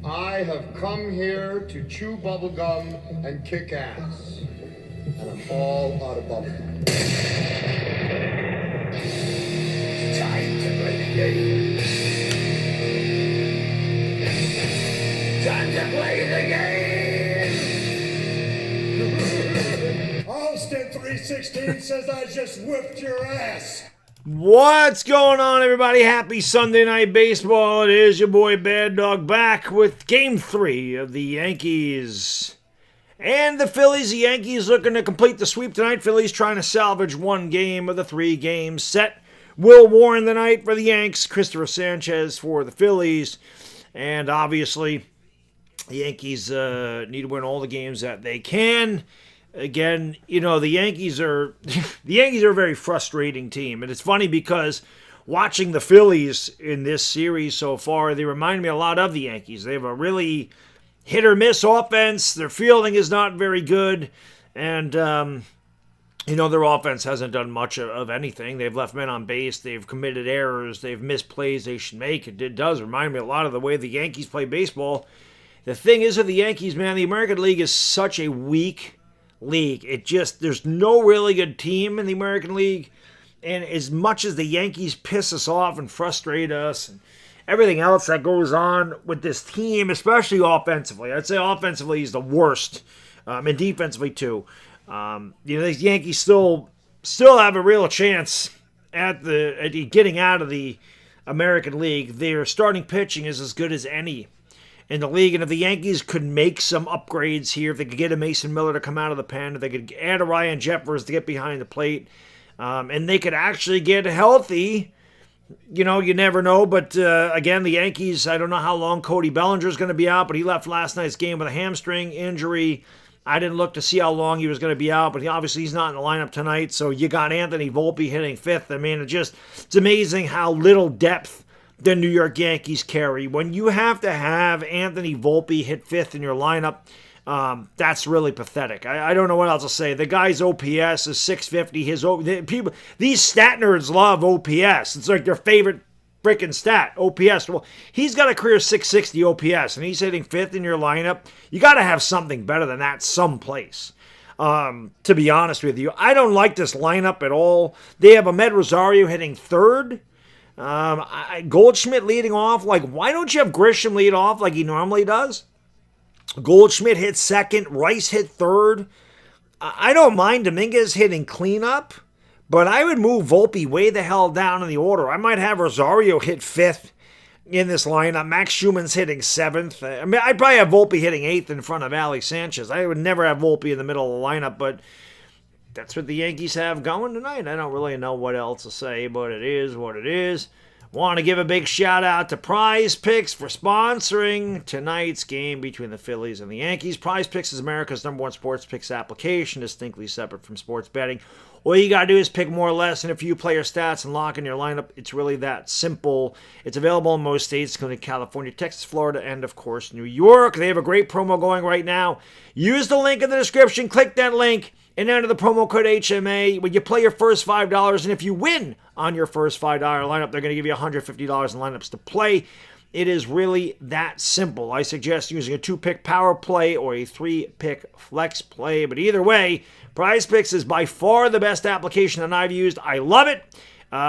I have come here to chew bubblegum and kick ass. And I'm all out of bubblegum. Time to play the game. Time to play the game. Austin 316 says I just whipped your ass. What's going on, everybody? Happy Sunday Night Baseball. It is your boy Baddog back with Game 3 of the Yankees and the Phillies. The Yankees looking to complete the sweep tonight. Phillies trying to salvage one game of the 3 games set. Will Warren tonight for the Yanks. Christopher Sanchez for the Phillies. And obviously, the Yankees need to win all the games that they can. Again, you know, the Yankees are a very frustrating team. And it's funny because watching the Phillies in this series so far, they remind me a lot of the Yankees. They have a really hit or miss offense. Their fielding is not very good. And, their offense hasn't done much of anything. They've left men on base. They've committed errors. They've missed plays they should make. It does remind me a lot of the way the Yankees play baseball. The thing is with the Yankees, man, the American League is such a weak league. There's no really good team in the American League, and as much as the Yankees piss us off and frustrate us and everything else that goes on with this team, especially offensively, I'd say offensively is the worst, and defensively too. The Yankees still have a real chance at getting out of the American League. Their starting pitching is as good as any in the league, and if the Yankees could make some upgrades here, if they could get a Mason Miller to come out of the pen, if they could add a Ryan Jeffers to get behind the plate, and they could actually get healthy, you never know. But again, the Yankees, I don't know how long Cody Bellinger is going to be out, but he left last night's game with a hamstring injury. I didn't look to see how long he was going to be out, but he's not in the lineup tonight. So you got Anthony Volpe hitting fifth. I mean, it's amazing how little depth the New York Yankees carry. When you have to have Anthony Volpe hit fifth in your lineup, that's really pathetic. I don't know what else to say. The guy's OPS is 650. These stat nerds love OPS. It's like their favorite freaking stat, OPS. Well, he's got a career 660 OPS, and he's hitting fifth in your lineup. You got to have something better than that someplace. To be honest with you, I don't like this lineup at all. They have Ahmed Rosario hitting third. Goldschmidt leading off. Why don't you have Grisham lead off like he normally does? Goldschmidt hit second. Rice hit third. I don't mind Dominguez hitting cleanup, but I would move Volpe way the hell down in the order. I might have Rosario hit fifth in this lineup. Max Schumann's hitting seventh. I'd probably have Volpe hitting eighth in front of Ali Sanchez. I would never have Volpe in the middle of the lineup, but that's what the Yankees have going tonight. I don't really know what else to say, but it is what it is. Want to give a big shout out to PrizePicks for sponsoring tonight's game between the Phillies and the Yankees. PrizePicks is America's #1 sports picks application, distinctly separate from sports betting. All you got to do is pick more or less than a few player stats and lock in your lineup. It's really that simple. It's available in most states, including California, Texas, Florida, and, of course, New York. They have a great promo going right now. Use the link in the description. Click that link and enter the promo code HMA when you play your first $5. And if you win on your first $5 lineup, they're going to give you $150 in lineups to play. It is really that simple. I suggest using a 2-pick power play or a 3-pick flex play. But either way, PrizePicks is by far the best application that I've used. I love it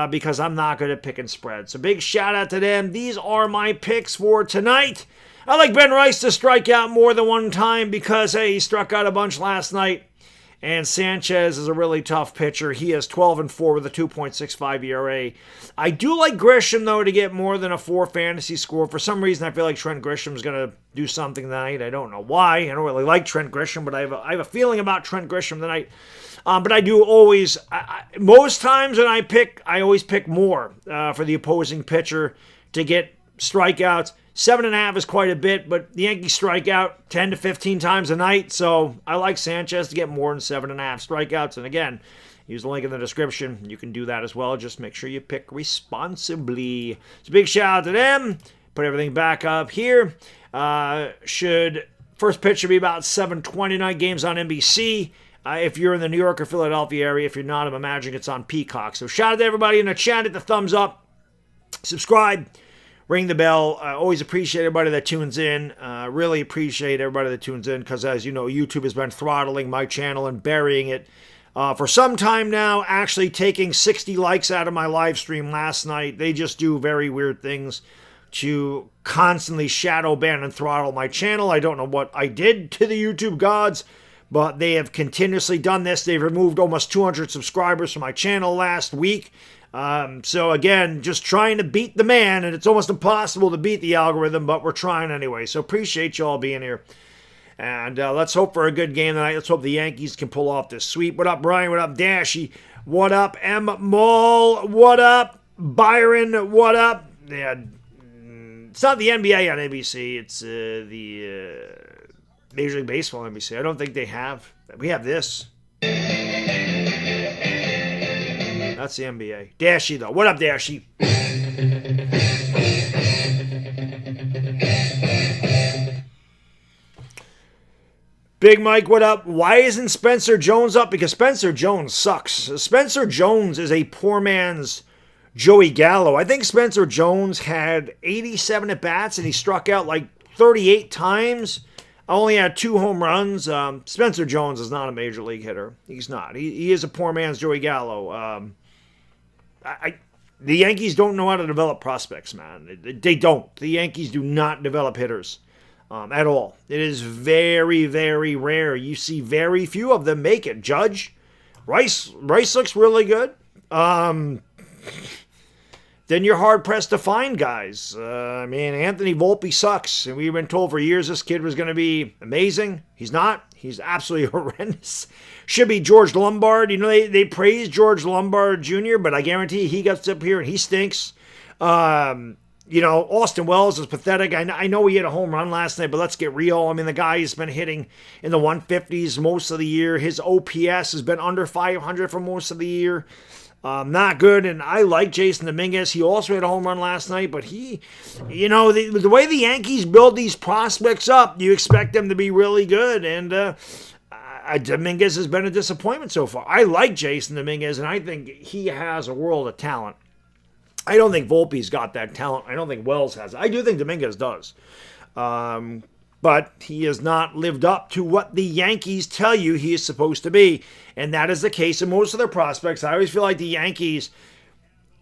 because I'm not good at picking spreads. So big shout out to them. These are my picks for tonight. I like Ben Rice to strike out more than one time because, hey, he struck out a bunch last night. And Sanchez is a really tough pitcher. He is 12-4 with a 2.65 ERA. I do like Grisham, though, to get more than a 4 fantasy score. For some reason, I feel like Trent Grisham is going to do something tonight. I don't know why. I don't really like Trent Grisham, but I have a feeling about Trent Grisham tonight. But I do always, most times when I pick, I always pick more for the opposing pitcher to get strikeouts. 7.5 is quite a bit, but the Yankees strike out 10 to 15 times a night, so I like Sanchez to get more than 7.5 strikeouts. And again, use the link in the description. You can do that as well. Just make sure you pick responsibly. So big shout out to them. Put everything back up here. First pitch should be about 7:20 night. Games on NBC. If you're in the New York or Philadelphia area. If you're not, I'm imagining it's on Peacock. So shout out to everybody in the chat. Hit the thumbs up. Subscribe. ring the bell. I always appreciate everybody that tunes in. Really appreciate everybody that tunes in because, as you know, YouTube has been throttling my channel and burying it for some time now, actually taking 60 likes out of my live stream last night. They just do very weird things to constantly shadow ban and throttle my channel. I don't know what I did to the YouTube gods, but they have continuously done this. They've removed almost 200 subscribers from my channel last week. So again, just trying to beat the man, and it's almost impossible to beat the algorithm, but we're trying anyway. So appreciate you all being here. And let's hope for a good game tonight. Let's hope the Yankees can pull off this sweep. What up, Brian? What up, Dashy? What up, M. Mall? What up, Byron? What up? Yeah, it's not the NBA on ABC. It's the Major League Baseball on NBC. I don't think they have. We have this. That's the NBA. Dashy, though. What up, Dashy? Big Mike, what up? Why isn't Spencer Jones up? Because Spencer Jones sucks. Spencer Jones is a poor man's Joey Gallo. I think Spencer Jones had 87 at-bats, and he struck out like 38 times. Only had 2 home runs. Spencer Jones is not a major league hitter. He's not. He is a poor man's Joey Gallo. The Yankees don't know how to develop prospects, man. They don't. The Yankees do not develop hitters at all. It is very, very rare. You see very few of them make it. Judge, Rice looks really good. Then you're hard-pressed to find guys. Anthony Volpe sucks. And we've been told for years this kid was going to be amazing. He's not. He's absolutely horrendous. Should be George Lombard. You know, they praise George Lombard Jr., but I guarantee he gets up here and he stinks. Austin Wells is pathetic. I know he hit a home run last night, but let's get real. The guy has been hitting in the 150s most of the year. His OPS has been under 500 for most of the year. Not good, and I like Jason Dominguez. He also had a home run last night, but the way the Yankees build these prospects up, you expect them to be really good, and Dominguez has been a disappointment so far. I like Jason Dominguez, and I think he has a world of talent. I don't think Volpe's got that talent. I don't think Wells has. I do think Dominguez does. But he has not lived up to what the Yankees tell you he is supposed to be. And that is the case in most of their prospects. I always feel like the Yankees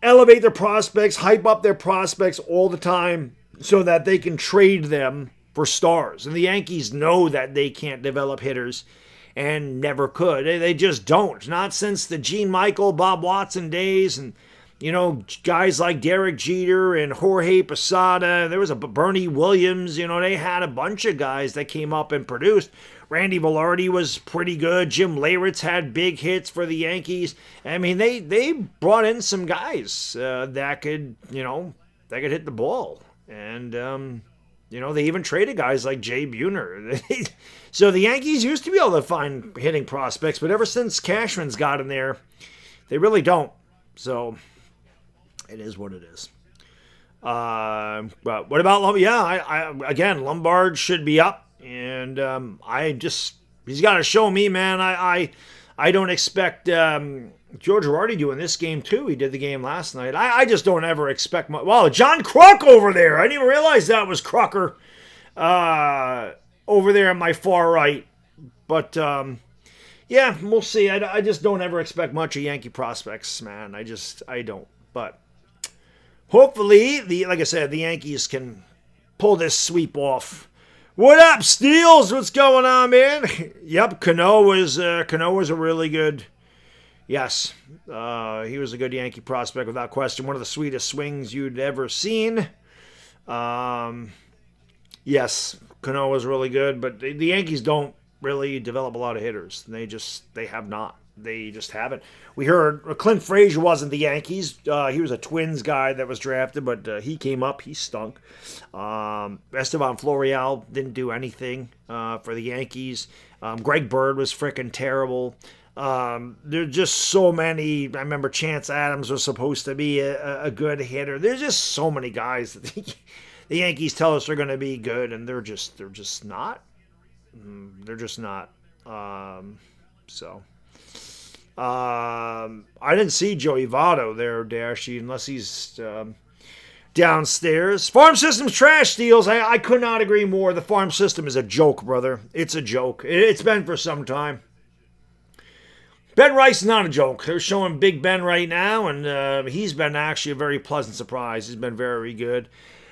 elevate their prospects, hype up their prospects all the time so that they can trade them for stars. And the Yankees know that they can't develop hitters and never could. They just don't. Not since the Gene Michael, Bob Watson days and guys like Derek Jeter and Jorge Posada. There was a Bernie Williams. They had a bunch of guys that came up and produced. Randy Velarde was pretty good. Jim Leyritz had big hits for the Yankees. They brought in some guys that could hit the ball. And, they even traded guys like Jay Buhner. So the Yankees used to be able to find hitting prospects, but ever since Cashman's got in there, they really don't. So it is what it is. But what about Lombard? Yeah, again, Lombard should be up, and he's got to show me, man. I don't expect George Girardi doing this game too. He did the game last night. I just don't ever expect much. Wow, John Kruk over there. I didn't even realize that was Krucker over there on my far right. But yeah, we'll see. I just don't ever expect much of Yankee prospects, man. I don't. But hopefully, like I said, the Yankees can pull this sweep off. What up, Steels? What's going on, man? Yep, Cano was a really good. Yes, he was a good Yankee prospect without question. One of the sweetest swings you'd ever seen. Yes, Cano was really good, but the Yankees don't really develop a lot of hitters. They have not. They just haven't. We heard Clint Frazier wasn't the Yankees. He was a Twins guy that was drafted, but he came up. He stunk. Estevan Florial didn't do anything for the Yankees. Greg Bird was freaking terrible. There's just so many. I remember Chance Adams was supposed to be a good hitter. There's just so many guys that the Yankees tell us they're going to be good, and they're just not. They're just not. I didn't see Joey Votto there, Dashy, unless he's downstairs. Farm system's trash, Steels. I could not agree more. The farm system is a joke, brother. It's a joke. It's been for some time. Ben Rice is not a joke. They're showing Big Ben right now, and he's been actually a very pleasant surprise. He's been very good.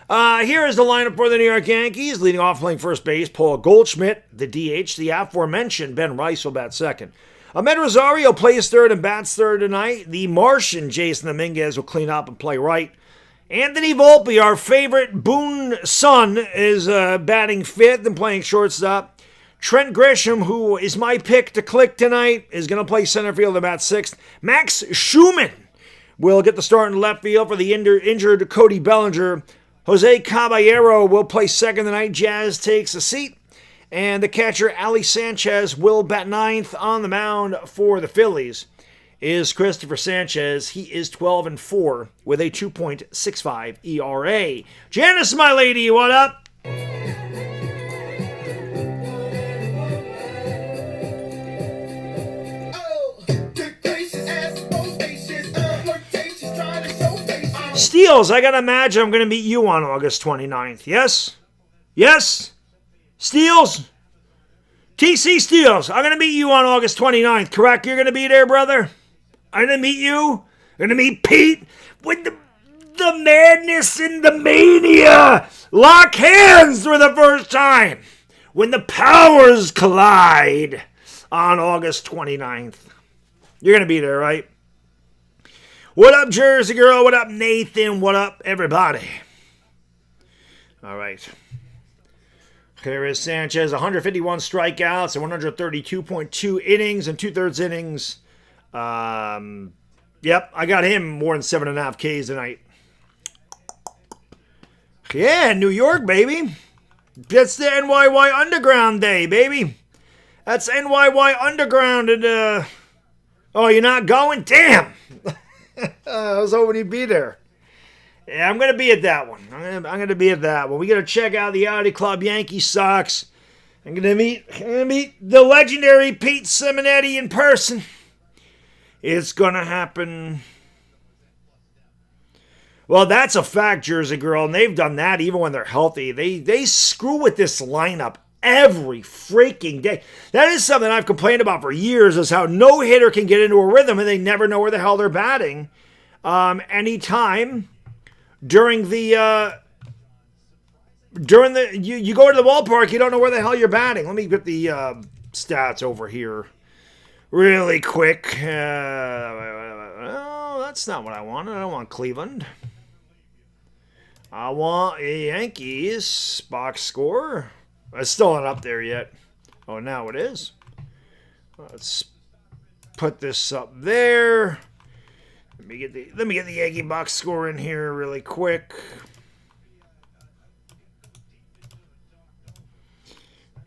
Here is the lineup for the New York Yankees. Leading off playing first base, Paul Goldschmidt, the DH. The aforementioned Ben Rice will bat second. Ahmed Rosario plays third and bats third tonight. The Martian, Jason Dominguez, will clean up and play right. Anthony Volpe, our favorite Boone son, is batting fifth and playing shortstop. Trent Grisham, who is my pick to click tonight, is going to play center field about sixth. Max Schumann will get the start in left field for the injured Cody Bellinger. Jose Caballero will play second tonight. Jazz takes a seat. And the catcher, Ali Sanchez, will bat ninth on the mound for the Phillies. Is Christopher Sanchez. He is 12-4 with a 2.65 ERA. Janice, my lady, what up? Steels, I gotta imagine I'm gonna meet you on August 29th. Yes? Yes? Steels? TC Steels, I'm gonna meet you on August 29th, correct? You're gonna be there, brother? I'm gonna meet you. I'm gonna meet Pete with the madness and the mania. Lock hands for the first time when the powers collide on August 29th. You're gonna be there, right? What up, Jersey Girl? What up, Nathan? What up, everybody? All right. Here is Sanchez, 151 strikeouts and 132.2 innings and two-thirds innings. Yep, I got him more than 7.5 Ks tonight. Yeah, New York, baby. That's the NYY Underground Day, baby. That's NYY Underground. And, oh, you're not going? Damn. I was hoping he'd be there. Yeah, I'm going to be at that one. I'm going to be at that one. We got to check out the Audi Club Yankee Sox. I'm going to meet the legendary Pete Simonetti in person. It's going to happen. Well, that's a fact, Jersey Girl, and they've done that even when they're healthy. They screw with this lineup every freaking day. That is something I've complained about for years, is how no hitter can get into a rhythm and they never know where the hell they're batting. Anytime during the you go to the ballpark, you don't know where the hell you're batting. Let me get the stats over here really quick. Well, that's not what I want. I don't want Cleveland. I want a Yankees box score. It's still not up there yet. Oh, now it is. Let's put this up there. Let me get the Yankee box score in here really quick.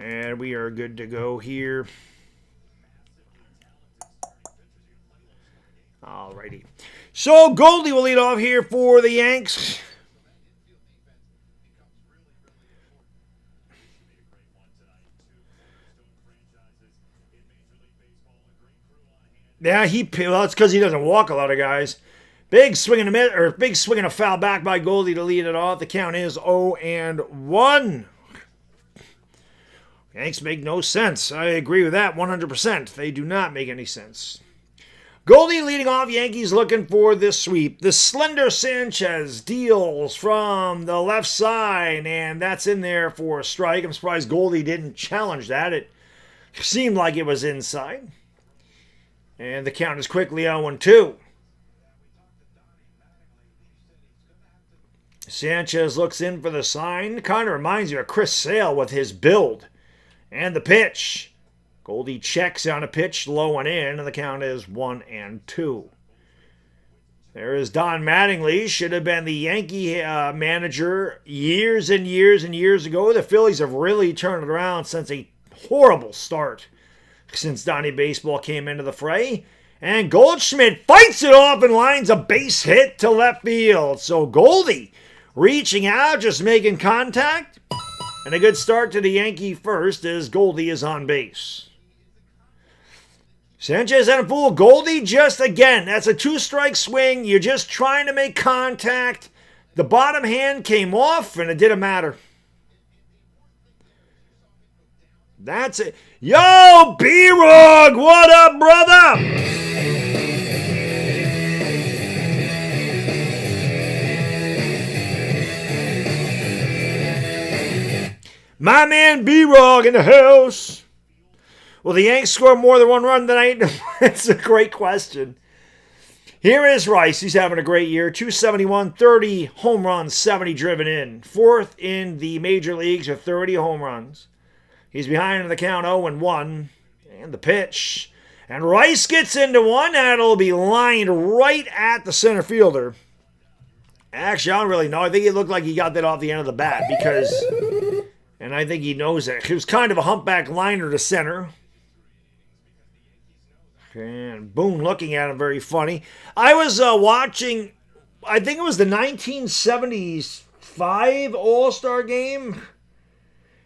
And we are good to go here. Alrighty. So Goldie will lead off here for the Yanks. Yeah, well, it's because he doesn't walk a lot of guys. Big swing and a foul back by Goldie to lead it off. The count is 0-1. Yanks make no sense. I agree with that 100%. They do not make any sense. Goldie leading off. Yankees looking for this sweep. The slender Sanchez deals from the left side, and that's in there for a strike. I'm surprised Goldie didn't challenge that. It seemed like it was inside. And the count is quickly 0-2. Sanchez looks in for the sign. Kind of reminds you of Chris Sale with his build. And the pitch. Goldie checks on a pitch, low and in, and the count is 1-2. There is Don Mattingly. Should have been the Yankee manager years and years and years ago. The Phillies have really turned it around since a horrible start since Donnie Baseball came into the fray. And Goldschmidt fights it off and lines a base hit to left field. So Goldie reaching out, just making contact. And a good start to the Yankee first as Goldie is on base. Sanchez had a fool. Goldie just, again, that's a two-strike swing. You're just trying to make contact. The bottom hand came off, and it didn't matter. That's it. Yo, B-Rog, what up, brother? My man B-Rog in the house. Will the Yanks score more than one run tonight? That's a great question. Here is Rice. He's having a great year. 271, 30 home runs, 70 driven in. Fourth in the major leagues with 30 home runs. He's behind in the count 0-1. And the pitch. And Rice gets into one. That'll be lined right at the center fielder. Actually, I don't really know. I think it looked like he got that off the end of the bat because... And I think he knows it. It was kind of a humpback liner to center. And Boone looking at him, very funny. I was watching, I think it was the 1975 All-Star game.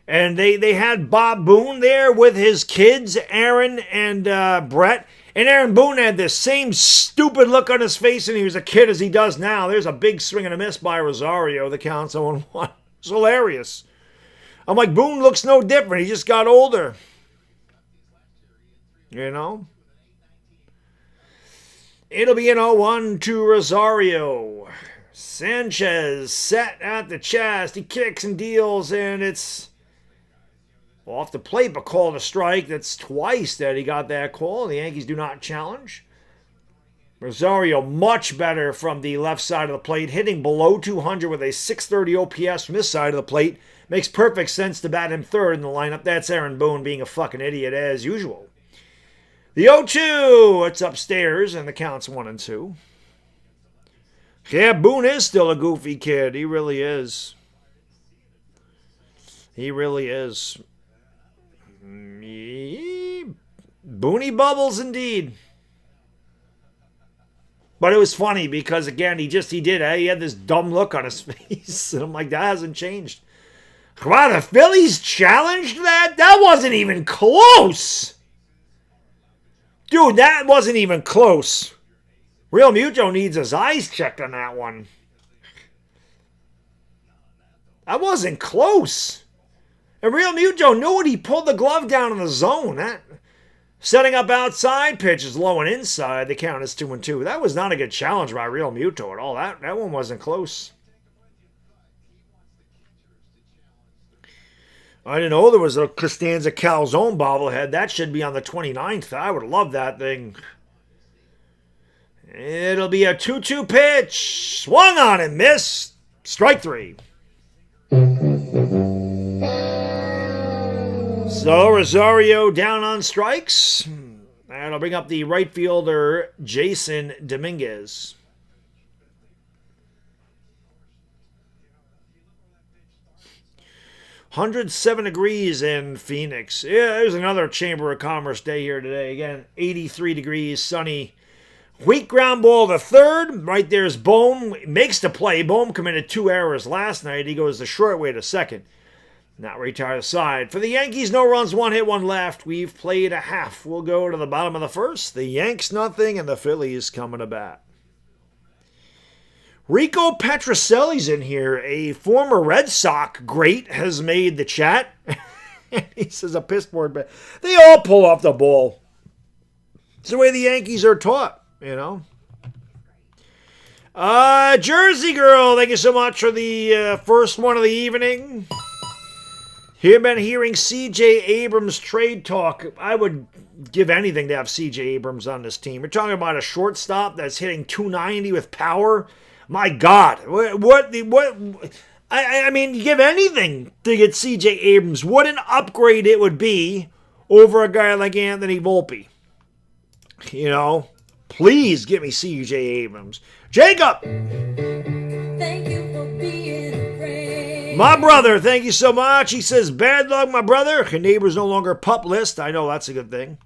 And they had Bob Boone there with his kids, Aaron and Brett. And Aaron Boone had this same stupid look on his face and he was a kid as he does now. There's a big swing and a miss by Rosario. The count's 0-1. It's hilarious. I'm like, Boone looks no different. He just got older. You know? It'll be an 0-1 to Rosario. Sanchez set at the chest. He kicks and deals, and it's off the plate, but called a strike. That's twice that he got that call. The Yankees do not challenge. Rosario much better from the left side of the plate, hitting below 200 with a 630 OPS from this side of the plate. Makes perfect sense to bat him third in the lineup. That's Aaron Boone being a fucking idiot as usual. The 0-2, it's upstairs, and the count's 1-2. Yeah, Boone is still a goofy kid. He really is. He really is. Booney bubbles indeed. But it was funny because, again, he had this dumb look on his face. And I'm like, that hasn't changed. Wow, the Phillies challenged that? That wasn't even close. Dude, that wasn't even close. Real Muto needs his eyes checked on that one. That wasn't close. And Real Muto knew it. He pulled the glove down in the zone. That setting up outside pitch is low and inside. The count is 2-2. That was not a good challenge by Real Muto at all. That one wasn't close. I didn't know there was a Costanza Calzone bobblehead. That should be on the 29th. I would love that thing. It'll be a 2-2 pitch. Swung on and missed. Strike three. So Rosario down on strikes. That'll bring up the right fielder, Jason Dominguez. 107 degrees in Phoenix. Yeah, there's another Chamber of Commerce day here today. Again, 83 degrees, sunny. Weak ground ball to third. Right there's Bohm. Makes the play. Bohm committed 2 errors last night. He goes the short way to second. Not retire the side. For the Yankees, no runs, 1 hit, 1 left. We've played a half. We'll go to the bottom of the first. The Yanks nothing, and the Phillies coming to bat. Rico Petrocelli's in here. A former Red Sox great has made the chat. He says a piss board, but they all pull off the ball. It's the way the Yankees are taught, you know. Jersey Girl, thank you so much for the first one of the evening. You've been hearing C.J. Abrams trade talk. I would give anything to have C.J. Abrams on this team. We're talking about a shortstop that's hitting 290 with power. My God, what? I mean, you give anything to get C.J. Abrams. What an upgrade it would be over a guy like Anthony Volpe. You know, please give me C.J. Abrams. Jacob! Thank you for being a friend. My brother, thank you so much. He says, Baddog, my brother. Your neighbor's no longer pup list. I know that's a good thing.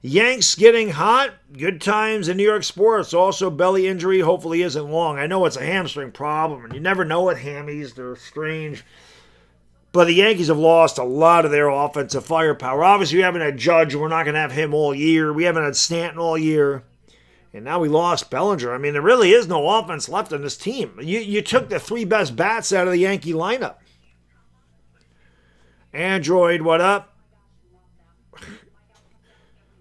Yanks getting hot. Good times in New York sports. Also, belly injury hopefully isn't long. I know it's a hamstring problem, and you never know with hammies. They're strange. But the Yankees have lost a lot of their offensive firepower. Obviously, we haven't had Judge. We're not going to have him all year. We haven't had Stanton all year. And now we lost Bellinger. I mean, there really is no offense left on this team. You took the 3 best bats out of the Yankee lineup. Android, what up?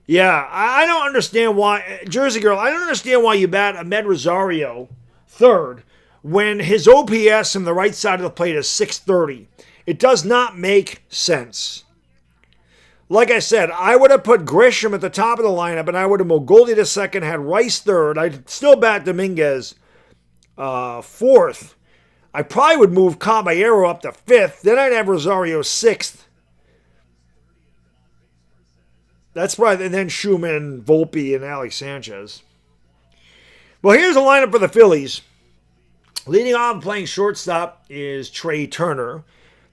Yeah, I don't understand why, Jersey Girl, I don't understand why you bat Ahmed Rosario third when his OPS from the right side of the plate is 630. It does not make sense. Like I said, I would have put Grisham at the top of the lineup, and I would have moved Goldie to second, had Rice third. I'd still bat Dominguez fourth. I probably would move Caballero up to fifth. Then I'd have Rosario sixth. That's probably, and then Schumann, Volpe, and Alex Sanchez. Well, here's the lineup for the Phillies. Leading off and playing shortstop is Trey Turner.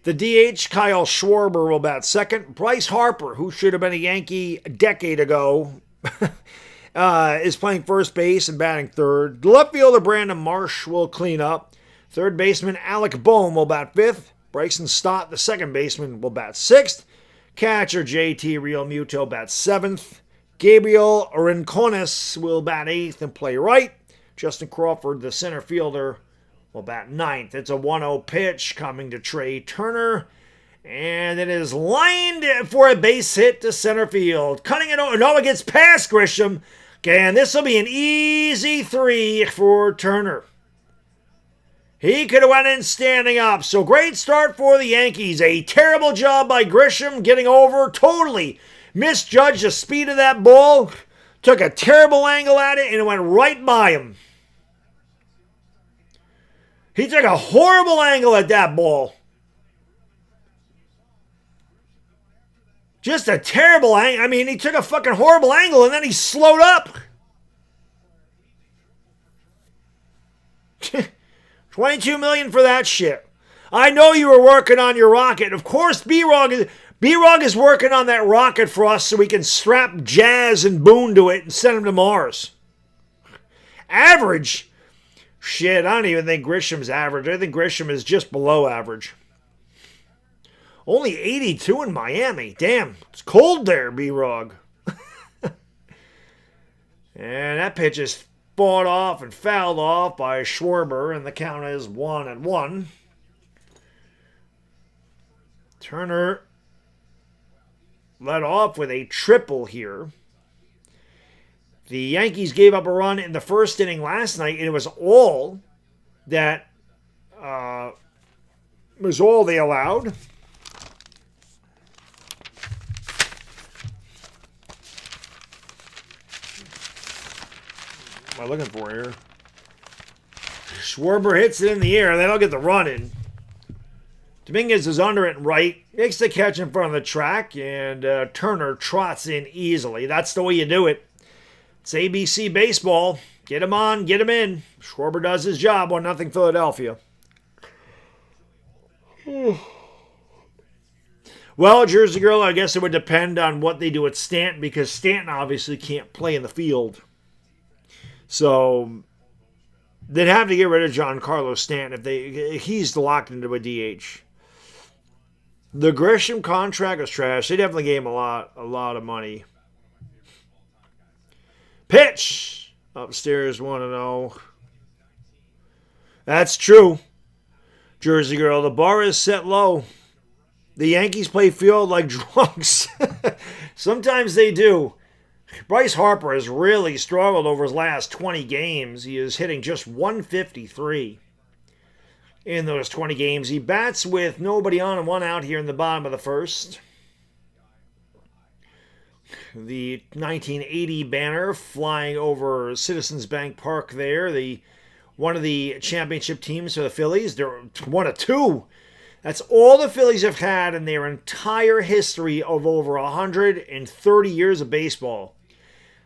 The DH, Kyle Schwarber, will bat second. Bryce Harper, who should have been a Yankee a decade ago, is playing first base and batting third. The left fielder, Brandon Marsh, will clean up. Third baseman, Alec Boehm, will bat fifth. Bryson Stott, the second baseman, will bat sixth. Catcher, JT Realmuto, bats seventh. Gabriel Rincones will bat eighth and play right. Justin Crawford, the center fielder, will bat ninth. It's a 1-0 pitch coming to Trey Turner. And it is lined for a base hit to center field. Cutting it over. No, it gets past Grisham. Okay, and this will be an easy 3 for Turner. He could have went in standing up. So great start for the Yankees. A terrible job by Grisham getting over. Totally misjudged the speed of that ball. Took a terrible angle at it and it went right by him. He took a horrible angle at that ball. Just a terrible angle. I mean, he took a fucking horrible angle and then he slowed up. 22 million for that shit. I know you were working on your rocket. Of course, B-Rog is working on that rocket for us so we can strap Jazz and Boone to it and send him to Mars. Average? Shit, I don't even think Grisham's average. I think Grisham is just below average. Only 82 in Miami. Damn, it's cold there, B-Rog. And that pitch is fought off and fouled off by Schwarber, and the count is 1-1. Turner led off with a triple here. The Yankees gave up a run in the first inning last night, and it was all they allowed. What am I looking for here? Schwarber hits it in the air. They don't get the run in. Dominguez is under it and right. Makes the catch in front of the track, and Turner trots in easily. That's the way you do it. It's ABC baseball. Get him on, get him in. Schwarber does his job. 1-0 Philadelphia. Well, Jersey Girl, I guess it would depend on what they do at Stanton, because Stanton obviously can't play in the field. So they'd have to get rid of Giancarlo Stanton if he's locked into a DH. The Grisham contract was trash. They definitely gave him a lot of money. Pitch! Upstairs 1-0. That's true. Jersey Girl, the bar is set low. The Yankees play field like drunks. Sometimes they do. Bryce Harper has really struggled over his last 20 games. He is hitting just 153 in those 20 games. He bats with nobody on and one out here in the bottom of the first. The 1980 banner flying over Citizens Bank Park there. One of the championship teams for the Phillies. They're 1-2. That's all the Phillies have had in their entire history of over 130 years of baseball.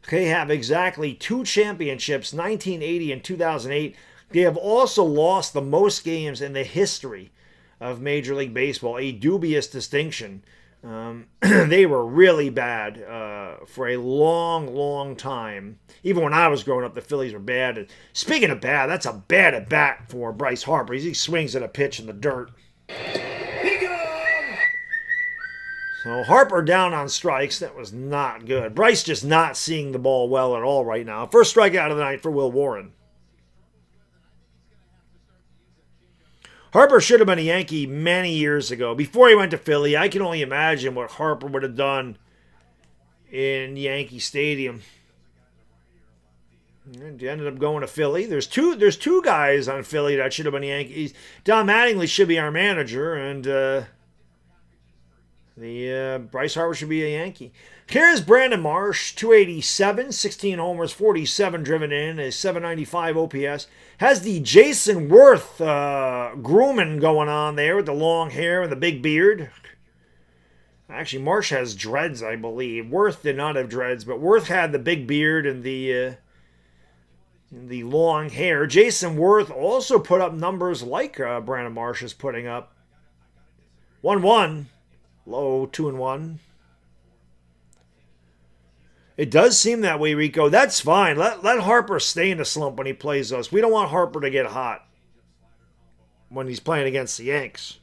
They have exactly 2 championships, 1980 and 2008. They have also lost the most games in the history of Major League Baseball, a dubious distinction. They were really bad for a long, long time. Even when I was growing up, the Phillies were bad. And speaking of bad, that's a bad at bat for Bryce Harper. He swings at a pitch in the dirt. So Harper down on strikes. That was not good. Bryce just not seeing the ball well at all right now. First strikeout of the night for Will Warren. Harper should have been a Yankee many years ago. Before he went to Philly, I can only imagine what Harper would have done in Yankee Stadium. And he ended up going to Philly. There's two guys on Philly that should have been Yankees. Don Mattingly should be our manager, and Bryce Harper should be a Yankee. Here's Brandon Marsh, 287, 16 homers, 47 driven in, a 795 OPS. Has the Jason Worth grooming going on there with the long hair and the big beard. Actually, Marsh has dreads, I believe. Worth did not have dreads, but Worth had the big beard and the long hair. Jason Worth also put up numbers like Brandon Marsh is putting up. 1-1. Low 2-1. It does seem that way, Rico. That's fine. Let Harper stay in the slump when he plays us. We don't want Harper to get hot when he's playing against the Yanks.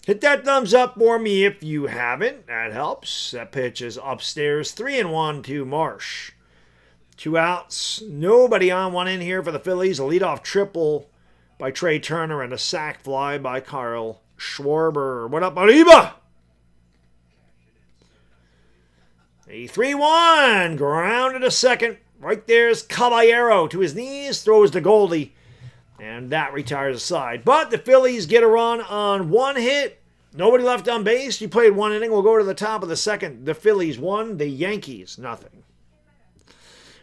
Hit that thumbs up for me if you haven't. That helps. That pitch is upstairs. 3-1 to Marsh. 2 outs. Nobody on, 1 in here for the Phillies. A leadoff triple by Trey Turner and a sac fly by Kyle Schwarber. What up, Arriba? A 3-1. Grounded to second. Right there's Caballero to his knees. Throws to Goldie. And that retires the side. But the Phillies get a run on 1 hit. Nobody left on base. You played 1 inning. We'll go to the top of the second. The Phillies won. The Yankees nothing.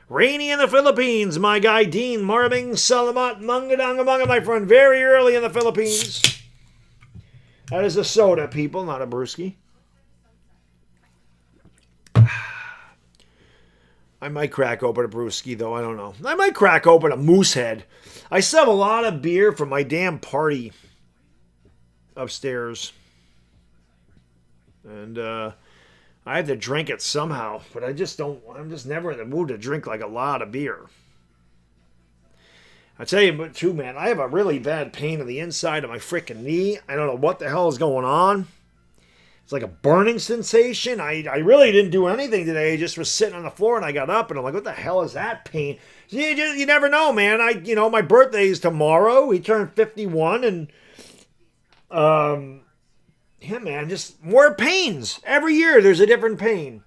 Rainy in the Philippines. My guy Dean Marbing Salamat Mangadanga, my friend. Very early in the Philippines. That is a soda, people, not a brewski. I might crack open a brewski, though. I don't know. I might crack open a Moosehead. I still have a lot of beer from my damn party upstairs. And I have to drink it somehow. But I'm just never in the mood to drink like a lot of beer. I tell you, too, man, I have a really bad pain on the inside of my freaking knee. I don't know what the hell is going on. It's like a burning sensation. I really didn't do anything today. I just was sitting on the floor and I got up and I'm like, what the hell is that pain? You never know, man. My birthday is tomorrow. We turned 51 and yeah, man, just more pains. Every year there's a different pain.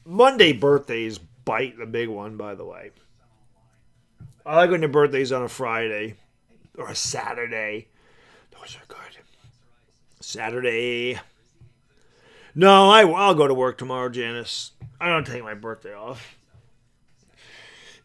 Monday birthdays bite the big one, by the way. I like when your birthday's on a Friday or a Saturday. Those are good. Saturday. No, I'll go to work tomorrow, Janice. I don't take my birthday off.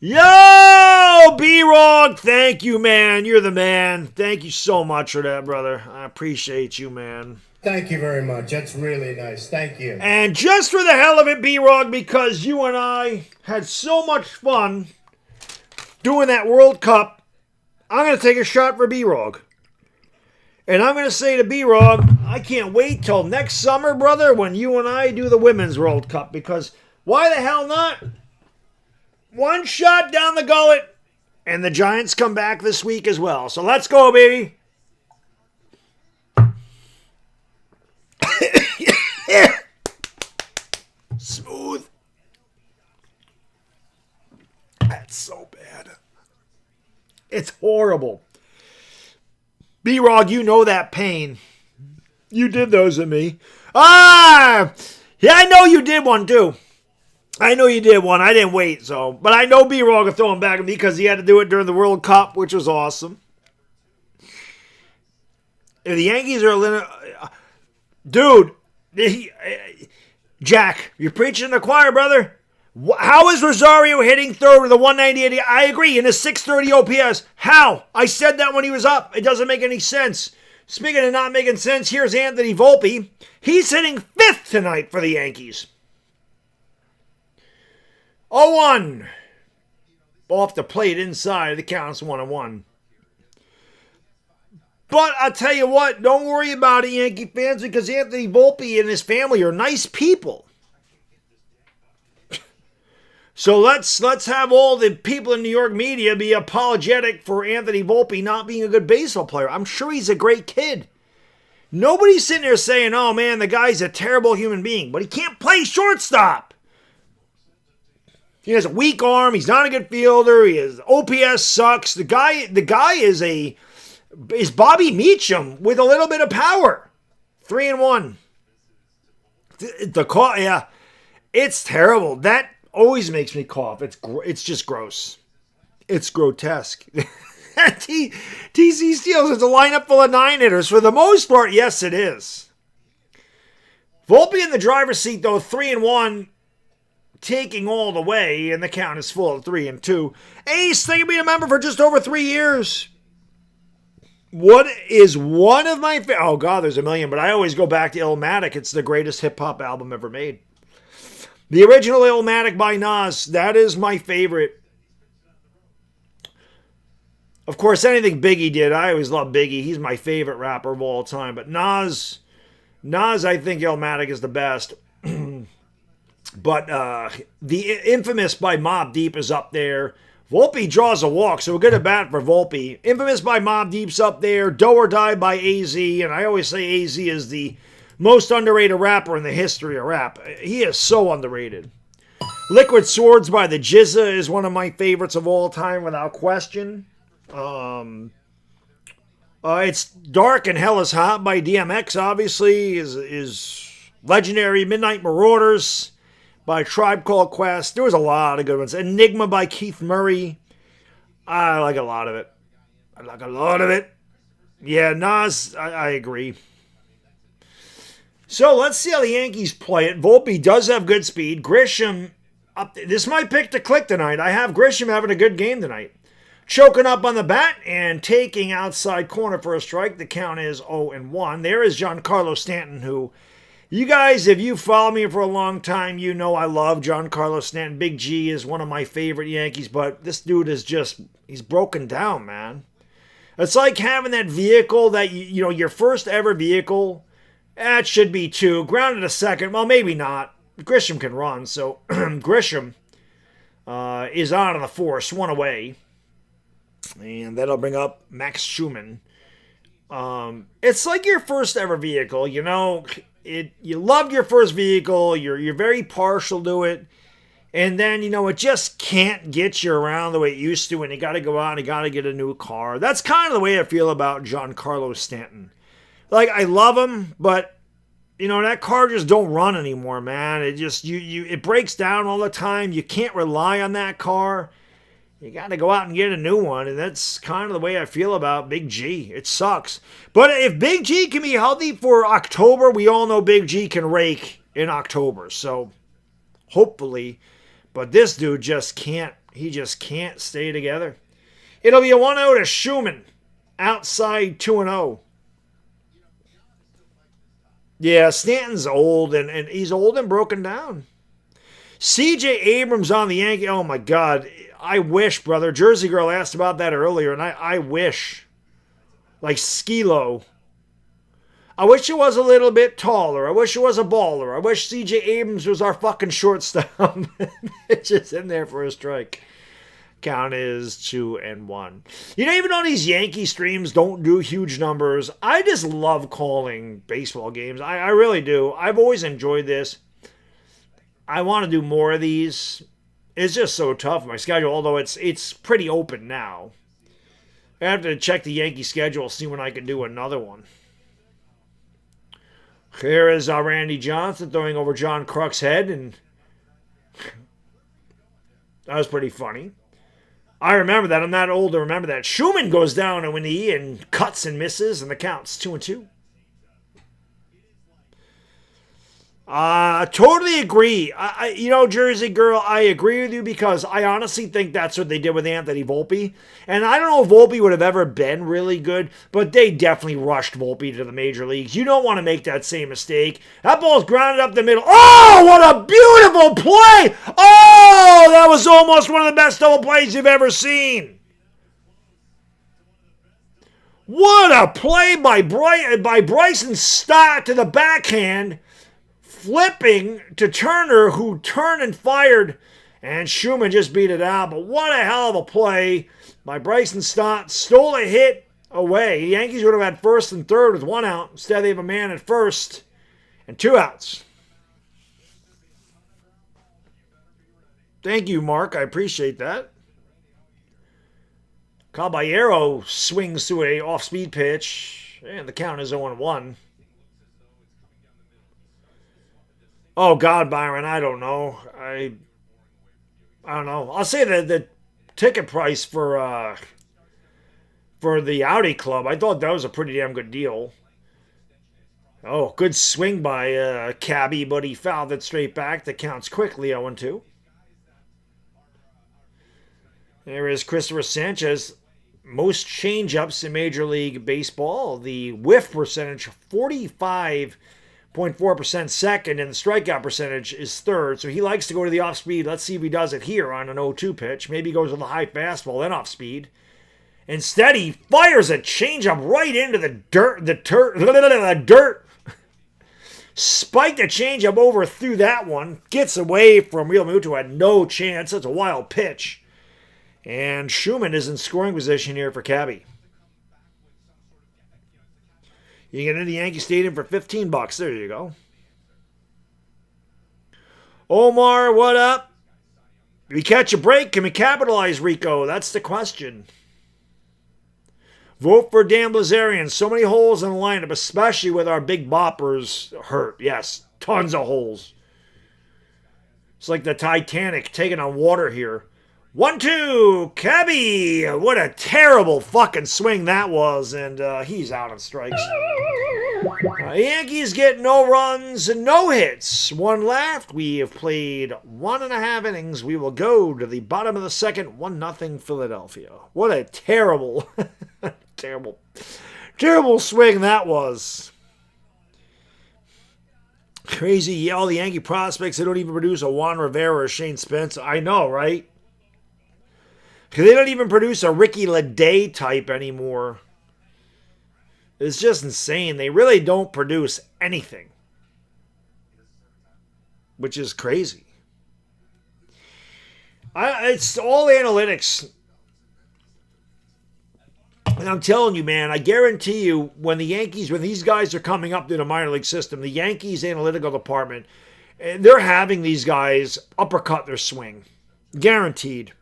Yo, B-Rog, thank you, man. You're the man. Thank you so much for that, brother. I appreciate you, man. Thank you very much. That's really nice. Thank you. And just for the hell of it, B-Rog, because you and I had so much fun doing that World Cup, I'm going to take a shot for B-Rog. And I'm going to say to B-Rog, I can't wait till next summer, brother, when you and I do the Women's World Cup. Because why the hell not? 1 shot down the gullet. And the Giants come back this week as well. So let's go, baby. Smooth. That's so bad. It's horrible. B-Rog, you know that pain. You did those to me. Yeah, I know you did one too. I know you did one. I didn't wait, so. But I know B-Rog will throw him back at me because he had to do it during the World Cup, which was awesome. If the Yankees are dude, Jack, you're preaching to the choir, brother. How is Rosario hitting third with a 198? I agree, in a 630 OPS. How? I said that when he was up. It doesn't make any sense. Speaking of not making sense, here's Anthony Volpe. He's hitting 5th tonight for the Yankees. 0-1. Off the plate inside. The count's 1-1. But I'll tell you what, don't worry about it, Yankee fans, because Anthony Volpe and his family are nice people. So let's have all the people in New York media be apologetic for Anthony Volpe not being a good baseball player. I'm sure he's a great kid. Nobody's sitting there saying, oh man, the guy's a terrible human being, but he can't play shortstop. He has a weak arm. He's not a good fielder. His OPS sucks. The guy is Bobby Meacham with a little bit of power. 3-1. The call, yeah, it's terrible. That always makes me cough. It's just gross. It's grotesque. TC Steele is a lineup full of 9-hitters. For the most part, yes, it is. Volpe in the driver's seat, though, 3-1, taking all the way, and the count is full of 3-2. Ace, thank you for being a member for just over 3 years. What is one of my favorite? Oh, God, there's a million, but I always go back to Illmatic. It's the greatest hip-hop album ever made. The original Illmatic by Nas, that is my favorite. Of course, anything Biggie did, I always love Biggie. He's my favorite rapper of all time. But Nas, I think Illmatic is the best. But the infamous by Mobb Deep is up there. Volpe draws a walk, so a good at bat for Volpe. Infamous by Mobb Deep's up there. Do or Die by AZ, and I always say AZ is the most underrated rapper in the history of rap. He is so underrated. Liquid Swords by the Jizza is one of my favorites of all time, without question. It's Dark and Hell is Hot by DMX, obviously, is legendary. Midnight Marauders by Tribe Called Quest. There was a lot of good ones. Enigma by Keith Murray. I like a lot of it. Yeah, Nas, I agree. So let's see how the Yankees play it. Volpe does have good speed. Grisham, this might pick to click tonight. I have Grisham having a good game tonight. Choking up on the bat and taking outside corner for a strike. The count is 0-1. There is Giancarlo Stanton, who, you guys, if you follow me for a long time, you know I love Giancarlo Stanton. Big G is one of my favorite Yankees, but this dude is just, he's broken down, man. It's like having that vehicle that, you know, your first ever vehicle, that should be 2. Grounded to second, well, maybe not. Grisham can run, so Grisham is out of the force, 1 away. And that'll bring up Max Schumann. It's like your first ever vehicle, you know. You loved your first vehicle. You're very partial to it, and then, you know, it just can't get you around the way it used to, and you got to go out and you got to get a new car. That's kind of the way I feel about Giancarlo Stanton. Like, I love him, but you know, that car just don't run anymore, man. It just it breaks down all the time. You can't rely on that car. You got to go out and get a new one, and that's kind of the way I feel about Big G. It sucks. But if Big G can be healthy for October, we all know Big G can rake in October. So, hopefully. But this dude just can't. He just can't stay together. It'll be a 1-0 to Schumann. Outside 2-0. Yeah, Stanton's old, and he's old and broken down. C.J. Abrams on the Yankee. Oh, my God. I wish, brother. Jersey Girl asked about that earlier, and I wish. Like Skilo. I wish it was a little bit taller. I wish it was a baller. I wish C.J. Abrams was our fucking shortstop. It's just in there for a strike. Count is 2-1. You know, even though these Yankee streams don't do huge numbers, I just love calling baseball games. I really do. I've always enjoyed this. I want to do more of these. It's just so tough, my schedule, although it's pretty open now. I have to check the Yankee schedule, see when I can do another one. Here is Randy Johnson throwing over John Kruk's head, and that was pretty funny. I remember that. I'm not old to remember that. Schumann goes down in the E and cuts and misses, and the count's 2-2. Totally agree. You know, Jersey Girl, I agree with you because I honestly think that's what they did with Anthony Volpe. And I don't know if Volpe would have ever been really good, but they definitely rushed Volpe to the major leagues. You don't want to make that same mistake. That ball's grounded up the middle. Oh, what a beautiful play! Oh, that was almost one of the best double plays you've ever seen. What a play by Bryson Stott to the backhand. Flipping to Turner, who turned and fired, And Schumann just beat it out. But what a hell of a play by Bryson Stott. Stole a hit away. The Yankees would have had first and third with 1 out. Instead, they have a man at first and 2 outs. Thank you, Mark. I appreciate that. Caballero swings to a off-speed pitch, and the count is 0-1. Oh, God, Byron, I don't know. I don't know. I'll say that the ticket price for the Audi Club, I thought that was a pretty damn good deal. Oh, good swing by Cabby, but he fouled it straight back. The count's quickly 0-2. There is Christopher Sanchez. Most change-ups in Major League Baseball. The whiff percentage, 45.4% second, and the strikeout percentage is third. So he likes to go to the off-speed. Let's see if he does it here on an 0-2 pitch. Maybe he goes with a high fastball, then off-speed. Instead, he fires a changeup right into the dirt. Spiked the changeup over through that one. Gets away from Real Muto. Had no chance. That's a wild pitch. And Schumann is in scoring position here for Cabby. You can get into Yankee Stadium for $15. There you go. Omar, what up? If we catch a break, can we capitalize, Rico? That's the question. Vote for Dan Blazarian. So many holes in the lineup, especially with our big boppers hurt. Yes, tons of holes. It's like the Titanic taking on water here. 1-2, Cabby. What a terrible fucking swing that was, and he's out on strikes. Yankees get no runs and no hits. 1 left. We have played 1.5 innings. We will go to the bottom of the second. 1-0 Philadelphia. What a terrible, terrible swing that was. Crazy. All the Yankee prospects, they don't even produce a Juan Rivera or Shane Spencer. I know, right? Because they don't even produce a Ricky Leday type anymore. It's just insane. They really don't produce anything. Which is crazy. It's all analytics. And I'm telling you, man, I guarantee you, when these guys are coming up to the minor league system, the Yankees analytical department, they're having these guys uppercut their swing. Guaranteed.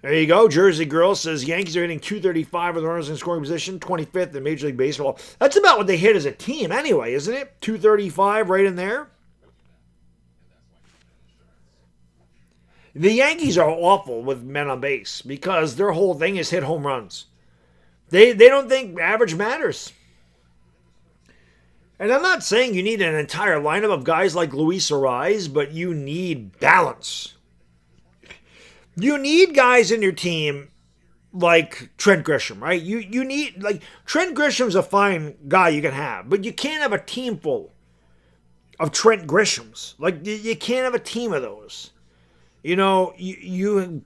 There you go. Jersey Girl says Yankees are hitting .235 with runners in scoring position, 25th in Major League Baseball. That's about what they hit as a team anyway, isn't it? .235 right in there. The Yankees are awful with men on base because their whole thing is hit home runs. They don't think average matters. And I'm not saying you need an entire lineup of guys like Luis Arraez, but you need balance. You need guys in your team like Trent Grisham, right? You need, like, Trent Grisham's a fine guy you can have, but you can't have a team full of Trent Grishams. Like, you can't have a team of those. You know, you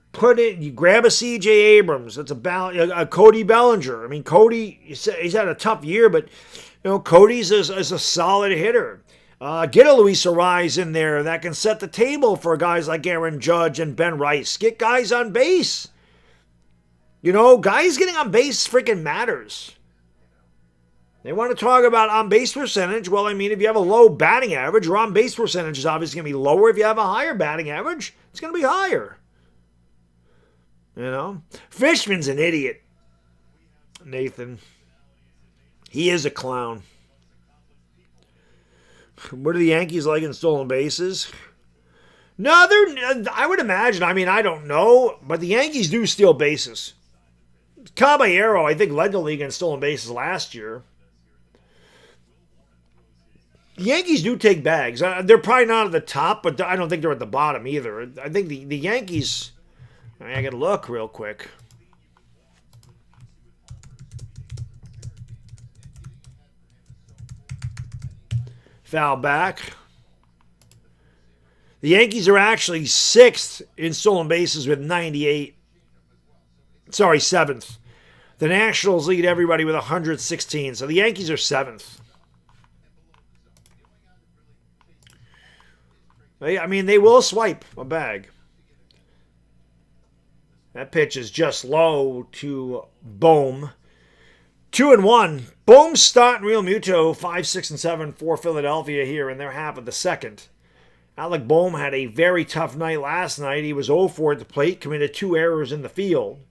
grab a C.J. Abrams. That's a Cody Bellinger. I mean, Cody, he's had a tough year, but, you know, Cody's is a solid hitter. Get a Luis Arraez in there that can set the table for guys like Aaron Judge and Ben Rice. Get guys on base. You know, guys getting on base freaking matters. They want to talk about on-base percentage. Well, I mean, if you have a low batting average, your on-base percentage is obviously going to be lower. If you have a higher batting average, it's going to be higher. You know? Fishman's an idiot, Nathan. He is a clown. What are the Yankees like in stolen bases? No, I would imagine. I mean, I don't know, but the Yankees do steal bases. Caballero, I think, led the league in stolen bases last year. The Yankees do take bags. They're probably not at the top, but I don't think they're at the bottom either. I think the Yankees... I got to look real quick. Foul back. The Yankees are actually 6th in stolen bases with 98. Sorry, 7th. The Nationals lead everybody with 116. So the Yankees are 7th. I mean, they will swipe a bag. That pitch is just low to Bohm. 2-1. Bohm starting Real Muto 5, 6, and 7 for Philadelphia here in their half of the second. Alec Bohm had a very tough night last night. He was 0 for at the plate, committed 2 errors in the field.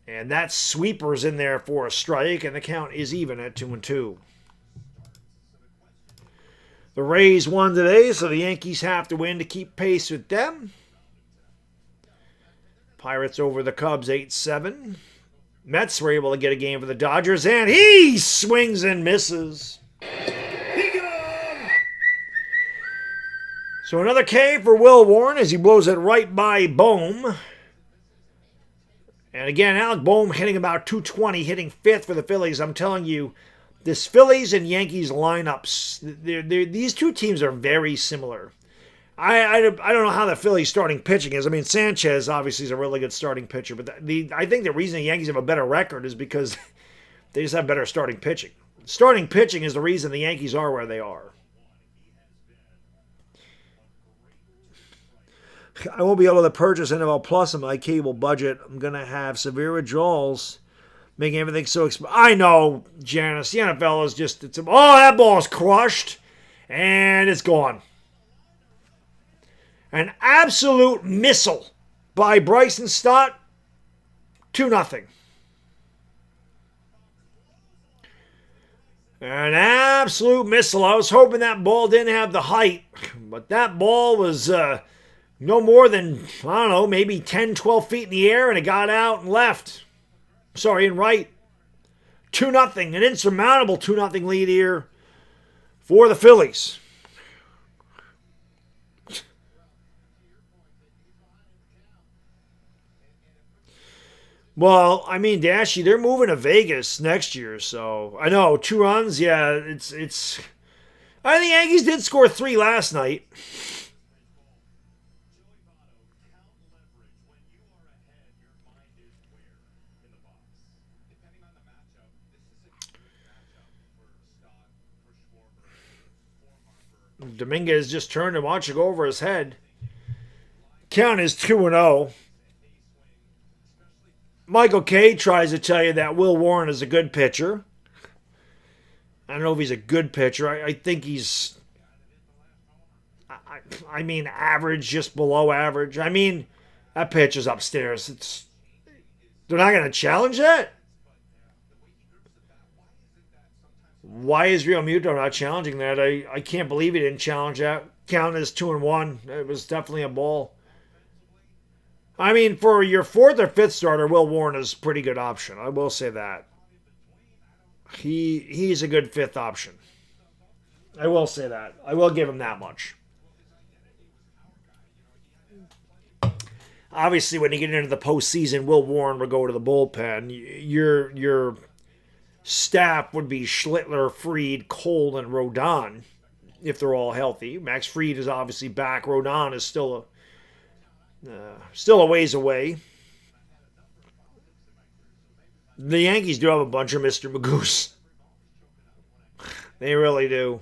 And that sweeper's in there for a strike, and the count is even at 2-2. The Rays won today, so the Yankees have to win to keep pace with them. Pirates over the Cubs 8-7. Mets were able to get a game for the Dodgers, and he swings and misses. So another K for Will Warren as he blows it right by Bohm. And again, Alec Bohm hitting about 220, hitting 5th for the Phillies. I'm telling you, this Phillies and Yankees lineups, these two teams are very similar. I don't know how the Phillies starting pitching is. I mean, Sanchez obviously is a really good starting pitcher, but I think the reason the Yankees have a better record is because they just have better starting pitching. Starting pitching is the reason the Yankees are where they are. I won't be able to purchase NFL Plus in my cable budget. I'm going to have severe withdrawals, making everything so expensive. I know, Janice. The NFL is just, that ball is crushed, and it's gone. An absolute missile by Bryson Stott, 2-0. An absolute missile. I was hoping that ball didn't have the height, but that ball was no more than, I don't know, maybe 10, 12 feet in the air, and it got out and left. Sorry, and right. 2-0. An insurmountable 2-0 lead here for the Phillies. Well, I mean, Dashy, they're moving to Vegas next year, so I know 2 runs. Yeah, it's. I think the Yankees did score 3 last night. Dominguez just turned and watched it go over his head. Count is 2-0. Michael K. tries to tell you that Will Warren is a good pitcher. I don't know if he's a good pitcher. I think he's, I mean, average, just below average. I mean, that pitch is upstairs. They're not going to challenge that? Why is Real Muto not challenging that? I can't believe he didn't challenge that. Count is 2-1. It was definitely a ball. I mean, for your 4th or 5th starter, Will Warren is a pretty good option. I will say that. He's a good 5th option. I will say that. I will give him that much. Obviously, when you get into the postseason, Will Warren will go to the bullpen. Your staff would be Schlittler, Fried, Cole, and Rodon, if they're all healthy. Max Fried is obviously back. Rodon is still a ways away. The Yankees do have a bunch of Mr. Magoo's. They really do.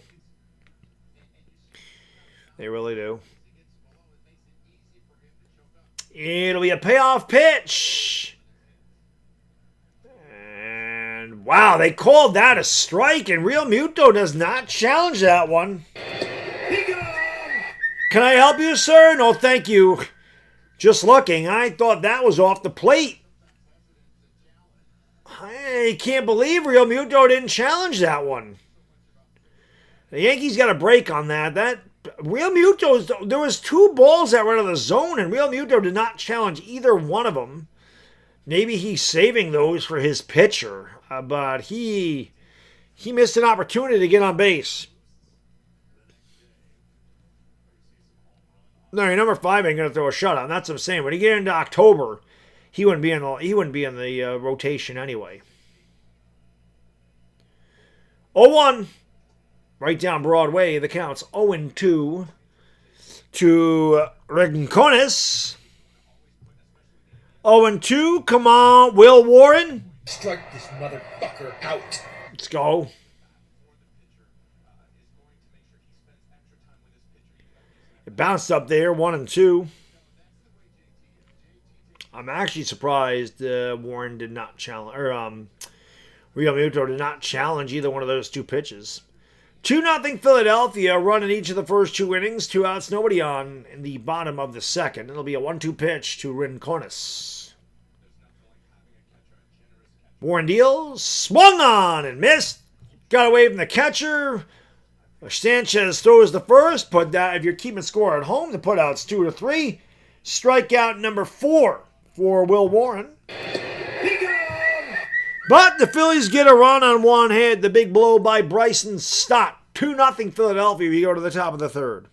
They really do. It'll be a payoff pitch. And wow, they called that a strike, and Real Muto does not challenge that one. Can I help you, sir? No, thank you. Just looking, I thought that was off the plate. I can't believe Real Muto didn't challenge that one. The Yankees got a break on that. Real Muto, there was 2 balls that were out of the zone, and Real Muto did not challenge either one of them. Maybe he's saving those for his pitcher, but he missed an opportunity to get on base. No, your number 5 ain't going to throw a shutout. That's what I'm saying. When you get into October, he wouldn't be in the rotation anyway. 0-1. Right down Broadway, the count's 0-2 to Rincones. 0-2. Come on, Will Warren. Strike this motherfucker out. Let's go. It bounced up there, 1-2. I'm actually surprised Warren did not challenge, or Realmuto did not challenge either one of those two pitches. 2-0 Philadelphia, run in each of the first 2 innings. 2 outs, nobody on in the bottom of the second. It'll be a 1-2 pitch to Rincones. Warren deals, swung on and missed. Got away from the catcher. Sanchez throws the first. Put that, if you're keeping score at home, the putouts 2-3. Strikeout number 4 for Will Warren. But the Phillies get a run on one hit. The big blow by Bryson Stott. 2-0 Philadelphia. We go to the top of the third.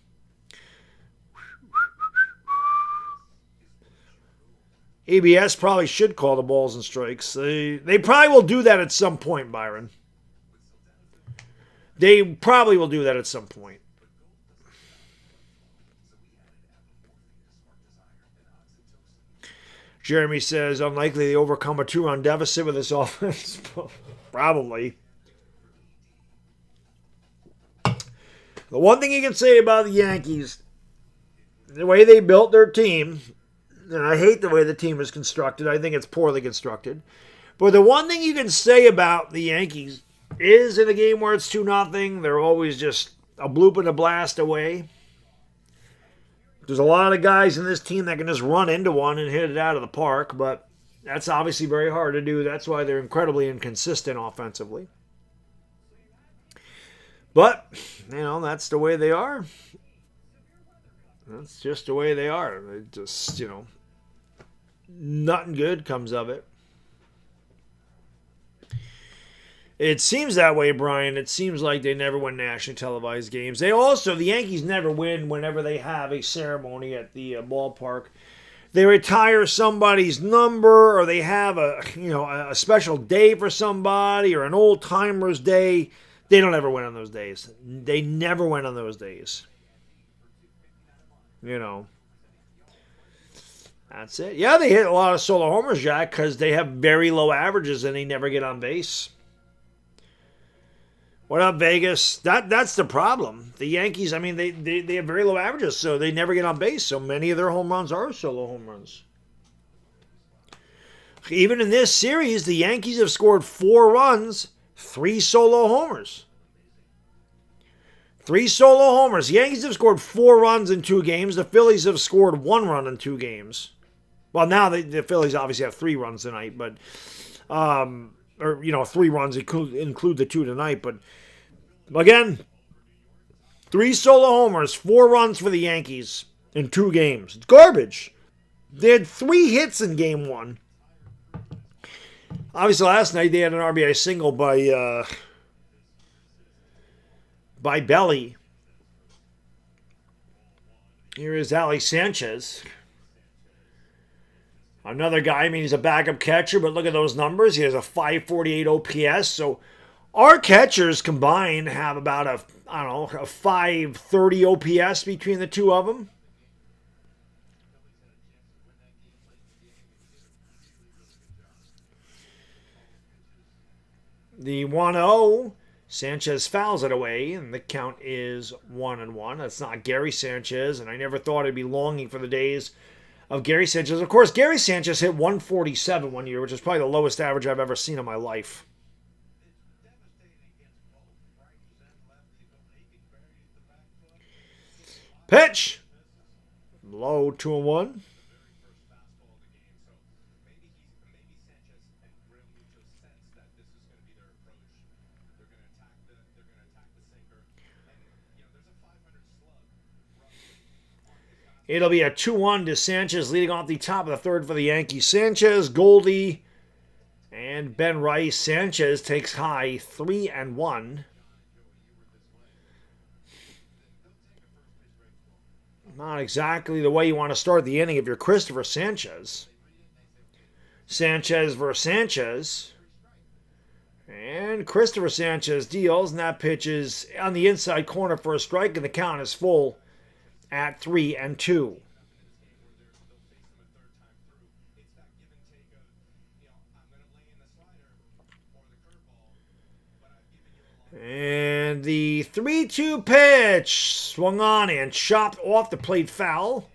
ABS probably should call the balls and strikes. They probably will do that at some point, Byron. They probably will do that at some point. Jeremy says, unlikely they overcome a 2-run deficit with this offense. Probably. The one thing you can say about the Yankees, the way they built their team, and I hate the way the team is constructed. I think it's poorly constructed. But the one thing you can say about the Yankees is in a game where it's 2-0, they're always just a bloop and a blast away. There's a lot of guys in this team that can just run into one and hit it out of the park, but that's obviously very hard to do. That's why they're incredibly inconsistent offensively. But, that's the way they are. That's just the way they are. They just, nothing good comes of it. It seems that way, Brian. It seems like they never win nationally televised games. The Yankees never win whenever they have a ceremony at the ballpark. They retire somebody's number, or they have a special day for somebody, or an old timers day. They don't ever win on those days. They never win on those days. That's it. Yeah, they hit a lot of solo homers, Jack, because they have very low averages and they never get on base. What up, Vegas? That's the problem. The Yankees, they have very low averages, so they never get on base. So many of their home runs are solo home runs. Even in this series, the Yankees have scored 4 runs, 3 solo homers. 3 solo homers. The Yankees have scored 4 runs in 2 games. The Phillies have scored 1 run in 2 games. Well, now the Phillies obviously have 3 runs tonight, but 3 runs include the 2 tonight. But again, 3 solo homers, 4 runs for the Yankees in 2 games. It's garbage. They had 3 hits in game 1. Obviously, last night they had an RBI single by Belly. Here is Alex Sanchez. Another guy, he's a backup catcher, but look at those numbers. He has a 548 OPS. So our catchers combined have about a 530 OPS between the 2 of them. The 1-0, Sanchez fouls it away, and the count is 1-1. That's not Gary Sanchez, and I never thought I'd be longing for the days of Gary Sanchez. Of course, Gary Sanchez hit 147 one year, which is probably the lowest average I've ever seen in my life. Pitch! Low, 2-1. It'll be a 2-1 to Sanchez leading off the top of the third for the Yankees. Sanchez, Goldie, and Ben Rice. Sanchez takes high 3-1. Not exactly the way you want to start the inning if you're Christopher Sanchez. Sanchez versus Sanchez. And Christopher Sanchez deals, and that pitch is on the inside corner for a strike, and the count is full at 3-2. And And the 3-2 pitch swung on and chopped off the plate foul.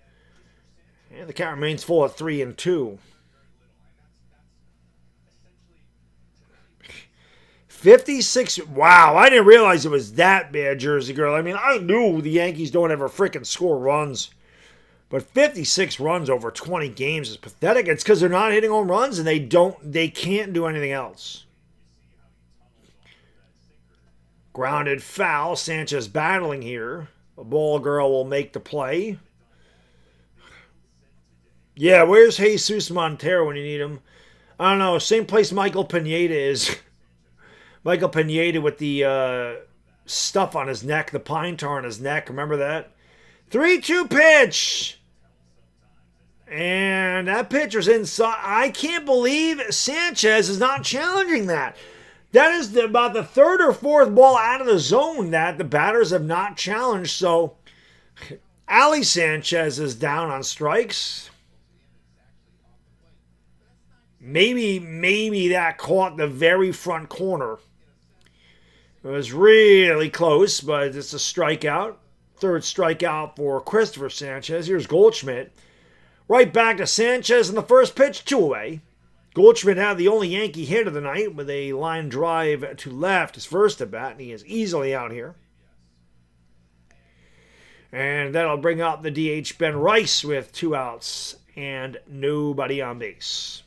And the count remains full at 3-2. 56. Wow, I didn't realize it was that bad, Jersey Girl. I mean, I knew the Yankees don't ever freaking score runs. But 56 runs over 20 games is pathetic. It's because they're not hitting home runs and they can't do anything else. Grounded foul. Sanchez battling here. A ball girl will make the play. Yeah, where's Jesus Montero when you need him? I don't know. Same place Michael Pineda is. Michael Pineda with the stuff on his neck, the pine tar on his neck. Remember that? 3-2 pitch. And that pitcher's inside. I can't believe Sanchez is not challenging that. That is about the third or fourth ball out of the zone that the batters have not challenged. So, Ali Sanchez is down on strikes. Maybe that caught the very front corner. It was really close, but it's a strikeout. Third strikeout for Christopher Sanchez. Here's Goldschmidt. Right back to Sanchez in the first pitch, 2 away. Goldschmidt had the only Yankee hit of the night with a line drive to left, his first at bat, and he is easily out here. And that'll bring up the DH Ben Rice with 2 outs and nobody on base.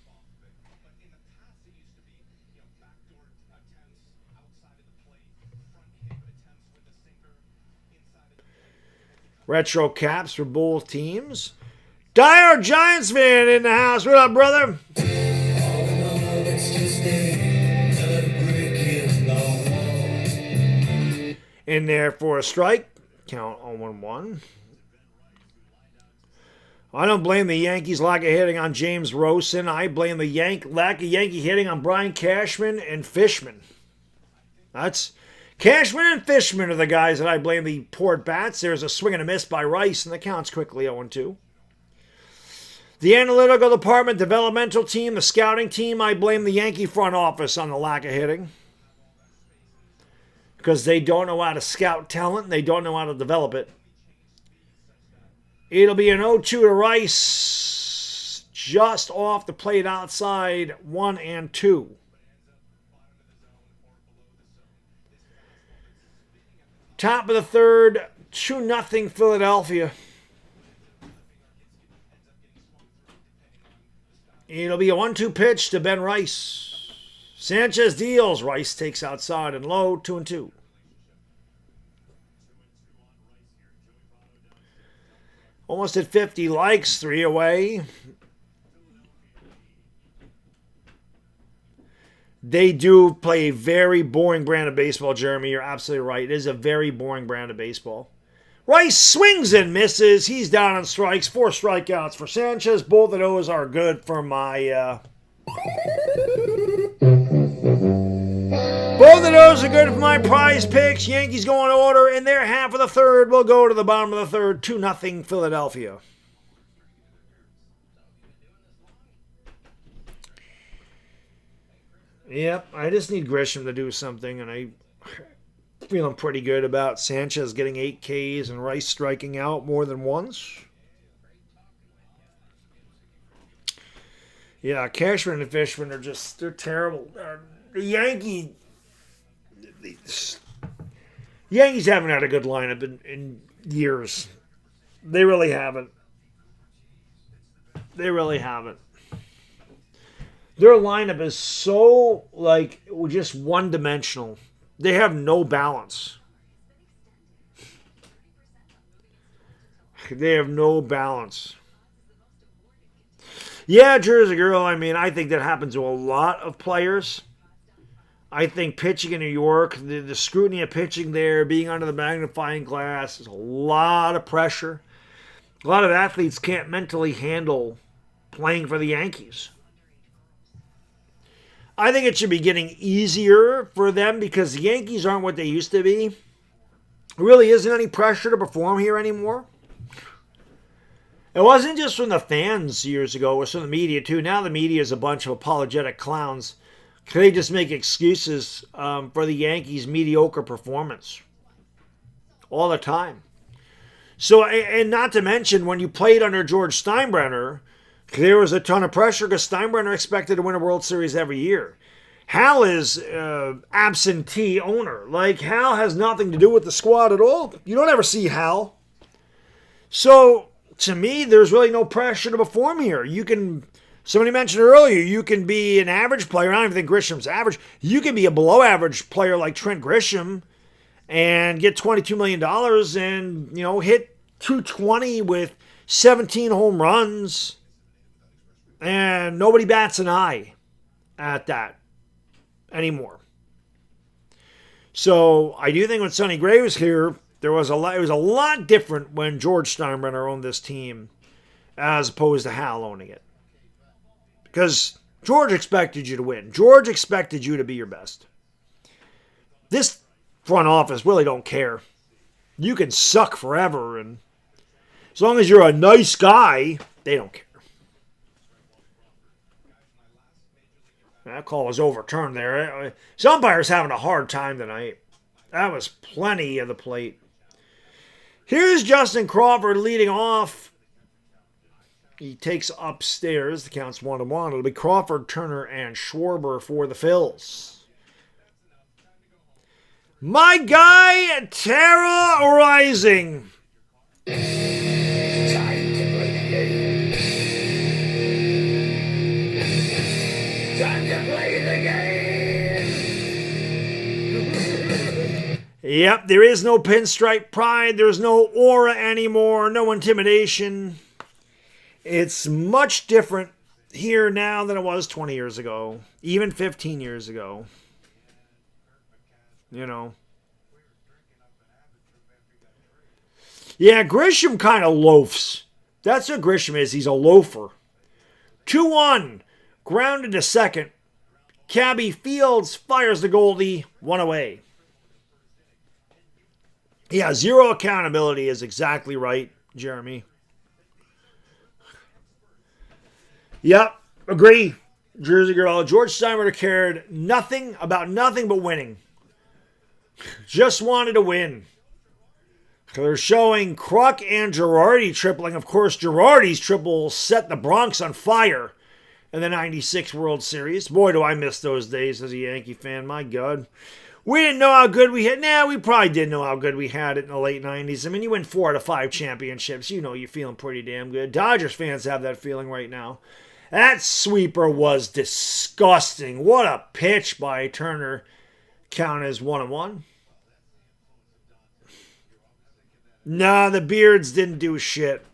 Retro caps for both teams. Dire Giants fan in the house. What up, brother? In there for a strike. Count 0-1. I don't blame the Yankees' lack of hitting on James Rosen. I blame the lack of Yankee hitting on Brian Cashman and Fishman. Cashman and Fishman are the guys that I blame the poor bats. There's a swing and a miss by Rice, and the count's quickly 0-2. The analytical department, developmental team, the scouting team, I blame the Yankee front office on the lack of hitting. Because they don't know how to scout talent, and they don't know how to develop it. It'll be an 0-2 to Rice, just off the plate outside, 1-2. Top of the third, 2-0 Philadelphia. It'll be a 1-2 pitch to Ben Rice. Sanchez deals. Rice takes outside and low, 2-2. Almost at 50 likes, 3 away. They do play a very boring brand of baseball, Jeremy. You're absolutely right. It is a very boring brand of baseball. Rice swings and misses. He's down on strikes. 4 strikeouts for Sanchez. Both of those are good for my... Both of those are good for my prize picks. Yankees go in order. In their half of the third, we'll go to the bottom of the third. 2-0 Philadelphia. Yep, I just need Grisham to do something, and I'm feeling pretty good about Sanchez getting 8 Ks and Rice striking out more than once. Yeah, Cashman and Fishman are they're terrible. The Yankees haven't had a good lineup in years. They really haven't. They really haven't. Their lineup is so, just one-dimensional. They have no balance. They have no balance. Yeah, Jersey Girl, I think that happens to a lot of players. I think pitching in New York, the scrutiny of pitching there, being under the magnifying glass, is a lot of pressure. A lot of athletes can't mentally handle playing for the Yankees. I think it should be getting easier for them because the Yankees aren't what they used to be. There really isn't any pressure to perform here anymore. It wasn't just from the fans years ago. It was from the media, too. Now the media is a bunch of apologetic clowns. They just make excuses for the Yankees' mediocre performance. all the time. So, and not to mention, when you played under George Steinbrenner, there was a ton of pressure because Steinbrenner expected to win a World Series every year. Hal is absentee owner. Like, Hal has nothing to do with the squad at all. You don't ever see Hal. So, to me, there's really no pressure to perform here. You can, somebody mentioned earlier, you can be an average player. I don't even think Grisham's average. You can be a below average player like Trent Grisham and get $22 million and, hit 220 with 17 home runs. And nobody bats an eye at that anymore. So I do think when Sonny Gray was here, it was a lot different when George Steinbrenner owned this team as opposed to Hal owning it. Because George expected you to win. George expected you to be your best. This front office really don't care. You can suck forever, and as long as you're a nice guy, they don't care. That call was overturned there. Some umpires having a hard time tonight. That was plenty of the plate. Here's Justin Crawford leading off. He takes upstairs. The count's 1-1. It'll be Crawford, Turner, and Schwarber for the Phils. My guy, terrorizing. Time to play the game. Time to play the game. Yep, there is no pinstripe pride. There's no aura anymore. No intimidation. It's much different here now than it was 20 years ago. Even 15 years ago. Yeah, Grisham kind of loafs. That's what Grisham is. He's a loafer. 2-1. Grounded to second. Cabby Fields fires the Goldie. 1 away. Yeah, zero accountability is exactly right, Jeremy. Yep, agree. Jersey Girl. George Steinbrenner cared about nothing but winning. Just wanted to win. They're showing Kruk and Girardi tripling. Of course, Girardi's triple set the Bronx on fire in the 96 World Series. Boy, do I miss those days as a Yankee fan. My God. We didn't know how good we had. We probably did know how good we had it in the late 90s. I mean, you win 4 out of 5 championships. You're feeling pretty damn good. Dodgers fans have that feeling right now. That sweeper was disgusting. What a pitch by Turner. Count as 1-1. Nah, the Beards didn't do shit.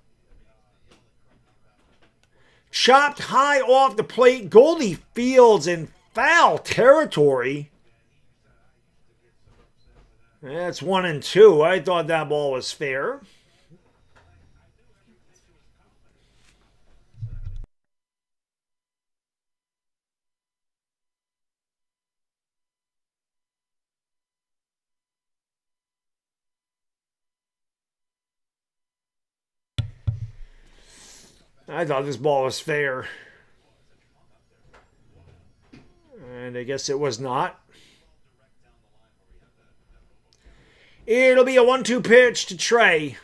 Chopped high off the plate. Goldie Fields in foul territory. That's 1-2. I thought that ball was fair. I thought this ball was fair. And I guess it was not. It'll be a 1-2 pitch to Trey.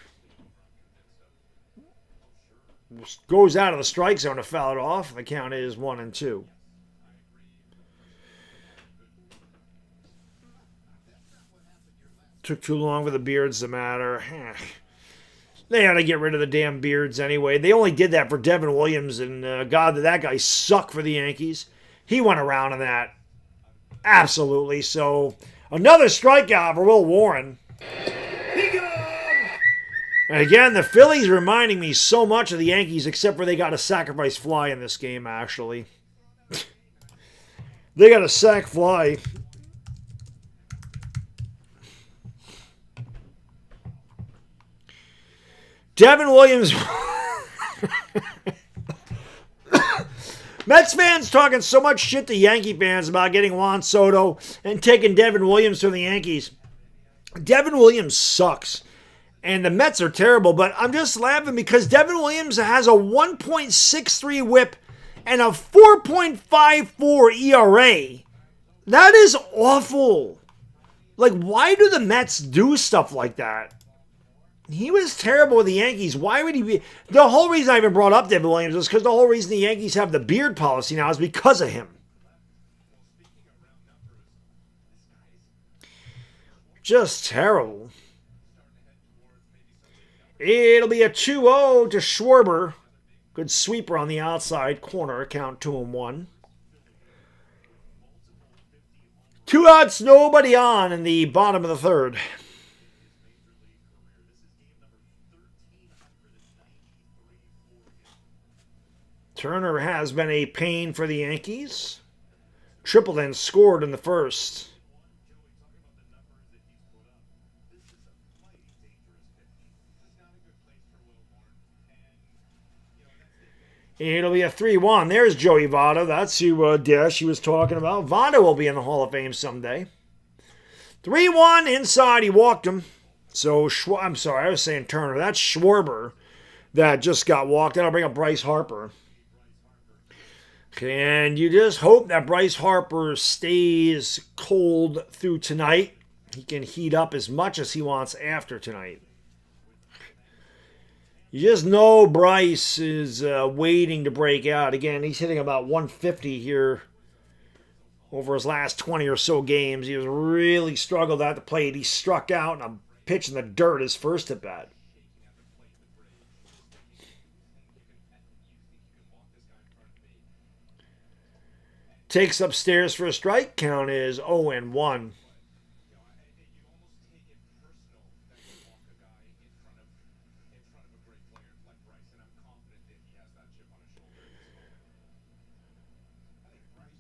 Goes out of the strike zone to foul it off. The count is 1-2. Took too long for the Beards to matter. They had to get rid of the damn Beards anyway. They only did that for Devin Williams, and God, did that guy suck for the Yankees. He went around in that. Absolutely. So, another strikeout for Will Warren. And again, the Phillies reminding me so much of the Yankees, except for they got a sacrifice fly in this game, actually. They got a sac fly. Devin Williams. Mets fans talking so much shit to Yankee fans about getting Juan Soto and taking Devin Williams from the Yankees. Devin Williams sucks. And the Mets are terrible, but I'm just laughing because Devin Williams has a 1.63 whip and a 4.54 ERA. That is awful. Like, why do the Mets do stuff like that? He was terrible with the Yankees. Why would he be? The whole reason I even brought up David Williams is because the whole reason the Yankees have the beard policy now is because of him. Just terrible. It'll be a 2-0 to Schwarber. Good sweeper on the outside corner. Count 2-1. 2 outs, nobody on in the bottom of the third. Turner has been a pain for the Yankees. Tripleton scored in the first. It'll be a 3-1. There's Joey Votto. That's who Dash was talking about. Votto will be in the Hall of Fame someday. 3-1 inside. He walked him. So, I'm sorry, I was saying Turner. That's Schwarber that just got walked. Then I'll bring up Bryce Harper. Okay, and you just hope that Bryce Harper stays cold through tonight. He can heat up as much as he wants after tonight. You just know Bryce is waiting to break out. Again, he's hitting about 150 here over his last 20 or so games. He has really struggled at the plate. He struck out in a pitch in the dirt his first at bat. Takes upstairs for a strike. Count is 0-1.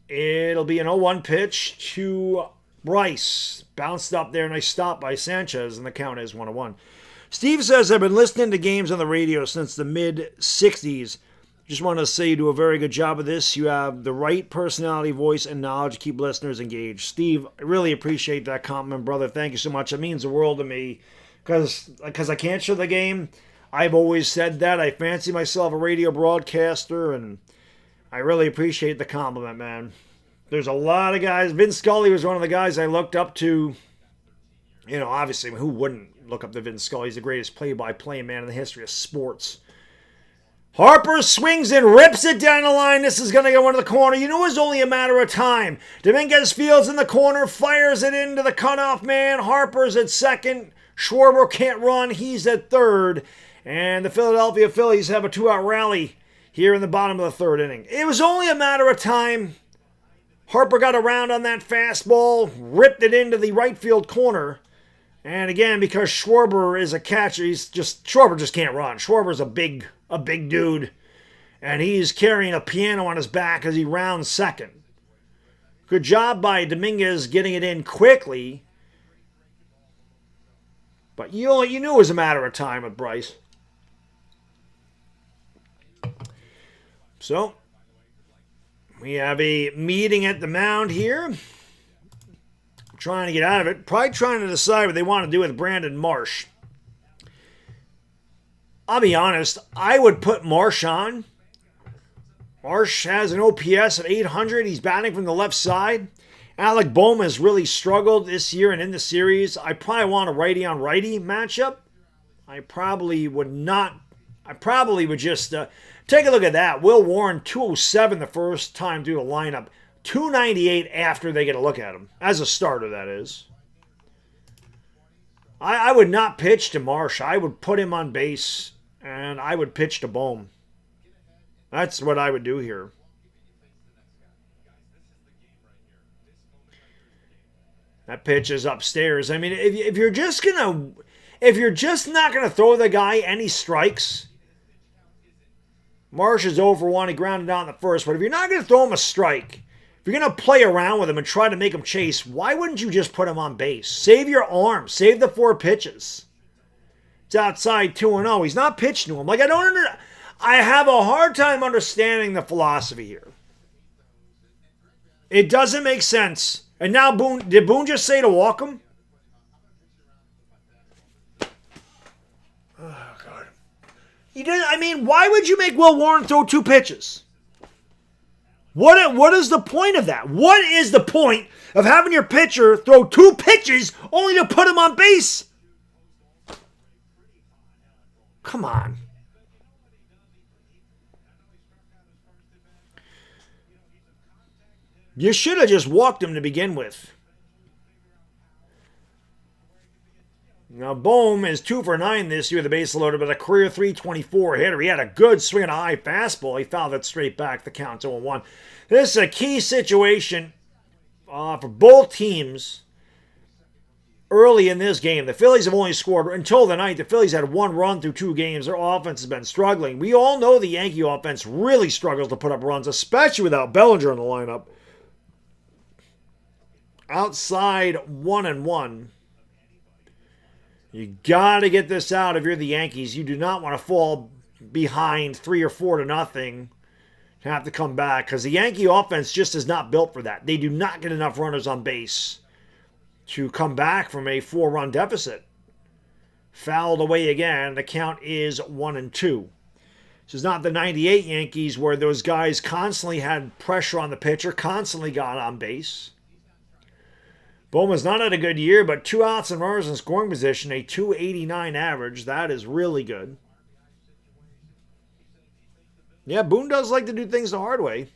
It'll be an 0-1 pitch to Bryce. Bounced up there. Nice stop by Sanchez, and the count is 1-1. Steve says, I've been listening to games on the radio since the mid-'60s. Just want to say you do a very good job of this. You have the right personality, voice, and knowledge to keep listeners engaged. Steve, I really appreciate that compliment, brother. Thank you so much. It means the world to me because I can't show the game. I've always said that. I fancy myself a radio broadcaster, and I really appreciate the compliment, man. There's a lot of guys. Vin Scully was one of the guys I looked up to. You know, obviously, who wouldn't look up to Vin Scully? He's the greatest play-by-play man in the history of sports. Harper swings and rips it down the line. This is going to go into the corner. You know, it's only a matter of time. Dominguez fields in the corner, fires it into the cutoff man. Harper's at second. Schwarber can't run. He's at third. And the Philadelphia Phillies have a 2-out rally here in the bottom of the third inning. It was only a matter of time. Harper got around on that fastball, ripped it into the right field corner. And again, because Schwarber is a catcher, Schwarber just can't run. Schwarber's a big dude, and he's carrying a piano on his back as he rounds second. Good job by Dominguez getting it in quickly, but you knew it was a matter of time with Bryce. So, we have a meeting at the mound here. Trying to get out of it. Probably trying to decide what they want to do with Brandon Marsh. I'll be honest, I would put Marsh on. Marsh has an OPS at 800. He's batting from the left side. Alec Bohm has really struggled this year and in the series. I probably want a righty-on-righty matchup. I probably would just take a look at that. Will Warren, 207 the first time through the lineup. 298 after they get a look at him. As a starter, that is. I would not pitch to Marsh. I would put him on base, and I would pitch to Bohm. That's what I would do here. That pitch is upstairs. I mean, if you're just not gonna throw the guy any strikes, Marsh is 0 for 1. He grounded out in the first. But if you're not gonna throw him a strike, if you're going to play around with him and try to make him chase, why wouldn't you just put him on base? Save your arm. Save the 4 pitches. It's outside 2-0. He's not pitching to him. I have a hard time understanding the philosophy here. It doesn't make sense. And now did Boone just say to walk him? Oh, God. He didn't. I mean, why would you make Will Warren throw 2 pitches? What is the point of that? What is the point of having your pitcher throw 2 pitches only to put him on base? Come on. You should have just walked him to begin with. Now, Bohm is 2 for 9 this year, the base loaded, with a career .324 hitter. He had a good swing and a high fastball. He fouled it straight back. The count's 0-1. This is a key situation for both teams early in this game. The Phillies have only scored, until the ninth, the Phillies had 1 run through 2 games. Their offense has been struggling. We all know the Yankee offense really struggles to put up runs, especially without Bellinger in the lineup. Outside 1-1. You got to get this out if you're the Yankees. You do not want to fall behind 3 or 4 to nothing to have to come back, because the Yankee offense just is not built for that. They do not get enough runners on base to come back from a 4-run deficit. Fouled away again. The count is 1-2. This is not the 98 Yankees where those guys constantly had pressure on the pitcher, constantly got on base. Bowman's not had a good year, but 2 outs and runners in scoring position, a .289 average. That is really good. Yeah, Boone does like to do things the hard way.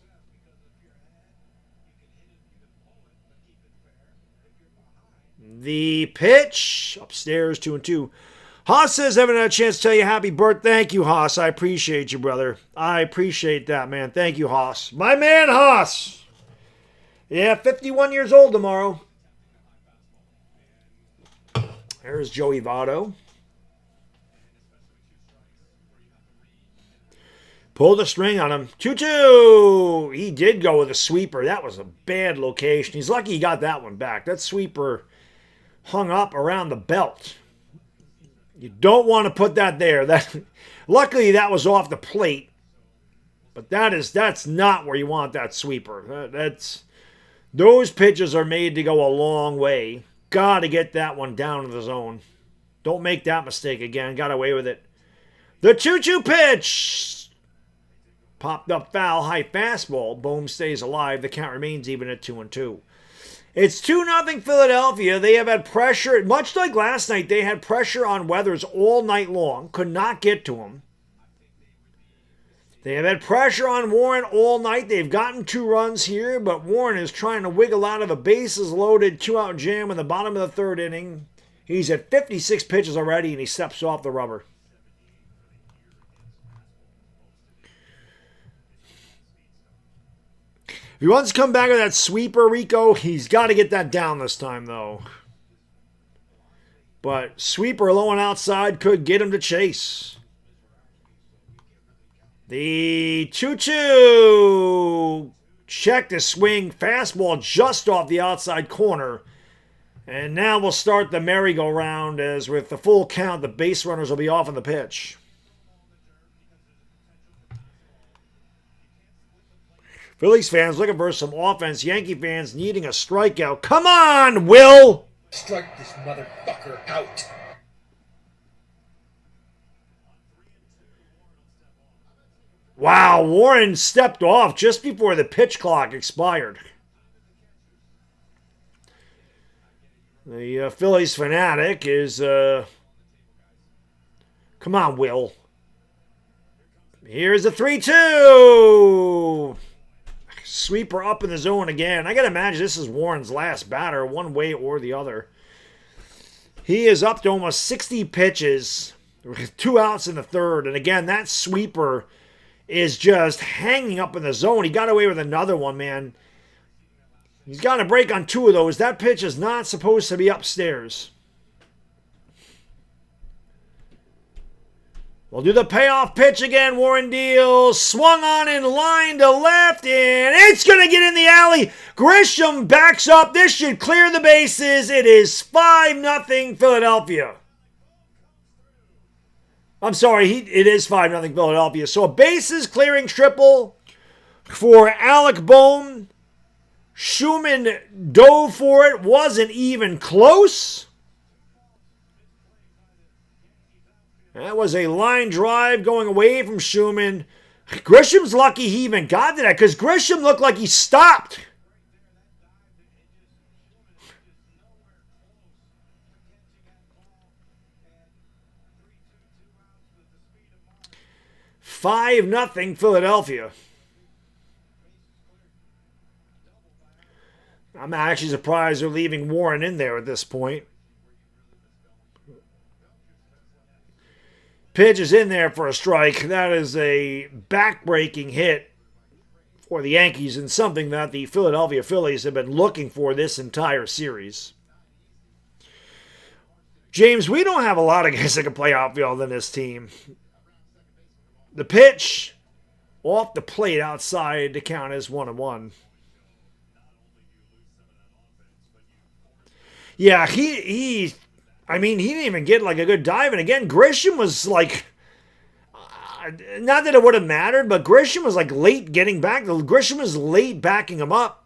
The pitch, upstairs, 2-2. Haas says, haven't had a chance to tell you happy birthday. Thank you, Haas. I appreciate you, brother. I appreciate that, man. Thank you, Haas. My man, Haas. Yeah, 51 years old tomorrow. There's Joey Votto. Pulled the string on him. 2-2. He did go with a sweeper. That was a bad location. He's lucky he got that one back. That sweeper hung up around the belt. You don't want to put that there. Luckily, that was off the plate. But that's not where you want that sweeper. Those pitches are made to go a long way. Got to get that one down to the zone. Don't make that mistake again. Got away with it. The 2-2 pitch. Popped up foul, high fastball. Bohm stays alive. The count remains even at 2-2. It's 2-0 Philadelphia. They have had pressure. Much like last night, they had pressure on Weathers all night long. Could not get to him. They have had pressure on Warren all night. They've gotten 2 runs here, but Warren is trying to wiggle out of a bases-loaded 2-out jam in the bottom of the 3rd inning. He's at 56 pitches already, and he steps off the rubber. If he wants to come back with that sweeper, Rico, he's got to get that down this time, though. But sweeper low and outside could get him to chase. The 2-2. Check the swing. Fastball just off the outside corner. And now we'll start the merry-go-round, as with the full count, the base runners will be off on the pitch. Phillies fans looking for some offense. Yankee fans needing a strikeout. Come on, Will! Strike this motherfucker out. Wow, Warren stepped off just before the pitch clock expired. The Phillies fanatic is... Come on, Will. Here's a 3-2. Sweeper up in the zone again. I got to imagine this is Warren's last batter, one way or the other. He is up to almost 60 pitches with 2 outs in the 3rd. And again, that sweeper is just hanging up in the zone. He got away with another one, man. He's got a break on 2 of those. That pitch is not supposed to be upstairs. We'll do the payoff pitch again. Warren deals. Swung on in line to left, and it's going to get in the alley. Grisham backs up. This should clear the bases. It is 5-0 Philadelphia. I'm sorry, it is 5-0 Philadelphia. So a bases clearing triple for Alec Bohm. Schumann dove for it. Wasn't even close. That was a line drive going away from Schumann. Grisham's lucky he even got to that, because Grisham looked like he stopped. 5-0 Philadelphia. I'm actually surprised they're leaving Warren in there at this point. Pitch is in there for a strike. That is a back-breaking hit for the Yankees and something that the Philadelphia Phillies have been looking for this entire series. James, we don't have a lot of guys that can play outfield in this team. The pitch off the plate outside to count as 1-1. Yeah, he didn't even get like a good dive. And again, Grisham was like, not that it would have mattered, but Grisham was like late getting back. Grisham was late backing him up.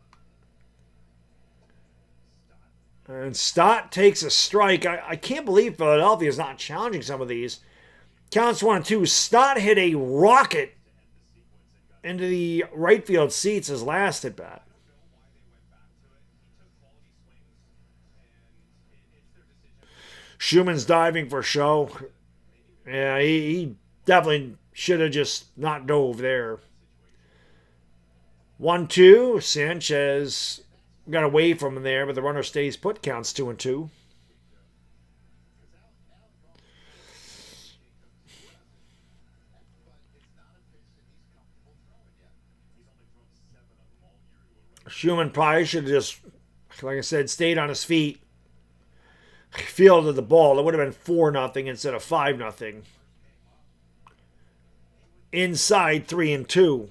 And Stott takes a strike. I can't believe Philadelphia is not challenging some of these. Counts 1-2. Stott hit a rocket into the right field seats his last at bat. Schumann's diving for show. Yeah, he definitely should have just not dove there. 1-2. Sanchez got away from him there, but the runner stays put. Counts 2-2. Schumann probably should have just, like I said, stayed on his feet. Fielded the ball. It would have been 4-0 instead of 5-0. Inside 3-2.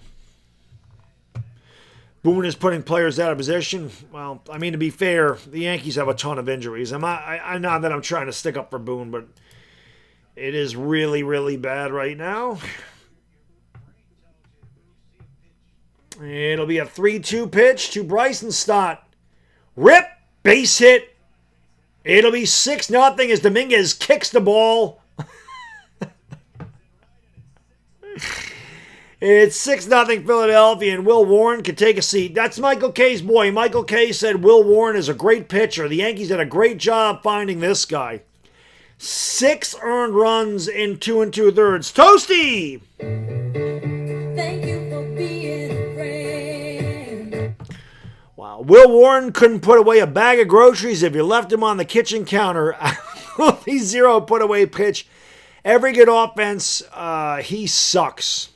Boone is putting players out of position. Well, I mean, to be fair, the Yankees have a ton of injuries. I'm not that I'm trying to stick up for Boone, but it is really, really bad right now. It'll be a 3-2 pitch to Bryson Stott. Rip, base hit. It'll be 6-0 as Dominguez kicks the ball. It's 6-0 Philadelphia, and Will Warren can take a seat. That's Michael K's boy. Michael K said Will Warren is a great pitcher. The Yankees did a great job finding this guy. 6 earned runs in 2 2/3. Toasty! Thank you for being a friend. Wow. Will Warren couldn't put away a bag of groceries if you left him on the kitchen counter. He's 0 put away pitch. Every good offense, he sucks.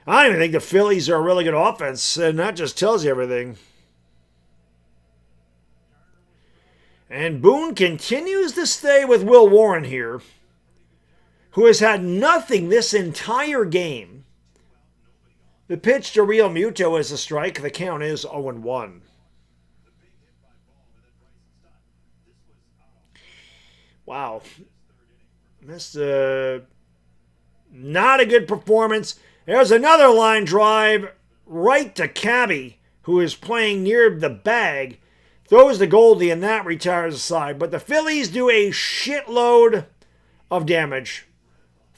I don't even think the Phillies are a really good offense, and that just tells you everything. And Boone continues to stay with Will Warren here, who has had nothing this entire game. The pitch to Real Muto is a strike. The count is 0-1. Wow. That's not a good performance. There's another line drive right to Cabby, who is playing near the bag. Throws the Goldie, and that retires the side. But the Phillies do a shitload of damage.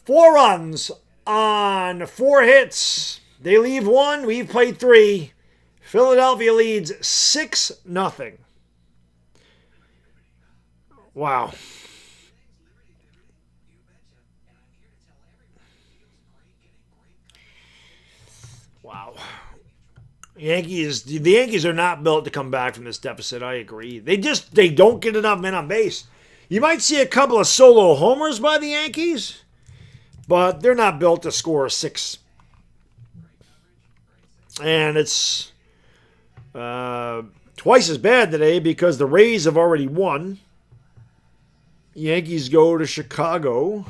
4 runs on 4 hits. They leave 1. We've played 3. Philadelphia leads 6-0. Wow. Wow. The Yankees are not built to come back from this deficit. I agree. They don't get enough men on base. You might see a couple of solo homers by the Yankees, but they're not built to score 6. And it's twice as bad today because the Rays have already won. Yankees go to Chicago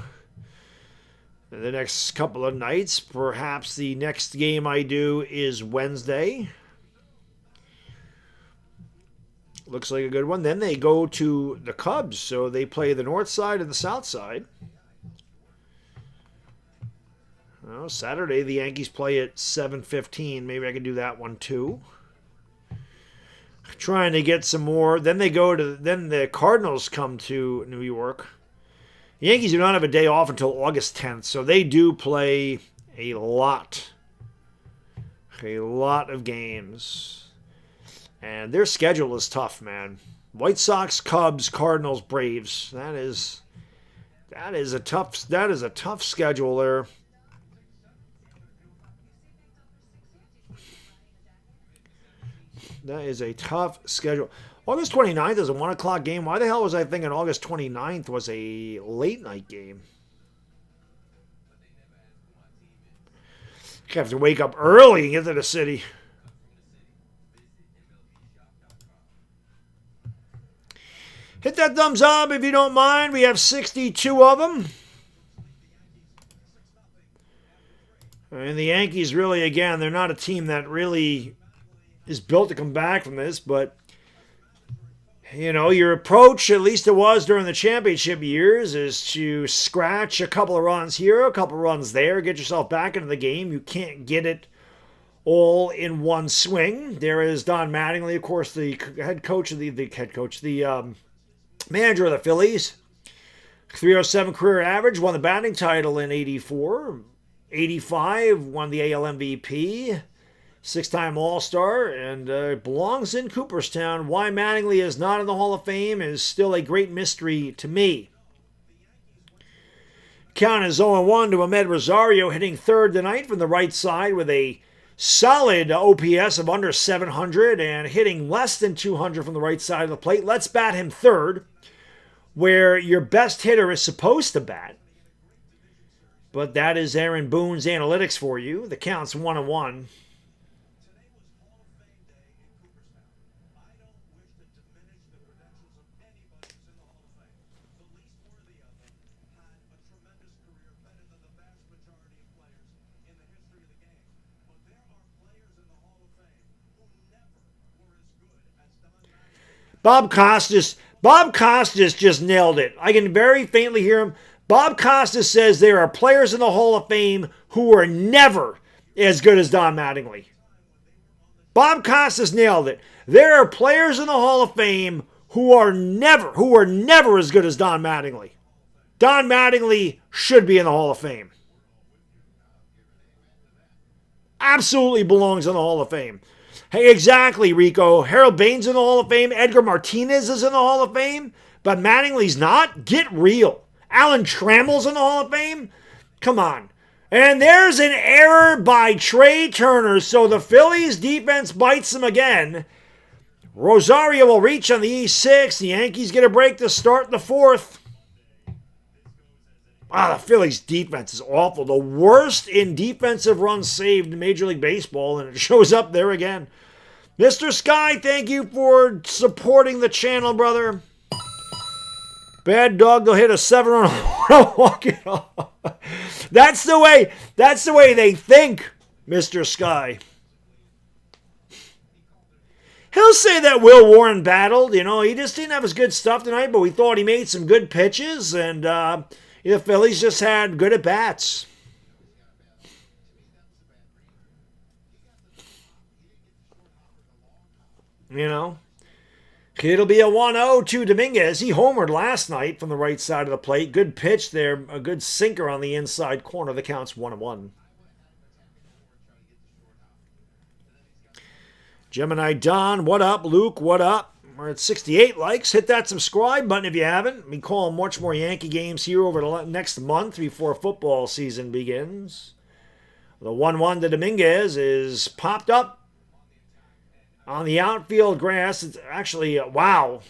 the next couple of nights. Perhaps the next game I do is Wednesday. Looks like a good one. Then they go to the Cubs, so they play the north side and the south side. Well, Saturday the Yankees play at 7:15. Maybe I can do that one too. Trying to get some more. Then the Cardinals come to New York. The Yankees do not have a day off until August 10th, so they do play a lot of games. And their schedule is tough, man. White Sox, Cubs, Cardinals, Braves. That is a tough schedule there. That is a tough schedule. August 29th is a 1 o'clock game. Why the hell was I thinking August 29th was a late night game? I have to wake up early and get to the city. Hit that thumbs up if you don't mind. We have 62 of them. And the Yankees really, again, they're not a team that really is built to come back from this, but you know, your approach, at least it was during the championship years, is to scratch a couple of runs here, a couple of runs there, get yourself back into the game. You can't get it all in one swing. There is Don Mattingly, of course, the manager of the Phillies. 307 career average, won the batting title in 84. 85, won the AL MVP. 6-time All-Star, and belongs in Cooperstown. Why Mattingly is not in the Hall of Fame is still a great mystery to me. Count is 0-1 to Ahmed Rosario, hitting third tonight from the right side with a solid OPS of under 700 and hitting less than 200 from the right side of the plate. Let's bat him third, where your best hitter is supposed to bat. But that is Aaron Boone's analytics for you. The count's 1-1. Bob Costas just nailed it. I can very faintly hear him. Bob Costas says there are players in the Hall of Fame who are never as good as Don Mattingly. Bob Costas nailed it. There are players in the Hall of Fame who are never as good as Don Mattingly. Don Mattingly should be in the Hall of Fame. Absolutely belongs in the Hall of Fame. Hey, exactly, Rico. Harold Baines in the Hall of Fame. Edgar Martinez is in the Hall of Fame. But Mattingly's not? Get real. Alan Trammell's in the Hall of Fame? Come on. And there's an error by Trey Turner, so the Phillies defense bites them again. Rosario will reach on the E6. The Yankees get a break to start the fourth. Wow, the Phillies defense is awful. The worst in defensive runs saved in Major League Baseball, and it shows up there again. Mr. Sky, thank you for supporting the channel, brother. Baddog, they'll hit a 7-run walk it off. That's the way they think, Mr. Sky. He'll say that Will Warren battled. You know, he just didn't have his good stuff tonight, but we thought he made some good pitches, and the Phillies just had good at-bats. You know, it'll be a 1-0 to Dominguez. He homered last night from the right side of the plate. Good pitch there, a good sinker on the inside corner. The count's 1-1. Gemini Don, what up? Luke, what up? We're at 68 likes. Hit that subscribe button if you haven't. We call much more Yankee games here over the next month before football season begins. The 1-1 to Dominguez is popped up on the outfield grass. It's actually, wow.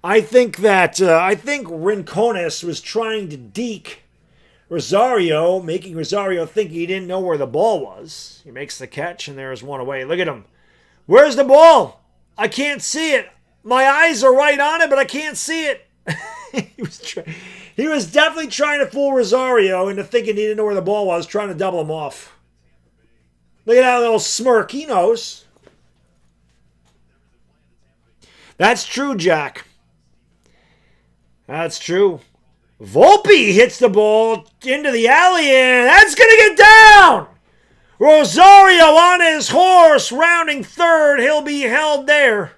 I think Rincones was trying to deke Rosario, making Rosario think he didn't know where the ball was. He makes the catch, and there's one away. Look at him. Where's the ball? I can't see it. My eyes are right on it, but I can't see it. He was definitely trying to fool Rosario into thinking he didn't know where the ball was, trying to double him off. Look at that little smirk. He knows. That's true, Jack. That's true. Volpe hits the ball into the alley, and that's going to get down. Rosario on his horse, rounding third. He'll be held there.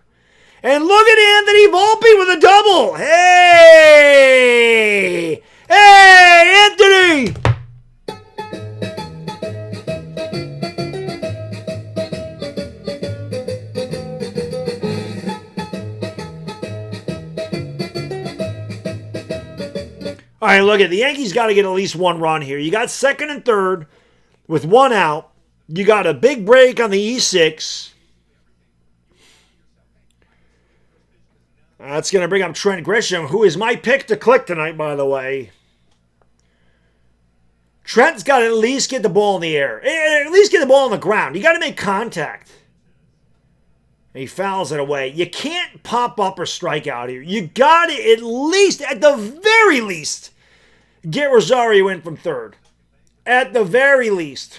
And look at Anthony Volpe with a double. Hey! Hey, Anthony! All right, look at the Yankees got to get at least one run here. You got second and third with one out. You got a big break on the E6. That's going to bring up Trent Grisham, who is my pick to click tonight, by the way. Trent's got to at least get the ball in the air. At least get the ball on the ground. You got to make contact. And he fouls it away. You can't pop up or strike out here. You got to at least, at the very least, get Rosario in from third. At the very least.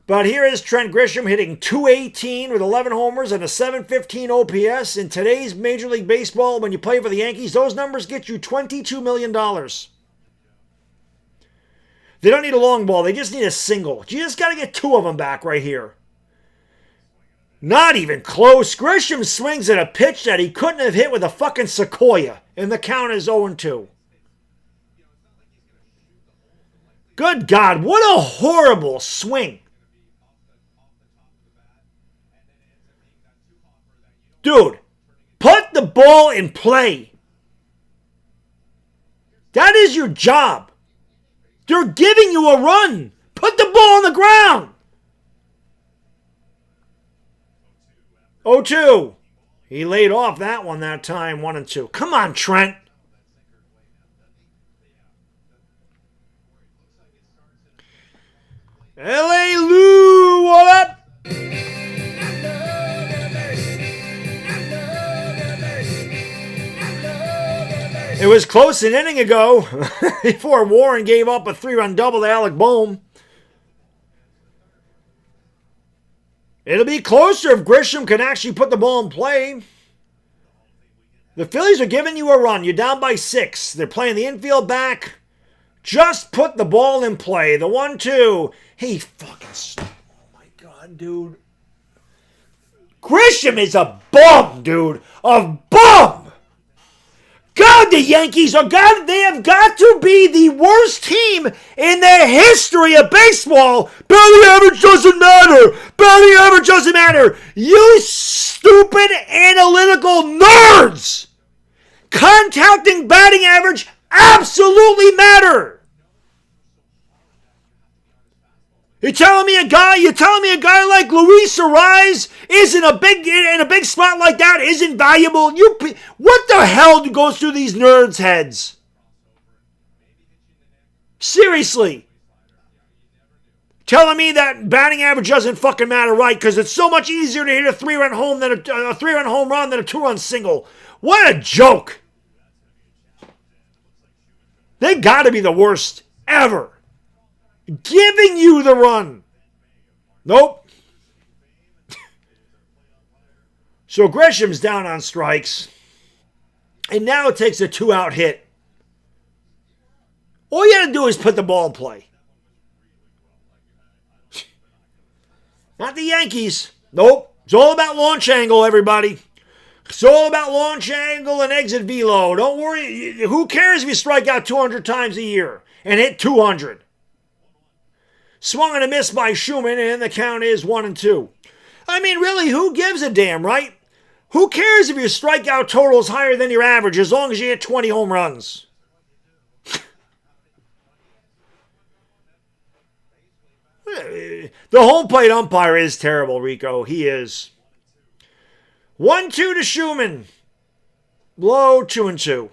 But here is Trent Grisham hitting .218 with 11 homers and a .715 OPS. In today's Major League Baseball, when you play for the Yankees, those numbers get you $22 million. They don't need a long ball. They just need a single. You just got to get 2 of them back right here. Not even close. Grisham swings at a pitch that he couldn't have hit with a fucking sequoia. And the count is 0-2. Good God, what a horrible swing. Dude, put the ball in play. That is your job. They're giving you a run. Put the ball on the ground. 0-2. He laid off that one that time, 1-2. Come on, Trent. L.A. Lou, what up? It was close an inning ago before Warren gave up a 3-run double to Alec Boehm. It'll be closer if Grisham can actually put the ball in play. The Phillies are giving you a run. You're down by 6. They're playing the infield back. Just put the ball in play. The 1-2. He fucking... Oh my God, dude. Grisham is a bum, dude. A bum! God, the Yankees they have got to be the worst team in the history of baseball. Batting average doesn't matter. Batting average doesn't matter. You stupid analytical nerds. Contacting batting average absolutely matter. You're telling me a guy like Luis Ariz isn't in a big spot like that isn't valuable? What the hell goes through these nerds' heads? Seriously. Telling me that batting average doesn't fucking matter, right? Because it's so much easier to hit a 3-run home than a 3-run home run than a 2-run single. What a joke. They got to be the worst ever. Giving you the run. Nope. So Grisham's down on strikes. And now it takes a 2-out hit. All you got to do is put the ball in play. Not the Yankees. Nope. It's all about launch angle, everybody. It's all about launch angle and exit velo. Don't worry. Who cares if you strike out 200 times a year and hit 200? Swung and a miss by Schumann, and the count is 1-2. I mean, really, who gives a damn, right? Who cares if your strikeout total is higher than your average as long as you hit 20 home runs? The home plate umpire is terrible, Rico. He is. 1-2 to Schumann. Low 2-2.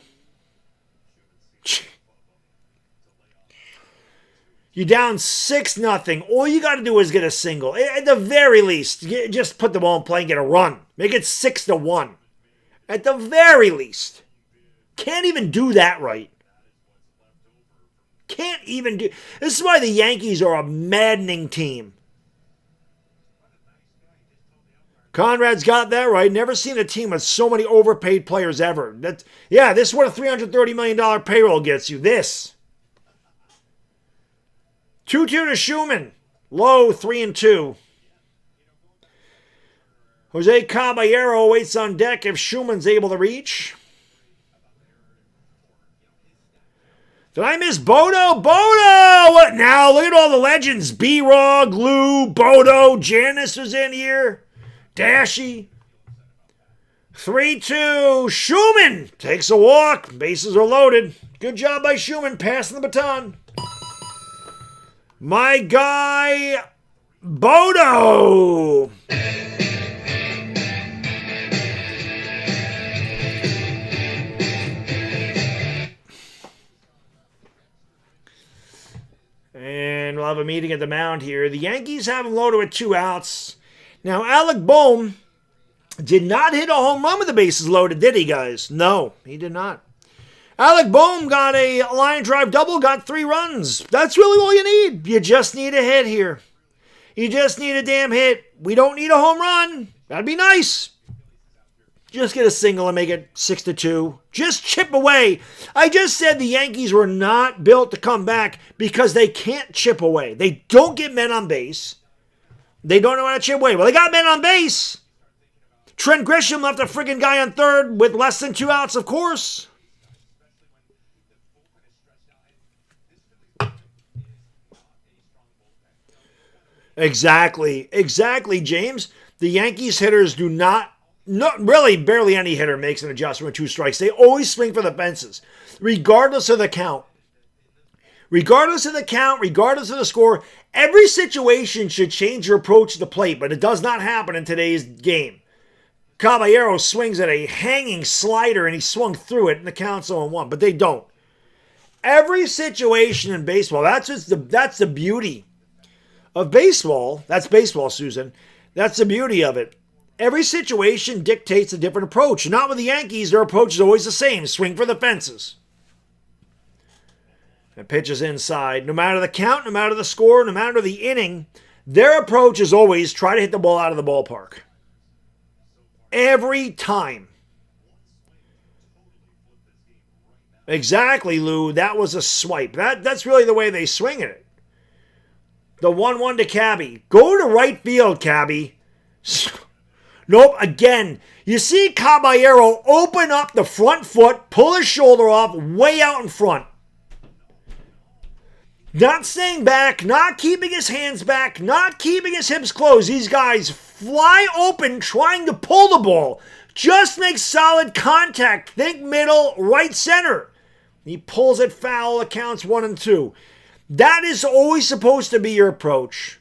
You're down 6-0. All you got to do is get a single. At the very least, just put the ball in play and get a run. Make it 6-1. At the very least. Can't even do that right. Can't even do... This is why the Yankees are a maddening team. Conrad's got that right. Never seen a team with so many overpaid players ever. This is what a $330 million payroll gets you. This. 2-2 to Schumann. Low 3-2. Jose Caballero waits on deck if Schumann's able to reach. Did I miss Bodo? Bodo! What now? Look at all the legends. B-Rog, Lou, Bodo, Janice was in here. Dashy. 3-2. Schumann takes a walk. Bases are loaded. Good job by Schumann passing the baton. My guy, Bodo. meeting at the mound here. The Yankees have him loaded with 2 outs. Now, Alec Bohm did not hit a home run with the bases loaded, did he, guys? No, he did not. Alec Bohm got a line drive double, got 3 runs. That's really all you need. You just need a hit here. You just need a damn hit. We don't need a home run. That'd be nice. Just get a single and make it 6-2. Just chip away. I just said the Yankees were not built to come back because they can't chip away. They don't get men on base. They don't know how to chip away. Well, they got men on base. Trent Grisham left a friggin' guy on third with less than 2 outs, of course. Exactly, James. The Yankees hitters do not really, barely any hitter makes an adjustment with 2 strikes. They always swing for the fences, regardless of the count. Regardless of the score, every situation should change your approach to the plate, but it does not happen in today's game. Caballero swings at a hanging slider, and he swung through it, and the count's 0-1, but they don't. Every situation in baseball, that's the beauty of baseball. That's baseball, Susan. That's the beauty of it. Every situation dictates a different approach. Not with the Yankees. Their approach is always the same. Swing for the fences. And pitches inside. No matter the count, no matter the score, no matter the inning, their approach is always try to hit the ball out of the ballpark. Every time. Exactly, Lou. That was a swipe. That's really the way they swing it. The 1-1 to Cabby. Go to right field, Cabby. Nope, again. You see Caballero open up the front foot, pull his shoulder off, way out in front. Not staying back, not keeping his hands back, not keeping his hips closed. These guys fly open trying to pull the ball. Just make solid contact. Think middle, right center. He pulls it foul, it counts 1-2. That is always supposed to be your approach.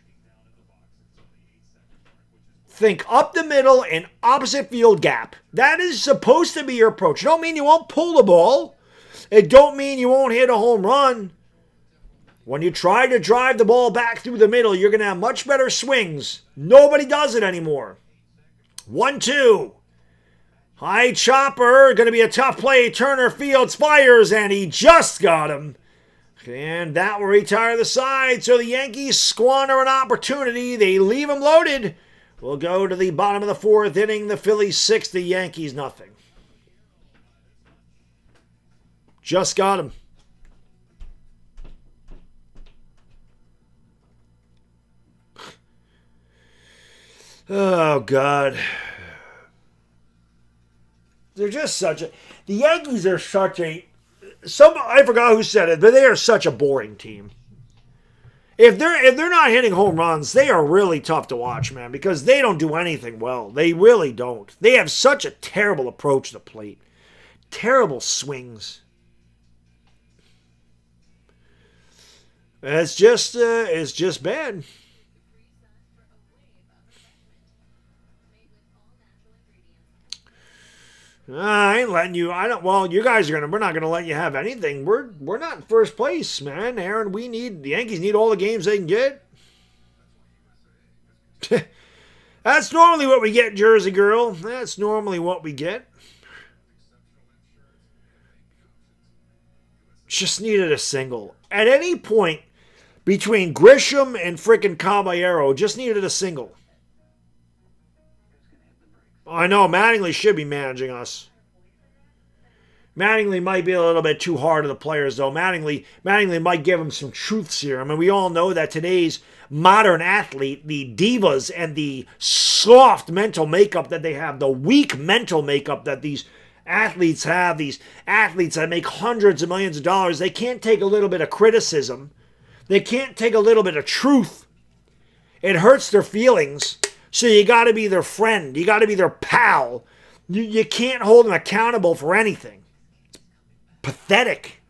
Think up the middle and opposite field gap. That is supposed to be your approach. It don't mean you won't pull the ball. It don't mean you won't hit a home run. When you try to drive the ball back through the middle, you're going to have much better swings. Nobody does it anymore. 1-2. High chopper. Going to be a tough play. Turner Fields fires, and he just got him. And that will retire the side. So the Yankees squander an opportunity. They leave him loaded. We'll go to the bottom of the 4th inning. The Phillies 6, the Yankees nothing. Just got him. Oh, God. They're just such a... The Yankees are such a... I forgot who said it, but they are such a boring team. If they're not hitting home runs, they are really tough to watch, man, because they don't do anything well. They really don't. They have such a terrible approach to the plate. Terrible swings. It's just bad. I ain't letting you. Well, you guys we're not gonna let you have anything. We're not in first place, man. Aaron, the Yankees need all the games they can get. That's normally what we get, Jersey girl. That's normally what we get. Just needed a single. At any point between Grisham and frickin' Caballero, just needed a single. I know, Mattingly should be managing us. Mattingly might be a little bit too hard on the players, though. Mattingly might give them some truths here. I mean, we all know that today's modern athlete, the divas and the soft mental makeup that they have, the weak mental makeup that these athletes have, these athletes that make hundreds of millions of dollars, they can't take a little bit of criticism. They can't take a little bit of truth. It hurts their feelings. So you got to be their friend. You got to be their pal. You can't hold them accountable for anything. It's pathetic.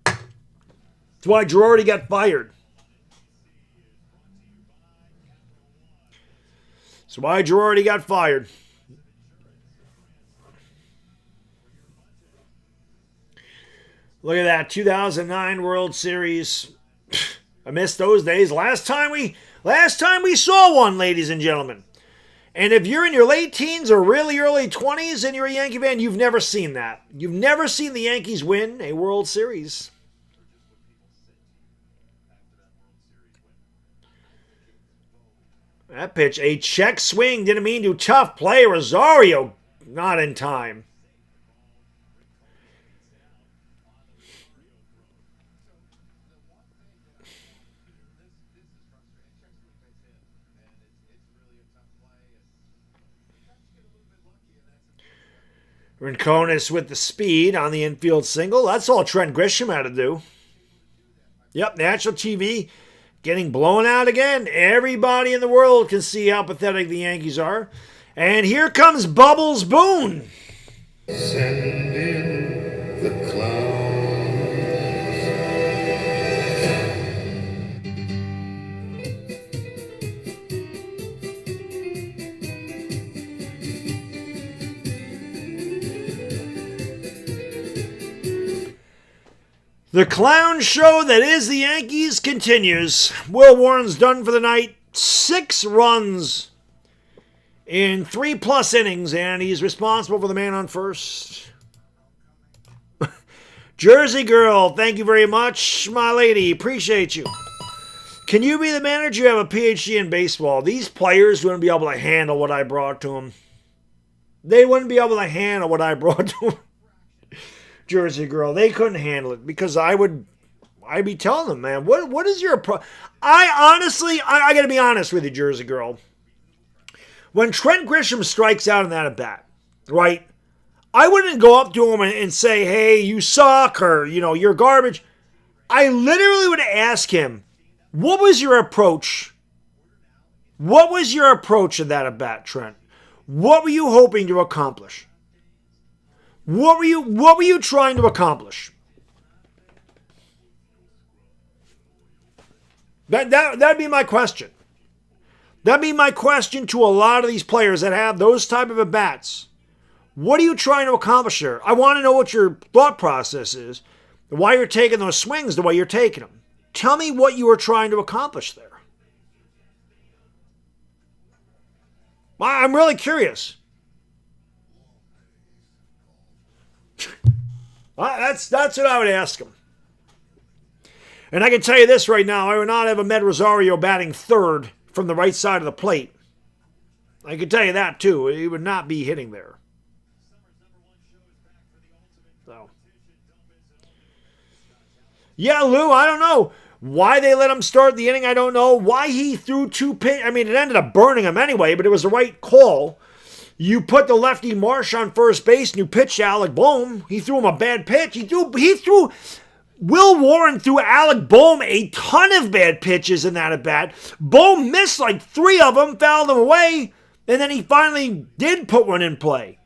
That's why Girardi got fired. That's why Girardi got fired. Look at that 2009 World Series. I missed those days. Last time we saw one, ladies and gentlemen. And if you're in your late teens or really early 20s and you're a Yankee fan, you've never seen that. You've never seen the Yankees win a World Series. That pitch, a check swing, didn't mean to tough play. Rosario, not in time. Rincones with the speed on the infield single. That's all Trent Grisham had to do. Yep, national TV getting blown out again. Everybody in the world can see how pathetic the Yankees are. And here comes Bubbles Boone. Send in the clowns. The clown show that is the Yankees continues. Will Warren's done for the night. 6 runs in 3+ innings, and he's responsible for the man on first. Jersey Girl, thank you very much, my lady. Appreciate you. Can you be the manager? You have a PhD in baseball. These players wouldn't be able to handle what I brought to them. They wouldn't be able to handle what I brought to them. Jersey Girl, they couldn't handle it because I'd be telling them, man, what is your approach? I got to be honest with you, Jersey Girl. When Trent Grisham strikes out in that at bat, right? I wouldn't go up to him and say, hey, you suck, or, you're garbage. I literally would ask him, what was your approach? What was your approach in that at bat, Trent? What were you hoping to accomplish? What were you trying to accomplish? That'd be my question. That'd be my question to a lot of these players that have those type of at-bats. What are you trying to accomplish there? I want to know what your thought process is, why you're taking those swings the way you're taking them. Tell me what you were trying to accomplish there. I'm really curious. That's what I would ask him. And I can tell you this right now, I would not have Ahmed Rosario batting third from the right side of the plate. I can tell you that too. He would not be hitting there. So. Yeah, Lou, I don't know. Why they let him start the inning, I don't know. Why he threw 2 pitches. I mean, it ended up burning him anyway, but it was the right call. You put the lefty Marsh on first base and you pitched Alec Bohm. He threw him a bad pitch. Will Warren threw Alec Bohm a ton of bad pitches in that at bat. Bohm missed like 3 of them, fouled them away, and then he finally did put one in play.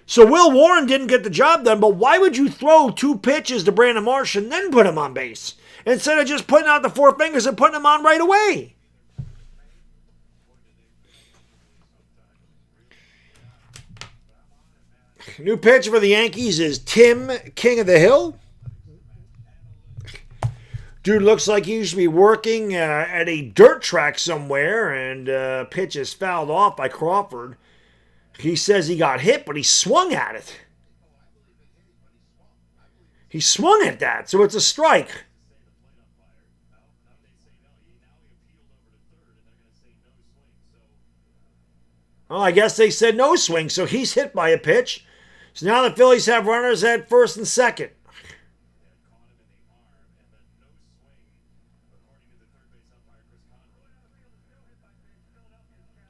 So Will Warren didn't get the job done, but why would you throw 2 pitches to Brandon Marsh and then put him on base? Instead of just putting out the 4 fingers and putting him on right away. New pitcher for the Yankees is Tim, King of the Hill. Dude looks like he should be working at a dirt track somewhere, and pitch is fouled off by Crawford. He says he got hit, but he swung at it. He swung at that, so it's a strike. Well, I guess they said no swing, so he's hit by a pitch. So now the Phillies have runners at first and second.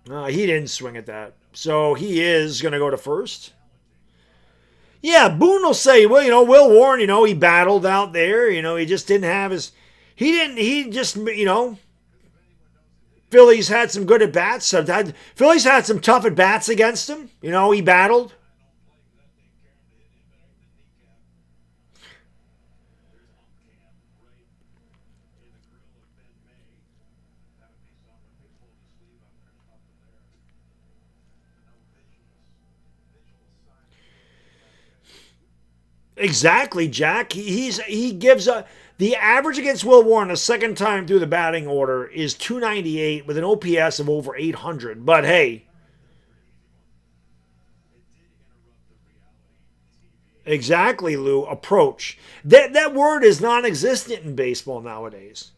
He didn't swing at that. So he is going to go to first. Yeah, Boone will say, well, Will Warren, he battled out there. He just didn't have his... Phillies had some good at-bats. Phillies had some tough at-bats against him. He battled. Exactly, Jack. He gives a the average against Will Warren the second time through the batting order is 298 with an OPS of over 800. But hey, exactly, Lou. Approach. That word is non-existent in baseball nowadays.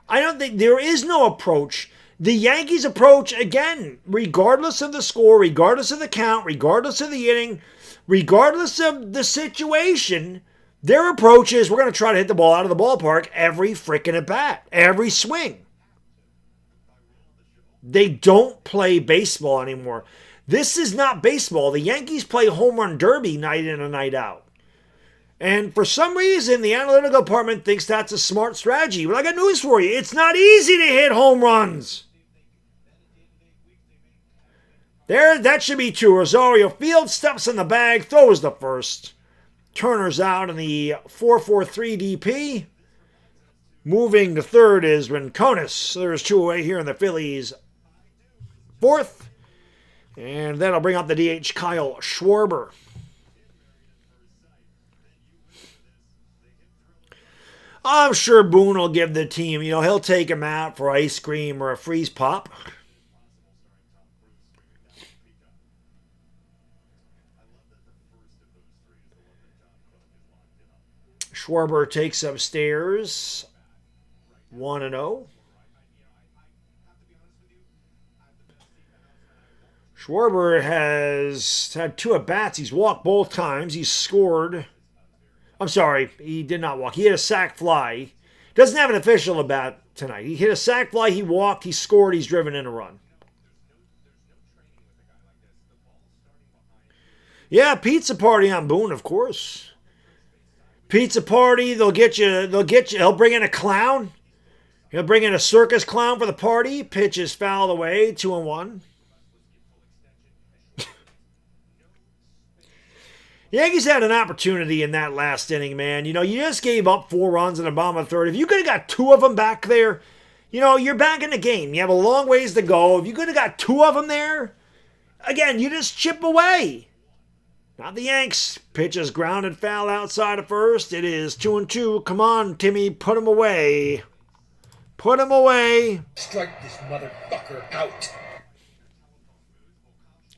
I don't think there is no approach. The Yankees approach again, regardless of the score, regardless of the count, regardless of the inning, regardless of the situation. Their approach is we're going to try to hit the ball out of the ballpark every freaking at bat, every swing. They don't play baseball anymore. This is not baseball. The Yankees play home run derby night in and night out. And for some reason, the analytical department thinks that's a smart strategy. Well, I got news for you. It's not easy to hit home runs. There, that should be true. Rosario Fields steps in the bag, throws the first. Turner's out in the 4-4-3 DP. Moving to third is Rincones. So there's two away here in the Phillies' fourth. And that'll bring up the DH Kyle Schwarber. I'm sure Boone will give the team, he'll take him out for ice cream or a freeze pop. Schwarber takes upstairs 1-0. Schwarber has had 2 at-bats. He's walked both times. He's scored. I'm sorry, he did not walk. He hit a sac fly. Doesn't have an official at-bat tonight. He hit a sac fly, he walked, he scored, he's driven in a run. Yeah, pizza party on Boone, of course. Pizza party, they'll get you, he'll bring in a clown. He'll bring in a circus clown for the party. Pitch is fouled away, 2-1. The Yankees had an opportunity in that last inning, man. You just gave up 4 runs in the bottom of the third. If you could have got 2 of them back there, you're back in the game. You have a long ways to go. If you could have got 2 of them there, again, you just chip away. Not the Yanks. Pitch is grounded foul outside of first. It is 2-2. Come on, Timmy, put him away. Put him away. Strike this motherfucker out.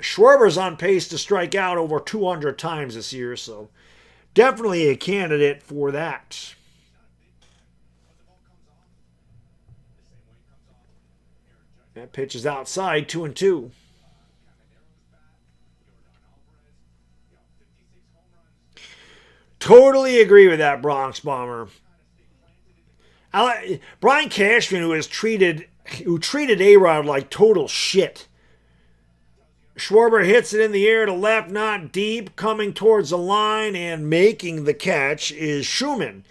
Schwarber's on pace to strike out over 200 times this year, so definitely a candidate for that. That pitch is outside, 2-2. Totally agree with that, Bronx Bomber. Brian Cashman, who treated A-Rod like total shit. Schwarber hits it in the air to left, not deep. Coming towards the line and making the catch is Schumann.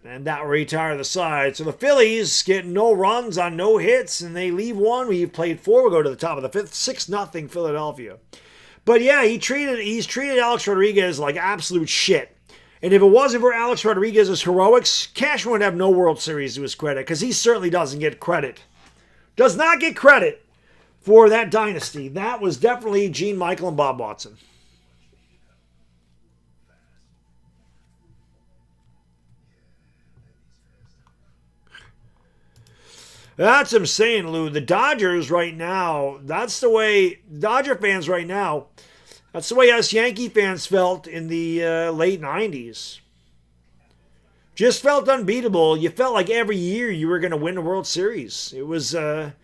And that will retire the side. So the Phillies get no runs on no hits, and they leave one. We've played 4. We'll go to the top of the 5th. 6-0 Philadelphia. But yeah, he's treated Alex Rodriguez like absolute shit. And if it wasn't for Alex Rodriguez's heroics, Cashman would have no World Series to his credit, because he certainly doesn't get credit. Does not get credit for that dynasty. That was definitely Gene Michael and Bob Watson. That's what I'm saying, Lou. The Dodgers right now, Dodger fans right now, that's the way us Yankee fans felt in the late 90s. Just felt unbeatable. You felt like every year you were going to win the World Series. It was a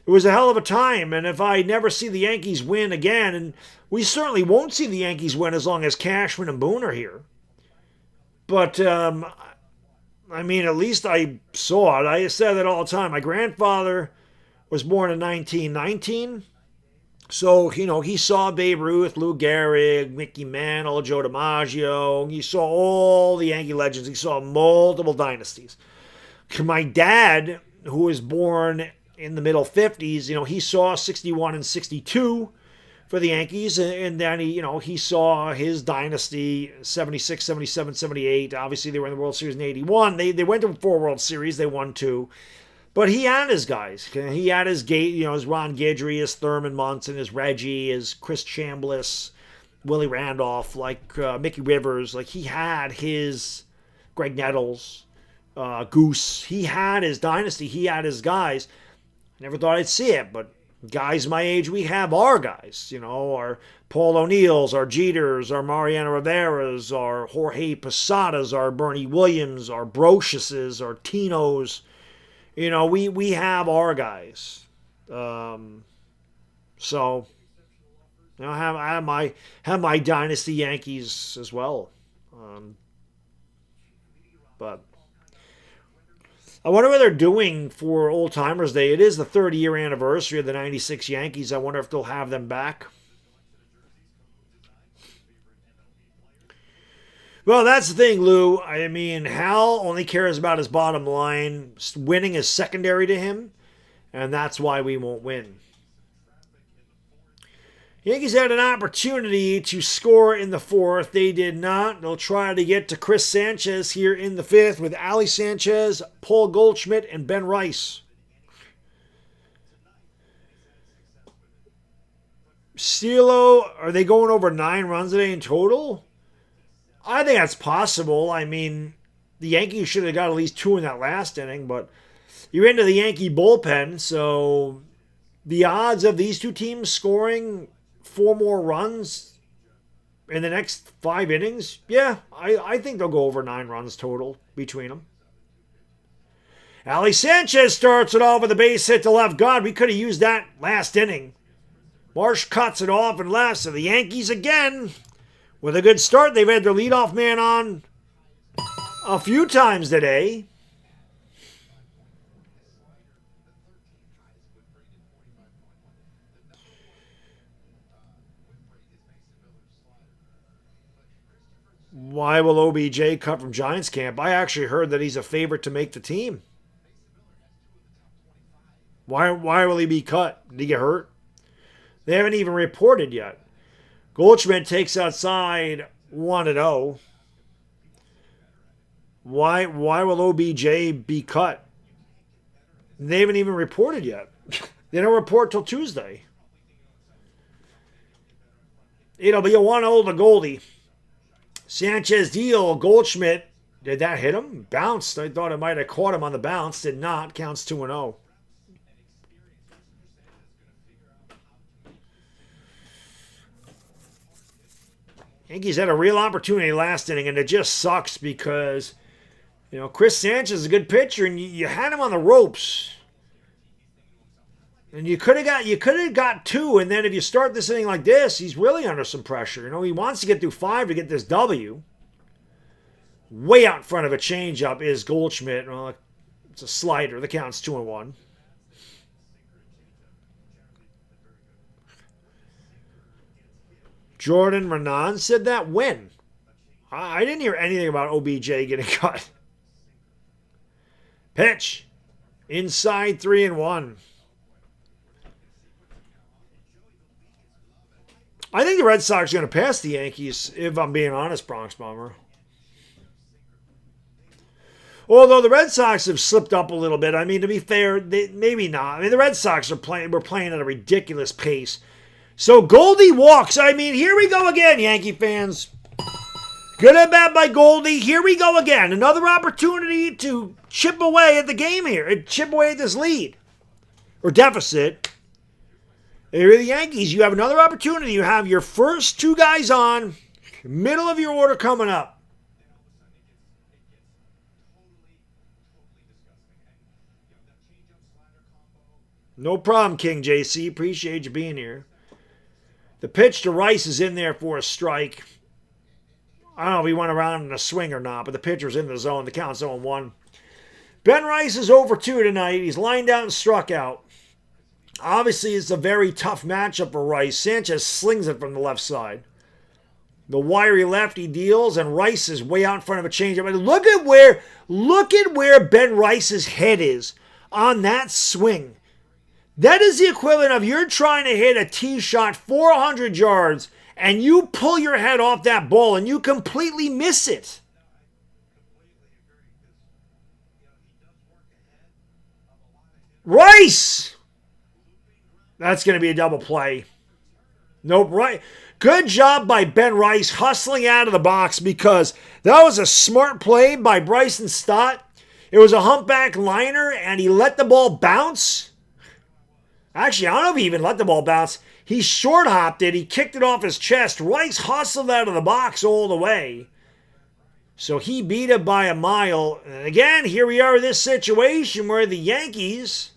hell of a time. And if I never see the Yankees win again, and we certainly won't see the Yankees win as long as Cashman and Boone are here. But, at least I saw it. I say that all the time. My grandfather was born in 1919. So, he saw Babe Ruth, Lou Gehrig, Mickey Mantle, Joe DiMaggio. He saw all the Yankee legends. He saw multiple dynasties. My dad, who was born in the middle 50s, he saw 61 and 62 for the Yankees. And then, he saw his dynasty, 76, 77, 78. Obviously, they were in the World Series in 81. They went to 4 World Series. They won 2. But he had his guys. He had his his Ron Guidry, his Thurman Munson, his Reggie, his Chris Chambliss, Willie Randolph, like Mickey Rivers. Like he had his Greg Nettles, Goose. He had his dynasty. He had his guys. Never thought I'd see it, but guys my age, we have our guys. You know, our Paul O'Neills, our Jeters, our Mariano Rivera's, our Jorge Posadas, our Bernie Williams, our Brociouses, our Tinos. You know, we have our guys. So, you know, I have my dynasty Yankees as well. But I wonder what they're doing for Old Timers Day. It is the 30-year anniversary of the '96 Yankees. I wonder if they'll have them back. Well, that's the thing, Lou. I mean, Hal only cares about his bottom line. Winning is secondary to him, and that's why we won't win. Yankees had an opportunity to score in the fourth. They did not. They'll try to get to Chris Sanchez here in the fifth with Ali Sanchez, Paul Goldschmidt, and Ben Rice. Stilo, are they going over 9 runs today in total? I think that's possible. I mean, the Yankees should have got at least 2 in that last inning, but you're into the Yankee bullpen, so the odds of these two teams scoring 4 more runs in the next 5 innings, yeah, I think they'll go over 9 runs total between them. Ali Sanchez starts it off with a base hit to left. God, we could have used that last inning. Marsh cuts it off and left, so the Yankees again with a good start. They've had their leadoff man on a few times today. Why will OBJ cut from Giants camp? I actually heard that he's a favorite to make the team. Why will he be cut? Did he get hurt? They haven't even reported yet. Goldschmidt takes outside 1-0. Why will OBJ be cut? They haven't even reported yet. They don't report till Tuesday. It'll be a 1-0 to Goldie. Sanchez deal. Goldschmidt. Did that hit him? Bounced. I thought it might have caught him on the bounce. Did not. Counts 2-0. Yankees had a real opportunity last inning, and it just sucks because, you know, Chris Sanchez is a good pitcher, and you had him on the ropes. And you could have got 2, and then if you start this inning like this, he's really under some pressure. You know, he wants to get through 5 to get this W. Way out in front of a changeup is Goldschmidt. Well, it's a slider. The count's 2-1. Jordan Renan said that when? I didn't hear anything about OBJ getting cut. Pitch. Inside 3-1. I think the Red Sox are going to pass the Yankees, if I'm being honest, Bronx Bomber. Although the Red Sox have slipped up a little bit. I mean, to be fair, maybe not. I mean, the Red Sox were playing at a ridiculous pace. So Goldie walks. I mean, here we go again, Yankee fans. Good at bat by Goldie. Here we go again. Another opportunity to chip away at the game here. Chip away at this lead. Or deficit. Here are the Yankees. You have another opportunity. You have your first 2 guys on. Middle of your order coming up. No problem, King JC. Appreciate you being here. The pitch to Rice is in there for a strike. I don't know if he went around in a swing or not, but the pitcher's in the zone. The count's 0-1. Ben Rice is over 2 tonight. He's lined out and struck out. Obviously, it's a very tough matchup for Rice. Sanchez slings it from the left side. The wiry lefty deals, and Rice is way out in front of a changeup. And look at where Ben Rice's head is on that swing. That is the equivalent of you're trying to hit a tee shot 400 yards, and you pull your head off that ball, and you completely miss it. Rice! That's going to be a double play. Nope, right. Good job by Ben Rice hustling out of the box because that was a smart play by Bryson Stott. It was a humpback liner, and he let the ball bounce. Actually, I don't know if he even let the ball bounce. He short hopped it. He kicked it off his chest. Rice hustled out of the box all the way. So he beat it by a mile. And again, here we are in this situation where the Yankees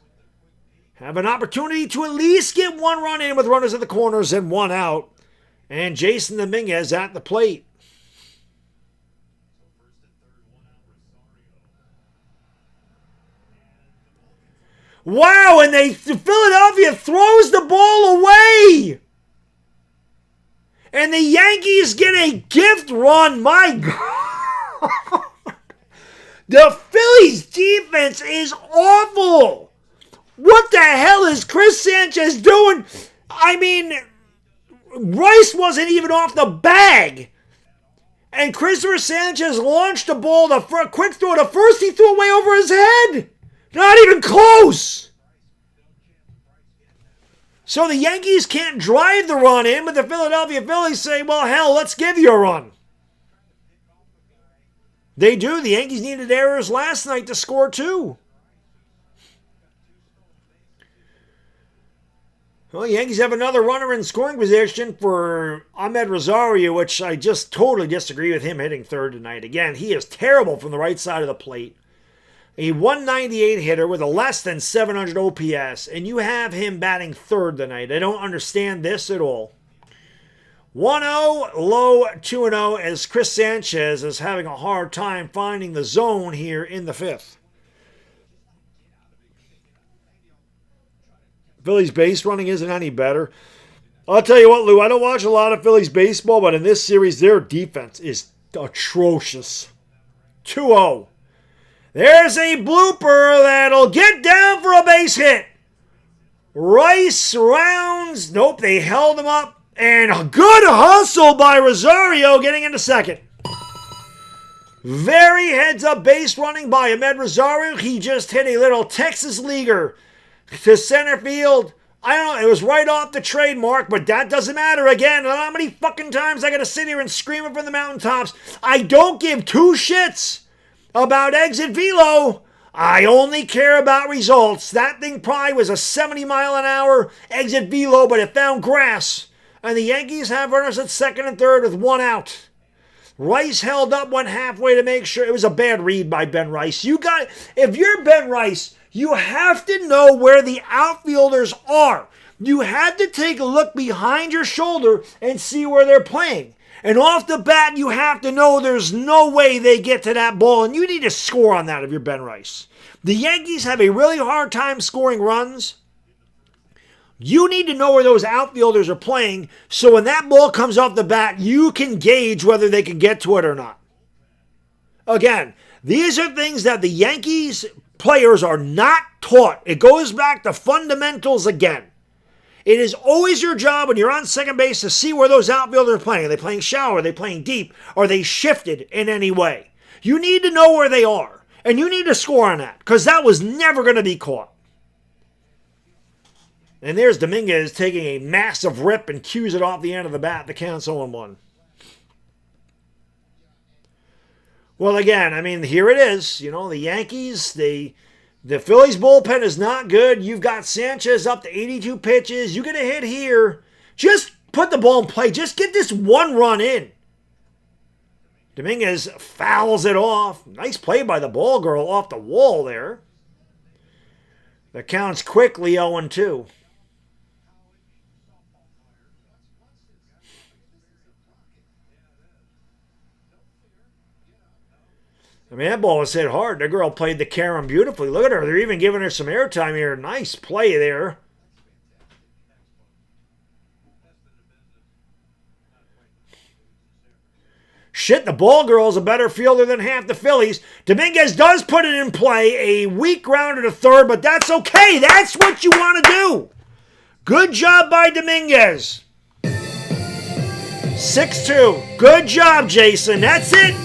have an opportunity to at least get one run in with runners at the corners and one out. And Jason Dominguez at the plate. Wow, and Philadelphia throws the ball away. And the Yankees get a gift run. My God. The Phillies defense is awful. What the hell is Chris Sanchez doing? I mean, Rice wasn't even off the bag. And Christopher Sanchez launched the ball, quick throw to first. He threw it way over his head. Not even close. So the Yankees can't drive the run in, but the Philadelphia Phillies say, well, hell, let's give you a run. They do. The Yankees needed errors last night to score two. Well, the Yankees have another runner in scoring position for Ahmed Rosario, which I just totally disagree with him hitting third tonight. Again, he is terrible from the right side of the plate. A 198 hitter with a less than 700 OPS, and you have him batting third tonight. I don't understand this at all. 1-0, low 2-0 as Chris Sanchez is having a hard time finding the zone here in the fifth. Phillies base running isn't any better. I'll tell you what, Lou, I don't watch a lot of Phillies baseball, but in this series, their defense is atrocious. 2-0. There's a blooper that'll get down for a base hit. Rice rounds. Nope, they held him up. And a good hustle by Rosario getting into second. Very heads-up base running by Ahmed Rosario. He just hit a little Texas leaguer to center field. I don't know, it was right off the trademark, but that doesn't matter. Again, I don't know how many fucking times I gotta sit here and scream it from the mountaintops. I don't give two shits about exit velo. I only care about results. That thing probably was a 70-mile-an-hour exit velo, but it found grass. And the Yankees have runners at second and third with one out. Rice held up, went halfway to make sure. It was a bad read by Ben Rice. If you're Ben Rice, you have to know where the outfielders are. You have to take a look behind your shoulder and see where they're playing. And off the bat, you have to know there's no way they get to that ball, and you need to score on that if you're Ben Rice. The Yankees have a really hard time scoring runs. You need to know where those outfielders are playing, so when that ball comes off the bat, you can gauge whether they can get to it or not. Again, these are things that the Yankees players are not taught. It goes back to fundamentals again. It is always your job when you're on second base to see where those outfielders are playing. Are they playing shallow? Are they playing deep? Are they shifted in any way? You need to know where they are, and you need to score on that, because that was never going to be caught. And there's Dominguez taking a massive rip and cues it off the end of the bat. The count's 0-1. Well, again, I mean, here it is. You know, the Yankees, the Phillies bullpen is not good. You've got Sanchez up to 82 pitches. You get a hit here. Just put the ball in play. Just get this one run in. Dominguez fouls it off. Nice play by the ball girl off the wall there. The count's quickly 0-2. I mean, that ball was hit hard. The girl played the carom beautifully. Look at her. They're even giving her some airtime here. Nice play there. Shit, the ball girl's a better fielder than half the Phillies. Dominguez does put it in play. A weak grounder to third, but that's okay. That's what you want to do. Good job by Dominguez. 6-2. Good job, Jason. That's it.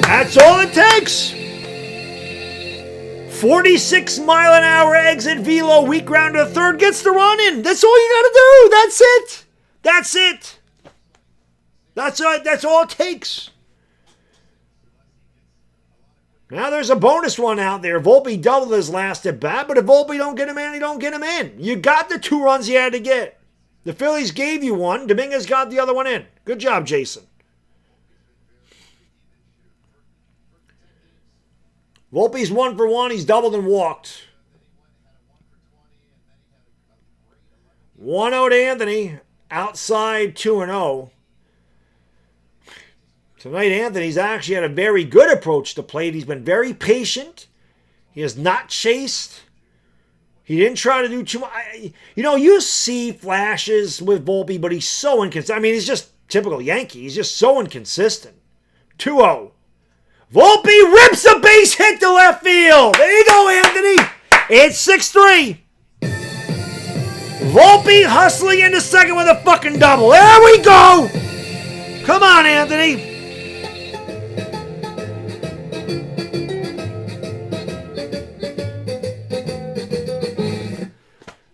That's all it takes. 46-mile-an-hour exit velo, weak ground to third, gets the run in. That's all you got to do. That's it. That's it. That's all it takes. Now there's a bonus one out there. Volpe doubled his last at bat, but if Volpe don't get him in, he don't get him in. You got the 2 runs you had to get. The Phillies gave you one. Dominguez got the other one in. Good job, Jason. Volpe's 1 for 1. He's doubled and walked. 1-0 to Anthony. Outside 2-0. Tonight, Anthony's actually had a very good approach to plate. He's been very patient. He has not chased. He didn't try to do too much. You know, you see flashes with Volpe, but he's so inconsistent. I mean, he's just typical Yankee. He's just so inconsistent. 2-0. Volpe rips a base hit to left field. There you go, Anthony. It's 6-3. Volpe hustling into second with a fucking double. There we go. Come on, Anthony.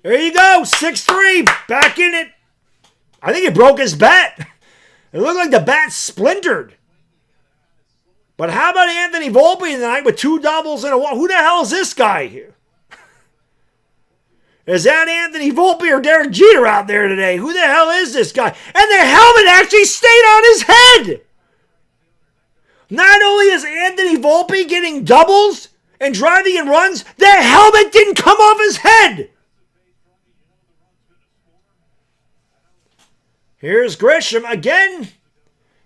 There you go, 6-3, back in it. I think he broke his bat. It looked like the bat splintered. But how about Anthony Volpe tonight with 2 doubles and a walk? Who the hell is this guy here? Is that Anthony Volpe or Derek Jeter out there today? Who the hell is this guy? And the helmet actually stayed on his head. Not only is Anthony Volpe getting doubles and driving in runs, the helmet didn't come off his head. Here's Grisham again.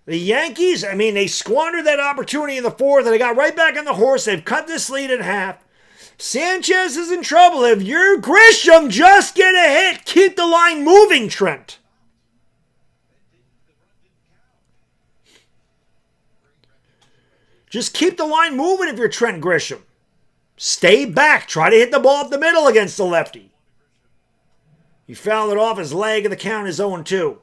The Yankees, I mean, they squandered that opportunity in the 4th, and they got right back on the horse. They've cut this lead in half. Sanchez is in trouble. If you're Grisham, just get a hit. Keep the line moving, Trent. Just keep the line moving if you're Trent Grisham. Stay back. Try to hit the ball up the middle against the lefty. He fouled it off his leg, and the count is 0-2.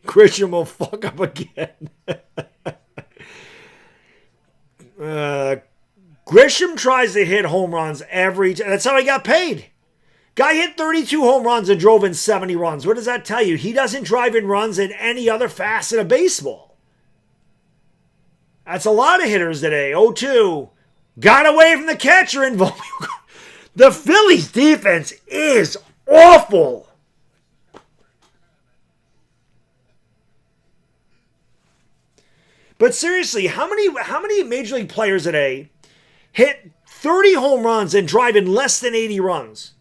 Grisham will fuck up again. Grisham tries to hit home runs every time. That's how he got paid. Guy hit 32 home runs and drove in 70 runs. What does that tell you? He doesn't drive in runs in any other facet of baseball. That's a lot of hitters today. 0-2. Got away from the catcher and the Phillies defense is awful. But seriously, how many Major League players today hit 30 home runs and drive in less than 80 runs?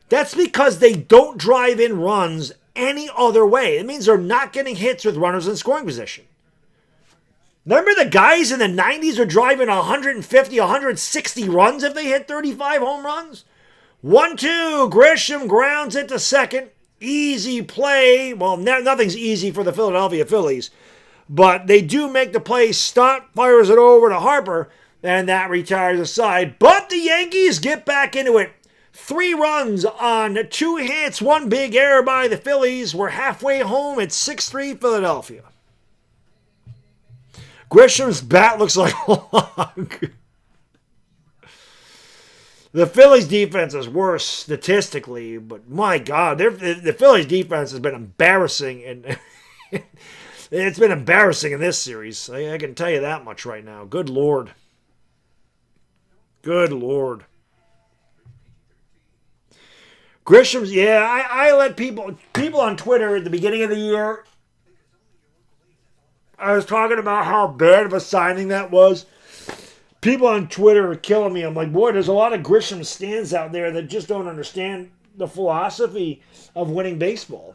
That's because they don't drive in runs any other way. It means they're not getting hits with runners in scoring position. Remember the guys in the 90s were driving 150, 160 runs if they hit 35 home runs? 1-2, Grisham grounds it to second. Easy play. Well, nothing's easy for the Philadelphia Phillies. But they do make the play. Stott fires it over to Harper, and that retires the side. But the Yankees get back into it. 3 runs on 2 hits, 1 big error by the Phillies. We're halfway home at 6-3 Philadelphia. Grisham's bat looks like a log. The Phillies defense is worse statistically, but my God, the Phillies defense has been embarrassing, and it's been embarrassing in this series. I can tell you that much right now. Good Lord. Good Lord. Grisham's, yeah, I let people on Twitter at the beginning of the year, I was talking about how bad of a signing that was. People on Twitter are killing me. I'm like, boy, there's a lot of Grisham stands out there that just don't understand the philosophy of winning baseball.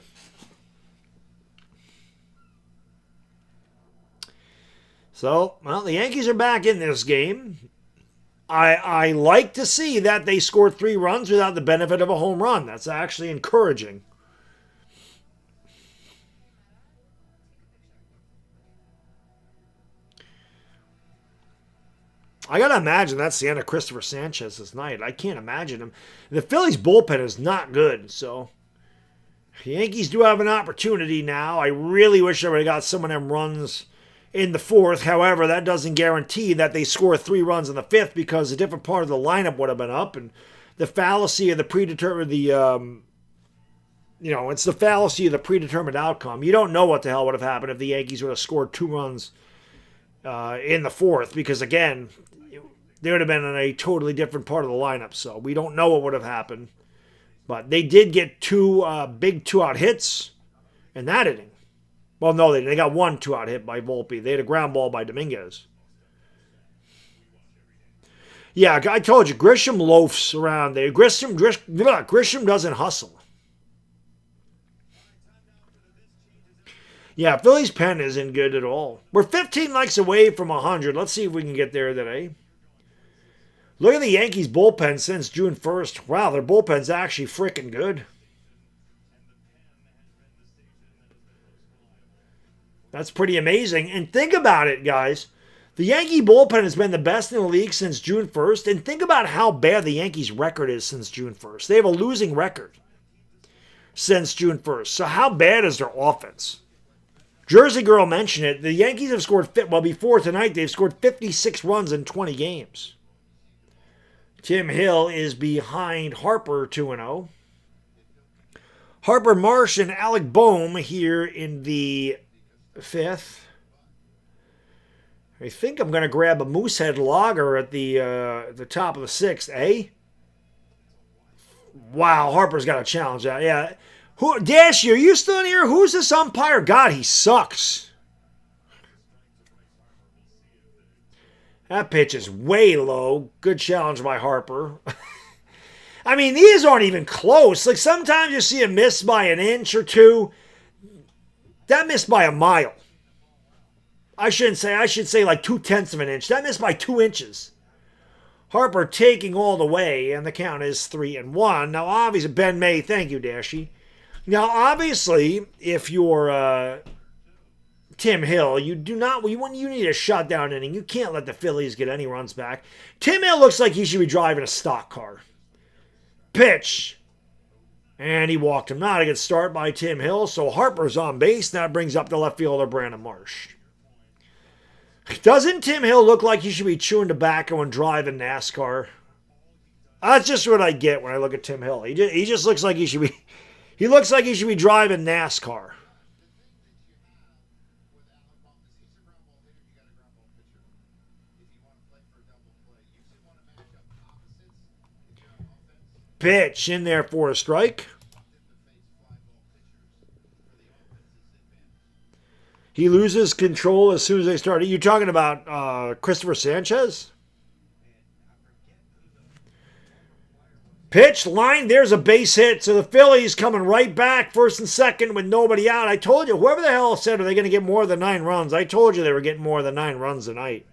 So, well, the Yankees are back in this game. I like to see that they scored 3 runs without the benefit of a home run. That's actually encouraging. I got to imagine that's the end of Christopher Sanchez this night. I can't imagine him. The Phillies bullpen is not good, so the Yankees do have an opportunity now. I really wish I would have got some of them runs in the 4th. However, that doesn't guarantee that they score 3 runs in the 5th because a different part of the lineup would have been up, and the fallacy of the predetermined, it's the fallacy of the predetermined outcome. You don't know what the hell would have happened if the Yankees would have scored 2 runs in the 4th, because again, they would have been in a totally different part of the lineup. So we don't know what would have happened. But they did get 2 big 2-out hits in that inning. Well, no, they got 1 2-out hit by Volpe. They had a ground ball by Dominguez. Yeah, I told you, Grisham loafs around there. Grisham doesn't hustle. Yeah, Phillies pen isn't good at all. We're 15 likes away from 100. Let's see if we can get there today. Look at the Yankees bullpen since June 1st. Wow, their bullpen's actually freaking good. That's pretty amazing. And think about it, guys. The Yankee bullpen has been the best in the league since June 1st. And think about how bad the Yankees' record is since June 1st. They have a losing record since June 1st. So how bad is their offense? Jersey Girl mentioned it. The Yankees have scored, before tonight, they've scored 56 runs in 20 games. Tim Hill is behind Harper 2-0. Harper Marsh and Alec Boehm here in the 5th. I think I'm going to grab a Moosehead Lager at the top of the 6th, eh? Wow, Harper's got a challenge out. Yeah. Dashy, are you still in here? Who's this umpire? God, he sucks. That pitch is way low. Good challenge by Harper. I mean, these aren't even close. Like, sometimes you see a miss by an inch or 2. That missed by a mile. I should say like 0.2 of an inch. That missed by 2 inches. Harper taking all the way, and the count is 3-1. Now, obviously, Ben May, thank you, Dashy. Now, obviously, if you're Tim Hill, you need a shutdown inning. You can't let the Phillies get any runs back. Tim Hill looks like he should be driving a stock car. Pitch. And he walked him. Not a good start by Tim Hill. So Harper's on base. That brings up the left fielder, Brandon Marsh. Doesn't Tim Hill look like he should be chewing tobacco and driving NASCAR? That's just what I get when I look at Tim Hill. He just looks like he should be... He looks like he should be driving NASCAR. Pitch in there for a strike. He loses control as soon as they start. Are you talking about Christopher Sanchez? Pitch, line, there's a base hit. So the Phillies coming right back, 1st and 2nd with nobody out. I told you, whoever the hell said, are they going to get more than 9 runs? I told you they were getting more than 9 runs tonight.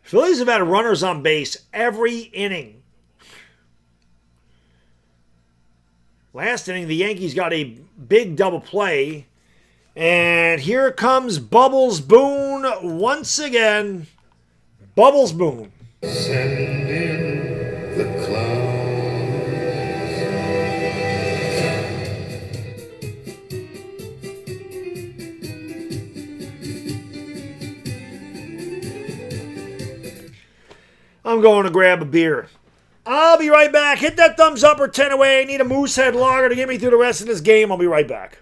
Phillies have had runners on base every inning. Last inning, the Yankees got a big double play. And here comes Bubbles Boone once again. Bubbles Boone. Send in the clouds. I'm going to grab a beer. I'll be right back. Hit that thumbs up or 10 away. I need a Moosehead Lager to get me through the rest of this game. I'll be right back.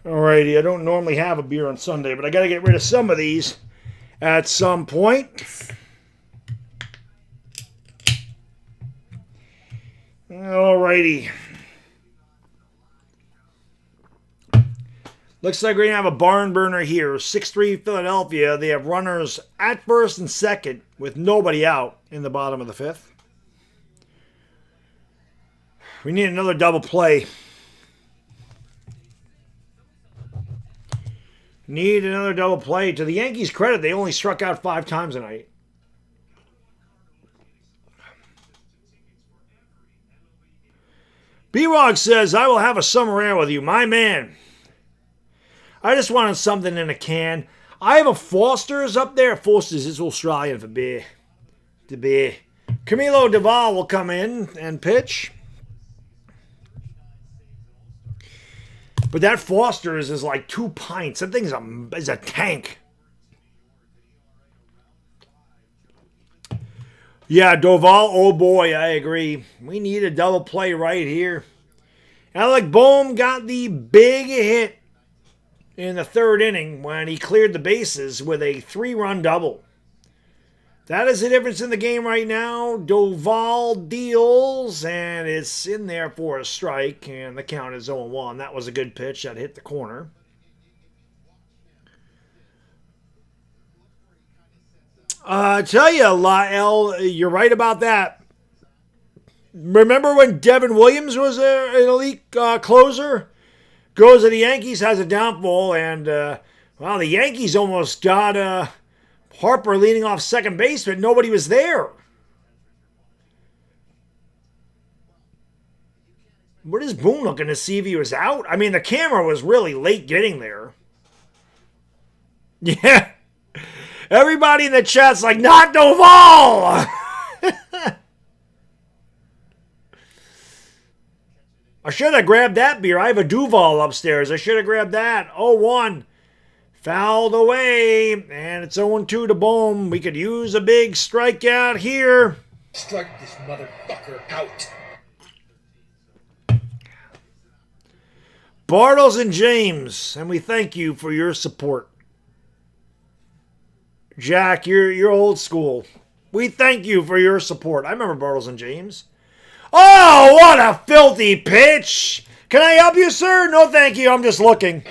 Alrighty, I don't normally have a beer on Sunday, but I got to get rid of some of these at some point. Alrighty. Looks like we're going to have a barn burner here. 6-3 Philadelphia. They have runners at first and second with nobody out in the bottom of the fifth. We need another double play. Need another double play. To the Yankees' credit, they only struck out 5 times tonight. B-Rog says, I will have a summer air with you, my man. I just wanted something in a can. I have a Foster's up there. Foster's is Australian for beer. The beer. Camilo Duvall will come in and pitch. But that Foster's is like 2 pints. That thing is a tank. Yeah, Doval, oh boy, I agree. We need a double play right here. Alec Boehm got the big hit in the 3rd inning when he cleared the bases with a 3-run double. That is the difference in the game right now. Doval deals, and it's in there for a strike, and the count is 0-1. That was a good pitch that hit the corner. I tell you, Lael, you're right about that. Remember when Devin Williams was an elite closer? Goes to the Yankees, has a downfall, and, well, the Yankees almost got Harper leading off second base, but nobody was there. What is Boone looking to see if he was out? I mean, the camera was really late getting there. Yeah. Everybody in the chat's like, not Doval! I should have grabbed that beer. I have a Duval upstairs. I should have grabbed that. 0-1. Fouled away. And it's 0-2 to Boehm. We could use a big strikeout here. Strike this motherfucker out. Bartles and James. And we thank you for your support. Jack, you're old school. We thank you for your support. I remember Bartles and James. Oh, what a filthy pitch! Can I help you, sir? No, thank you. I'm just looking.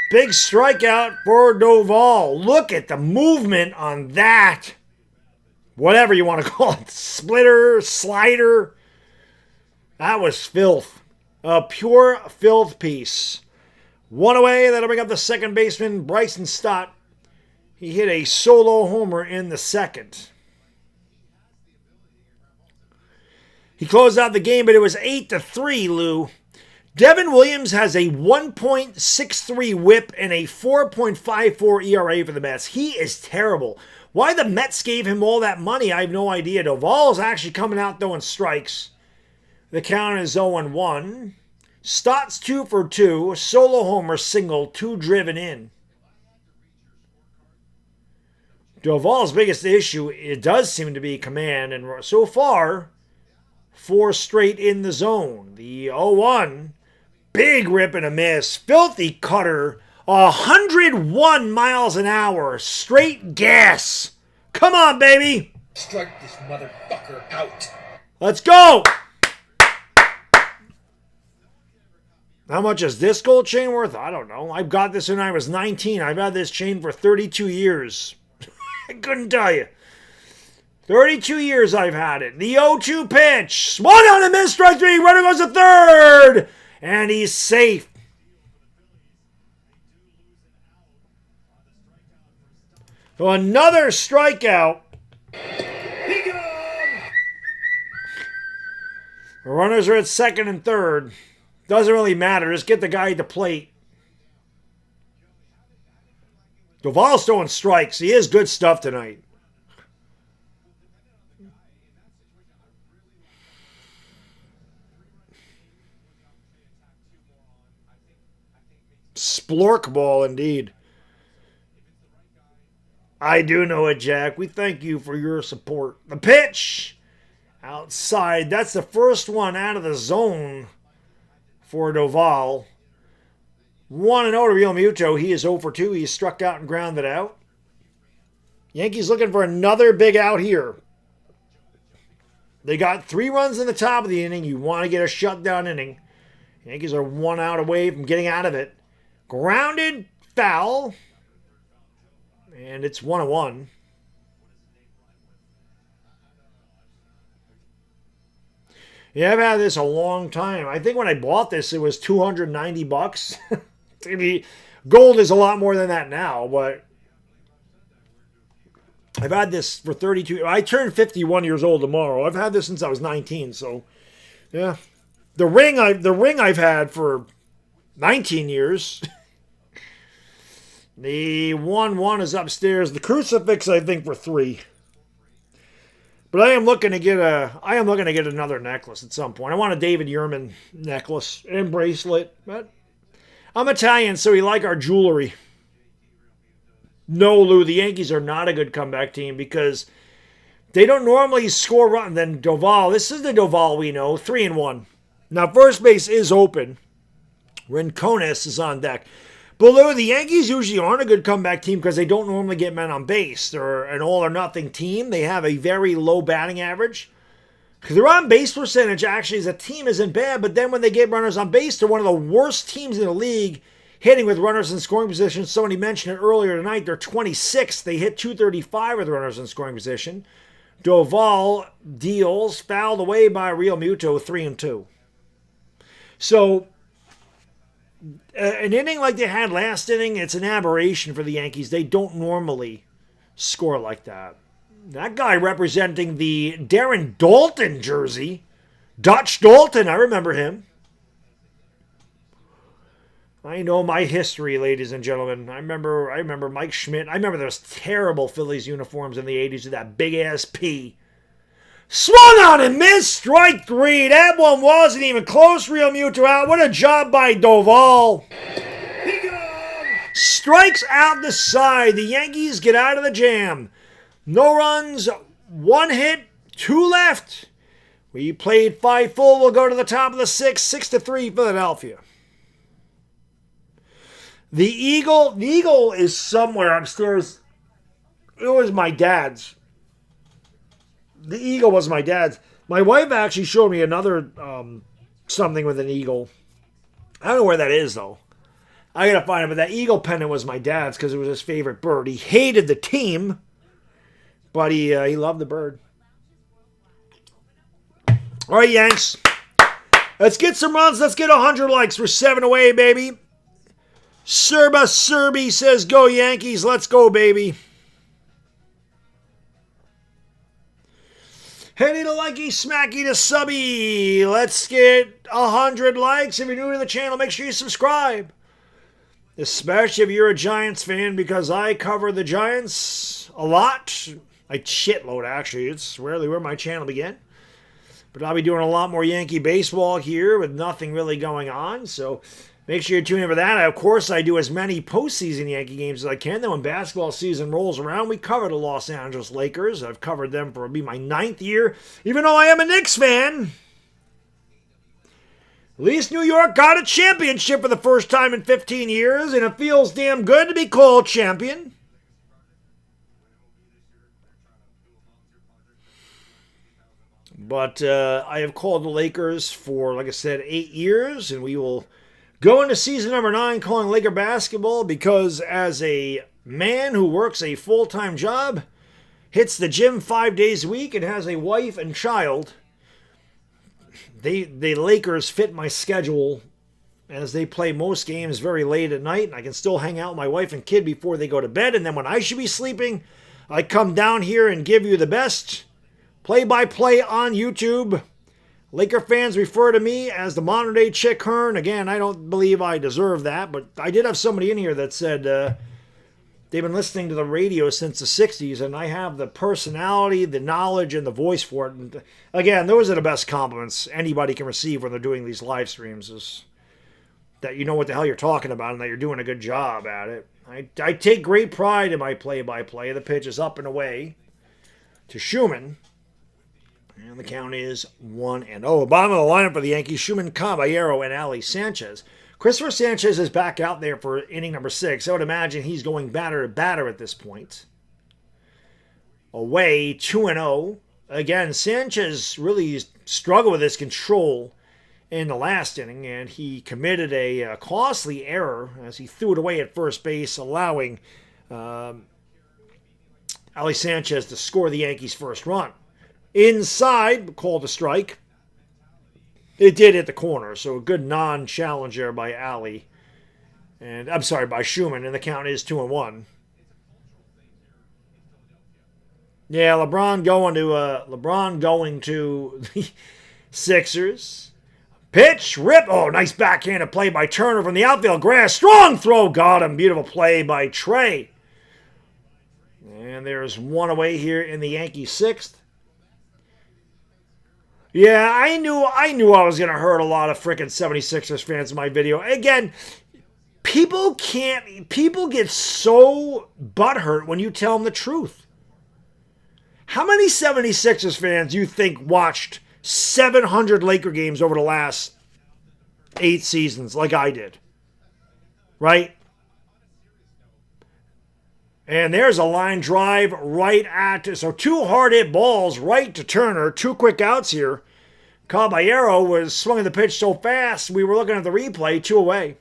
Big strikeout for Doval. Look at the movement on that. Whatever you want to call it. Splitter, slider. That was filth. A pure filth piece. One away. That'll bring up the second baseman, Bryson Stott. He hit a solo homer in the 2nd. He closed out the game, but it was 8-3, Lou. Devin Williams has a 1.63 whip and a 4.54 ERA for the Mets. He is terrible. Why the Mets gave him all that money, I have no idea. Doval's actually coming out throwing strikes. The count is 0-1. Stott's 2 for 2. Solo homer, single, 2 driven in. Doval's biggest issue, it does seem to be command, and so far, 4 straight in the zone. The 0-1, big rip and a miss. Filthy cutter, 101 miles an hour, straight gas. Come on, baby. Strike this motherfucker out. Let's go. How much is this gold chain worth? I don't know. I got this when I was 19. I've had this chain for 32 years. I couldn't tell you. 32 years I've had it. The 0-2 pitch. Swung on a miss, strike 3. Runner goes to third. And he's safe. So another strikeout. The runners are at second and third. Doesn't really matter. Just get the guy at the plate. Doval's throwing strikes. He is good stuff tonight. Splork ball, indeed. I do know it, Jack. We thank you for your support. The pitch outside. That's the first one out of the zone for Doval. 1-0 to Real Muto. He is 0 for 2. He struck out and grounded out. Yankees looking for another big out here. They got 3 runs in the top of the inning. You want to get a shutdown inning. Yankees are 1 out away from getting out of it. Grounded foul. And it's 1-1. Yeah, I've had this a long time. I think when I bought this, it was $290. Maybe gold is a lot more than that now, but I've had this for 32. I turned 51 years old tomorrow. I've had this since I was 19, so yeah. The ring I've had for 19 years. The 1-1 is upstairs. The crucifix I think for 3. But I am looking to get another necklace at some point. I want a David Yurman necklace and bracelet. But I'm Italian, so we like our jewelry. No, Lou, the Yankees are not a good comeback team because they don't normally score run. Then Doval, this is the Doval we know, 3-1. Now first base is open. Rincones is on deck. But Lou, the Yankees usually aren't a good comeback team because they don't normally get men on base. They're an all-or-nothing team. They have a very low batting average. Because their on-base percentage actually as a team isn't bad, but then when they get runners on base, they're one of the worst teams in the league hitting with runners in scoring position. Somebody mentioned it earlier tonight. They're 26th. They hit .235 with runners in scoring position. Doval deals, fouled away by Real Muto, 3-2. So an inning like they had last inning, it's an aberration for the Yankees. They don't normally score like that. That guy representing the Darren Dalton jersey, Dutch Dalton, I remember him. I know my history, ladies and gentlemen. I remember Mike Schmidt. I remember those terrible Phillies uniforms in the 80s with that big-ass P. Swung on and missed. Strike 3. That one wasn't even close. Real Muto out. What a job by Doval. Strikes out the side. The Yankees get out of the jam. No runs, 1 hit, 2 left. We played 5 full. We'll go to the top of the 6th. 6-3 Philadelphia. The Eagle is somewhere upstairs. It was my dad's. The Eagle was my dad's. My wife actually showed me another something with an eagle. I don't know where that is, though. I got to find it, but that eagle pennant was my dad's because it was his favorite bird. He hated the team, but he loved the bird. All right, Yanks. Let's get some runs. Let's get 100 likes. We're 7 away, baby. Serby says, go Yankees. Let's go, baby. Henny to likey, smacky to subby. Let's get 100 likes. If you're new to the channel, make sure you subscribe. Especially if you're a Giants fan, because I cover the Giants a lot. A shitload, actually. It's rarely where my channel began. But I'll be doing a lot more Yankee baseball here with nothing really going on. So make sure you tune in for that. Of course, I do as many postseason Yankee games as I can. Then when basketball season rolls around, we cover the Los Angeles Lakers. I've covered them for it'll be my 9th year, even though I am a Knicks fan. At least New York got a championship for the first time in 15 years, and it feels damn good to be called champion. But I have called the Lakers for, like I said, 8 years, and we will go into season number 9 calling Laker basketball because as a man who works a full-time job, hits the gym 5 days a week, and has a wife and child, the Lakers fit my schedule as they play most games very late at night, and I can still hang out with my wife and kid before they go to bed, and then when I should be sleeping, I come down here and give you the best play-by-play on YouTube. Laker fans refer to me as the modern-day Chick Hearn. Again, I don't believe I deserve that, but I did have somebody in here that said they've been listening to the radio since the 60s, and I have the personality, the knowledge, and the voice for it. And again, those are the best compliments anybody can receive when they're doing these live streams, is that you know what the hell you're talking about and that you're doing a good job at it. I take great pride in my play-by-play. The pitch is up and away to Schumann. And the count is 1-0. Bottom of the lineup for the Yankees, Schumann, Caballero, and Ali Sanchez. Christopher Sanchez is back out there for inning number 6. I would imagine he's going batter to batter at this point. Away, 2-0. again, Sanchez really struggled with his control in the last inning, and he committed a costly error as he threw it away at first base, allowing Ali Sanchez to score the Yankees' first run. Inside, called a strike. It did hit the corner, so a good non-challenge there by Ali. And I'm sorry, by Schumann, and the count is 2-1. Yeah, LeBron going to the Sixers. Pitch, rip. Oh, nice backhanded play by Turner from the outfield grass. Strong throw, got him. Beautiful play by Trey. And there's one away here in the Yankees' sixth. Yeah, I knew I was going to hurt a lot of freaking 76ers fans in my video. Again, people get so butthurt when you tell them the truth. How many 76ers fans do you think watched 700 Laker games over the last 8 seasons like I did? Right? And there's a line drive right at, so 2 hard hit balls right to Turner, 2 quick outs here. Caballero was swinging the pitch so fast, we were looking at the replay, 2 away.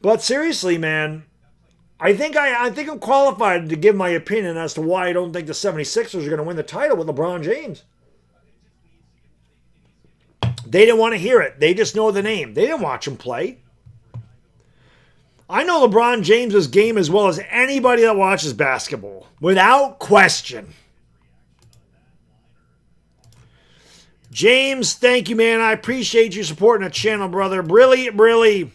But seriously, man, I think I'm qualified to give my opinion as to why I don't think the 76ers are going to win the title with LeBron James. They didn't want to hear it. They just know the name. They didn't watch him play. I know LeBron James's game as well as anybody that watches basketball, without question. James, thank you, man. I appreciate you supporting the channel, brother. Really, really.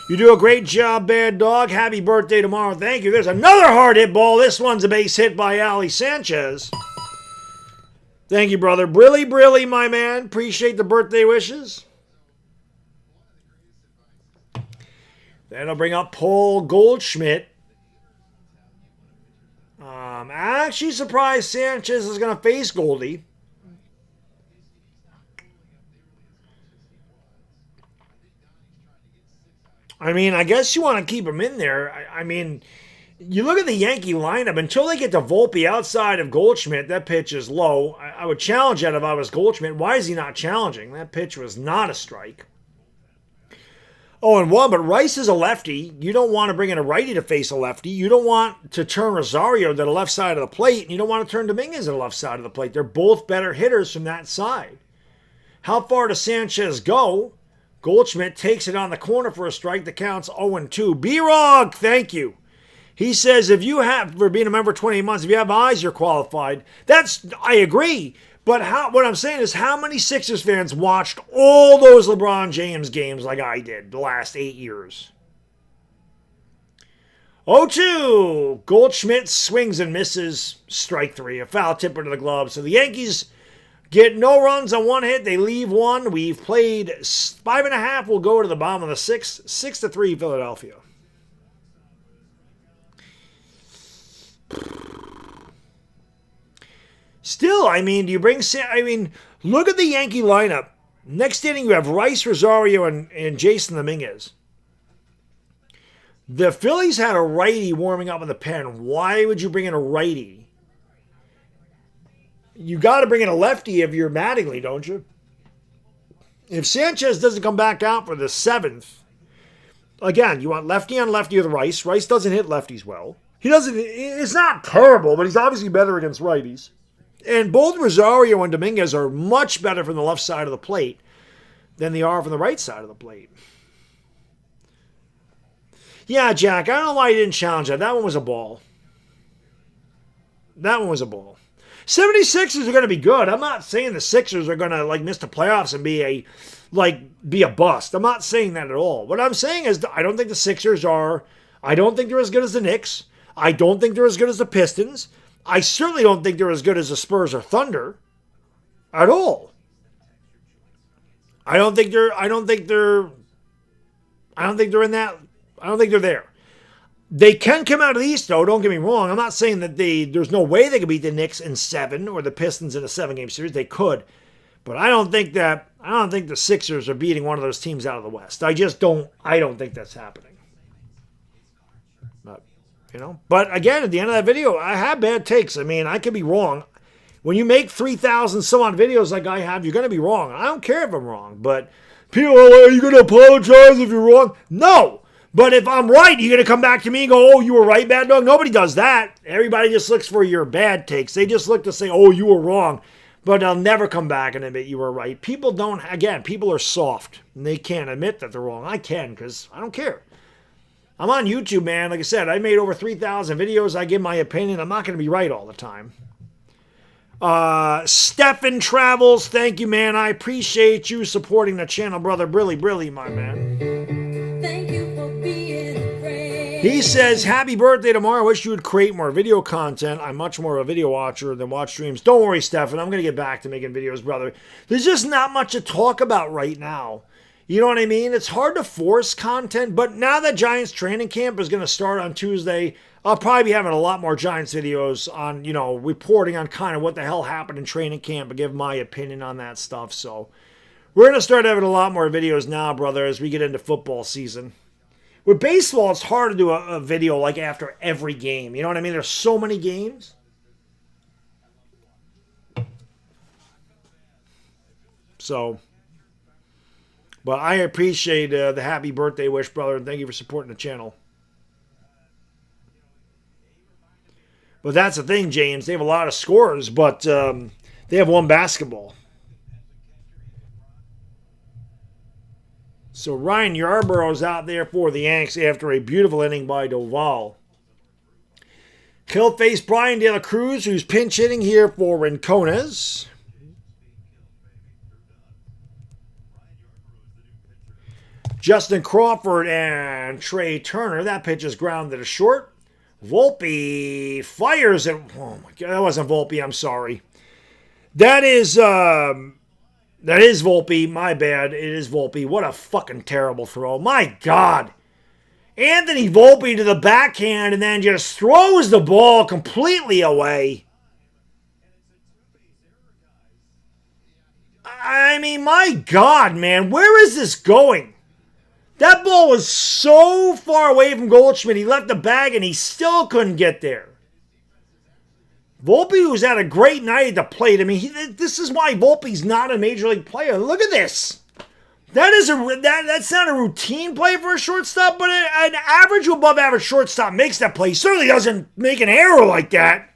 You do a great job, Bad Dog. Happy birthday tomorrow. Thank you. There's another hard hit ball. This one's a base hit by Ali Sanchez. Thank you, brother. Really, really, my man. Appreciate the birthday wishes. Then I'll bring up Paul Goldschmidt. Actually surprised Sanchez is going to face Goldie. I mean, I guess you want to keep him in there. I mean, you look at the Yankee lineup, until they get to Volpe outside of Goldschmidt, that pitch is low. I would challenge that if I was Goldschmidt. Why is he not challenging? That pitch was not a strike. 0-1, but Rice is a lefty. You don't want to bring in a righty to face a lefty. You don't want to turn Rosario to the left side of the plate, and you don't want to turn Dominguez to the left side of the plate. They're both better hitters from that side. How far does Sanchez go? Goldschmidt takes it on the corner for a strike. The count's 0-2. B-Rog, thank you. He says, if you have, for being a member 28 months, if you have eyes, you're qualified. I agree. But what I'm saying is, how many Sixers fans watched all those LeBron James games like I did the last 8 years? 0-2. Goldschmidt swings and misses. Strike 3. A foul tip into the glove. So the Yankees get no runs on 1 hit. They leave 1. We've played 5.5. We'll go to the bottom of the 6th. 6-3 Philadelphia. Still, I mean, do you bring... look at the Yankee lineup. Next inning, you have Rice, Rosario, and Jason Dominguez. The Phillies had a righty warming up in the pen. Why would you bring in a righty? You got to bring in a lefty if you're Mattingly, don't you? If Sanchez doesn't come back out for the 7th, again, you want lefty on lefty with Rice. Rice doesn't hit lefties well. It's not terrible, but he's obviously better against righties. And both Rosario and Dominguez are much better from the left side of the plate than they are from the right side of the plate. Yeah, Jack, I don't know why you didn't challenge that. That one was a ball. 76ers are going to be good. I'm not saying the Sixers are going to miss the playoffs and be a bust. I'm not saying that at all. What I'm saying is I don't think the Sixers are... I don't think they're as good as the Knicks. I don't think they're as good as the Pistons. I certainly don't think they're as good as the Spurs or Thunder at all. I don't think they're there. They can come out of the East, though. Don't get me wrong. I'm not saying that there's no way they could beat the Knicks in 7 or the Pistons in a 7-game series. They could. But I don't think the Sixers are beating one of those teams out of the West. I don't think that's happening. But again, at the end of that video, I have bad takes. I mean, I could be wrong. When you make 3,000 some odd videos like I have, you're going to be wrong. I don't care if I'm wrong, but people are like, are you going to apologize if you're wrong? No. But if I'm right, you're going to come back to me and go, oh, you were right, Bad Dog? Nobody does that. Everybody just looks for your bad takes. They just look to say, oh, you were wrong. But they'll never come back and admit you were right. People don't, again, people are soft. And they can't admit that they're wrong. I can because I don't care. I'm on YouTube, man. Like I said, I made over 3,000 videos. I give my opinion. I'm not going to be right all the time. Stephen Travels, thank you, man. I appreciate you supporting the channel, brother. Really, my man. Thank you for being a friend. He says, happy birthday tomorrow. I wish you would create more video content. I'm much more of a video watcher than watch streams. Don't worry, Stephen. I'm going to get back to making videos, brother. There's just not much to talk about right now. You know what I mean? It's hard to force content, but now that Giants training camp is going to start on Tuesday, I'll probably be having a lot more Giants videos on, you know, reporting on kind of what the hell happened in training camp and give my opinion on that stuff. So we're going to start having a lot more videos now, brother, as we get into football season. With baseball, it's hard to do a video like after every game. You know what I mean? There's so many games. So, but I appreciate the happy birthday wish, brother, and thank you for supporting the channel. But that's the thing, James. They have a lot of scores, but they have one basketball. So Ryan Yarborough's out there for the Yanks after a beautiful inning by Doval. Kill face Brian De La Cruz, who's pinch hitting here for Rincones. Justin Crawford and Trey Turner. That pitch is grounded to short. Volpe fires it. Oh my God, that wasn't Volpe. I'm sorry. That is Volpe. My bad. It is Volpe. What a fucking terrible throw. My God. Anthony Volpe to the backhand and then just throws the ball completely away. I mean, my God, man. Where is this going? That ball was so far away from Goldschmidt. He left the bag and he still couldn't get there. Volpe was had a great night at the plate. I mean, this is why Volpe's not a major league player. Look at this. That's not a routine play for a shortstop, but an average to above average shortstop makes that play. He certainly doesn't make an error like that.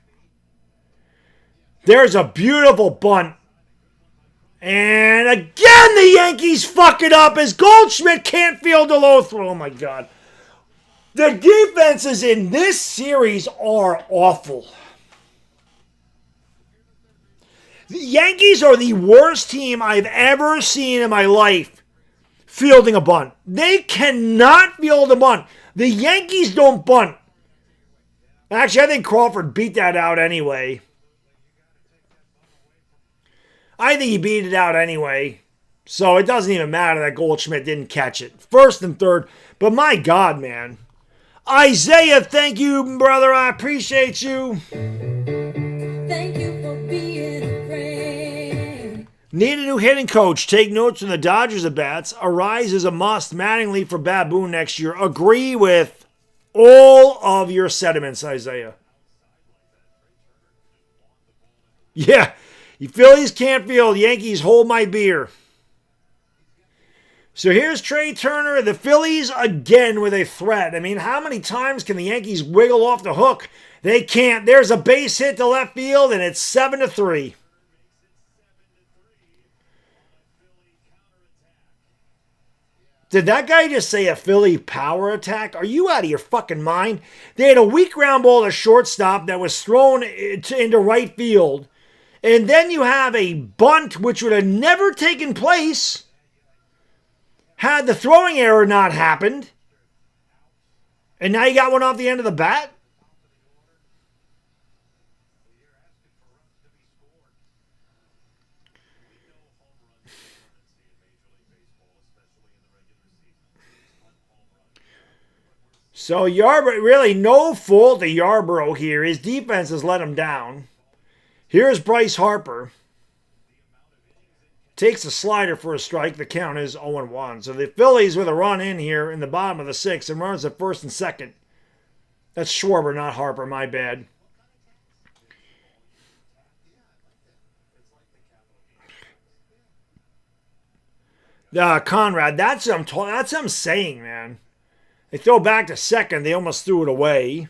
There's a beautiful bunt. And again, the Yankees fuck it up as Goldschmidt can't field a low throw. Oh, my God. The defenses in this series are awful. The Yankees are the worst team I've ever seen in my life fielding a bunt. They cannot field a bunt. The Yankees don't bunt. Actually, I think Crawford beat that out anyway. I think he beat it out anyway. So it doesn't even matter that Goldschmidt didn't catch it. First and third. But my God, man. Isaiah, thank you, brother. I appreciate you. Thank you for being a friend. Need a new hitting coach. Take notes from the Dodgers at bats. Arise is a must. Mattingly for Baboon next year. Agree with all of your sentiments, Isaiah. Yeah. The Phillies can't field. Yankees hold my beer. So here's Trey Turner. The Phillies again with a threat. I mean, how many times can the Yankees wiggle off the hook? They can't. There's a base hit to left field, and it's 7-3. Did that guy just say a Philly power attack? Are you out of your fucking mind? They had a weak ground ball to shortstop that was thrown into right field. And then you have a bunt which would have never taken place had the throwing error not happened. And now you got one off the end of the bat? So Yarbrough, really no fault of Yarbrough here. His defense has let him down. Here's Bryce Harper. Takes a slider for a strike. The count is 0-1. So the Phillies with a run in here in the bottom of the sixth and runs at first and second. That's Schwarber, not Harper. My bad. Conrad, that's what I'm saying, man. They throw back to second, they almost threw it away.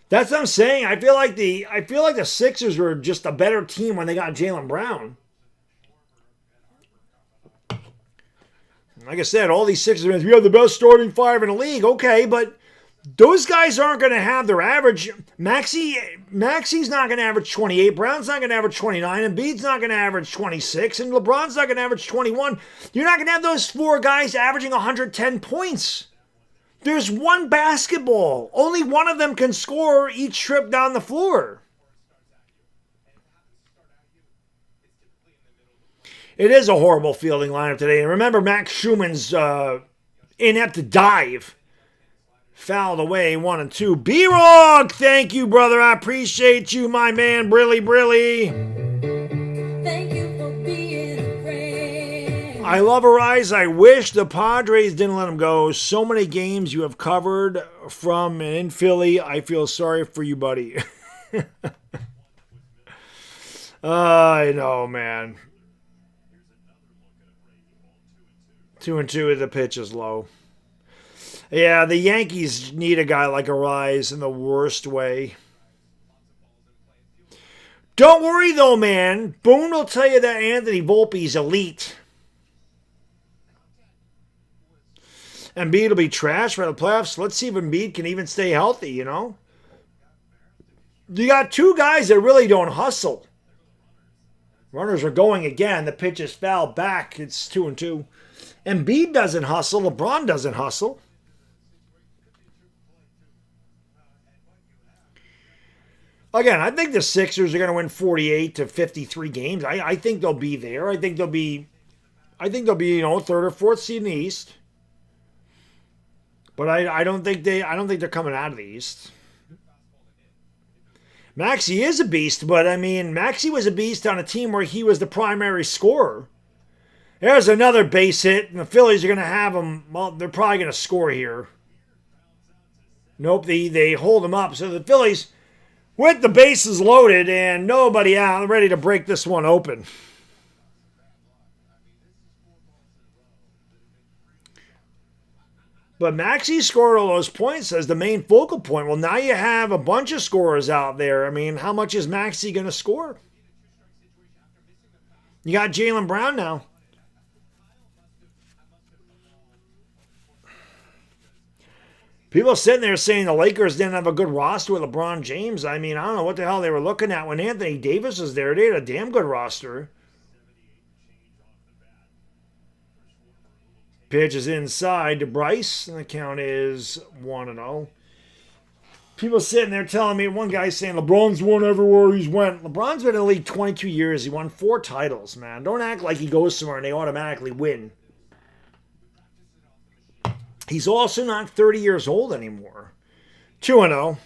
That's what I'm saying. I feel like the Sixers were just a better team when they got Jaylen Brown. Like I said, all these Sixers fans, we have the best starting five in the league. Okay, but those guys aren't going to have their average. Maxi's not going to average 28. Brown's not going to average 29. And Embiid's not going to average 26. And LeBron's not going to average 21. You're not going to have those four guys averaging 110 points. There's one basketball. Only one of them can score each trip down the floor. It is a horrible fielding lineup today. And remember Max Schumann's inept dive. Fouled away 1 and 2. B-Rog, thank you, brother. I appreciate you, my man. Brilly. Thank you for being a friend. I love Arise. I wish the Padres didn't let him go. So many games you have covered from and in Philly. I feel sorry for you, buddy. I know, man. 2 and 2, the pitch is low. Yeah, the Yankees need a guy like Arise in the worst way. Don't worry, though, man. Boone will tell you that Anthony Volpe's elite. Embiid will be trash for the playoffs. Let's see if Embiid can even stay healthy, you know? You got two guys that really don't hustle. Runners are going again. The pitch is fouled back. It's 2 and 2. Embiid doesn't hustle. LeBron doesn't hustle. Again, I think the Sixers are going to win 48 to 53 games. I think they'll be there. I think they'll be third or fourth seed in the East. But I don't think they're coming out of the East. Maxey is a beast, but I mean, Maxey was a beast on a team where he was the primary scorer. There's another base hit, and the Phillies are going to have him. Well, they're probably going to score here. Nope, they hold him up. So the Phillies, with the bases loaded and nobody out, ready to break this one open. But Maxey scored all those points as the main focal point. Well, now you have a bunch of scorers out there. I mean, how much is Maxey going to score? You got Jaylen Brown now. People sitting there saying the Lakers didn't have a good roster with LeBron James. I mean, I don't know what the hell they were looking at when Anthony Davis was there. They had a damn good roster. Pitch is inside to Bryce, and the count is 1-0. People sitting there telling me, one guy saying LeBron's won everywhere he's went. LeBron's been in the league 22 years. He won 4 titles, man. Don't act like he goes somewhere and they automatically win. He's also not 30 years old anymore. 2-0.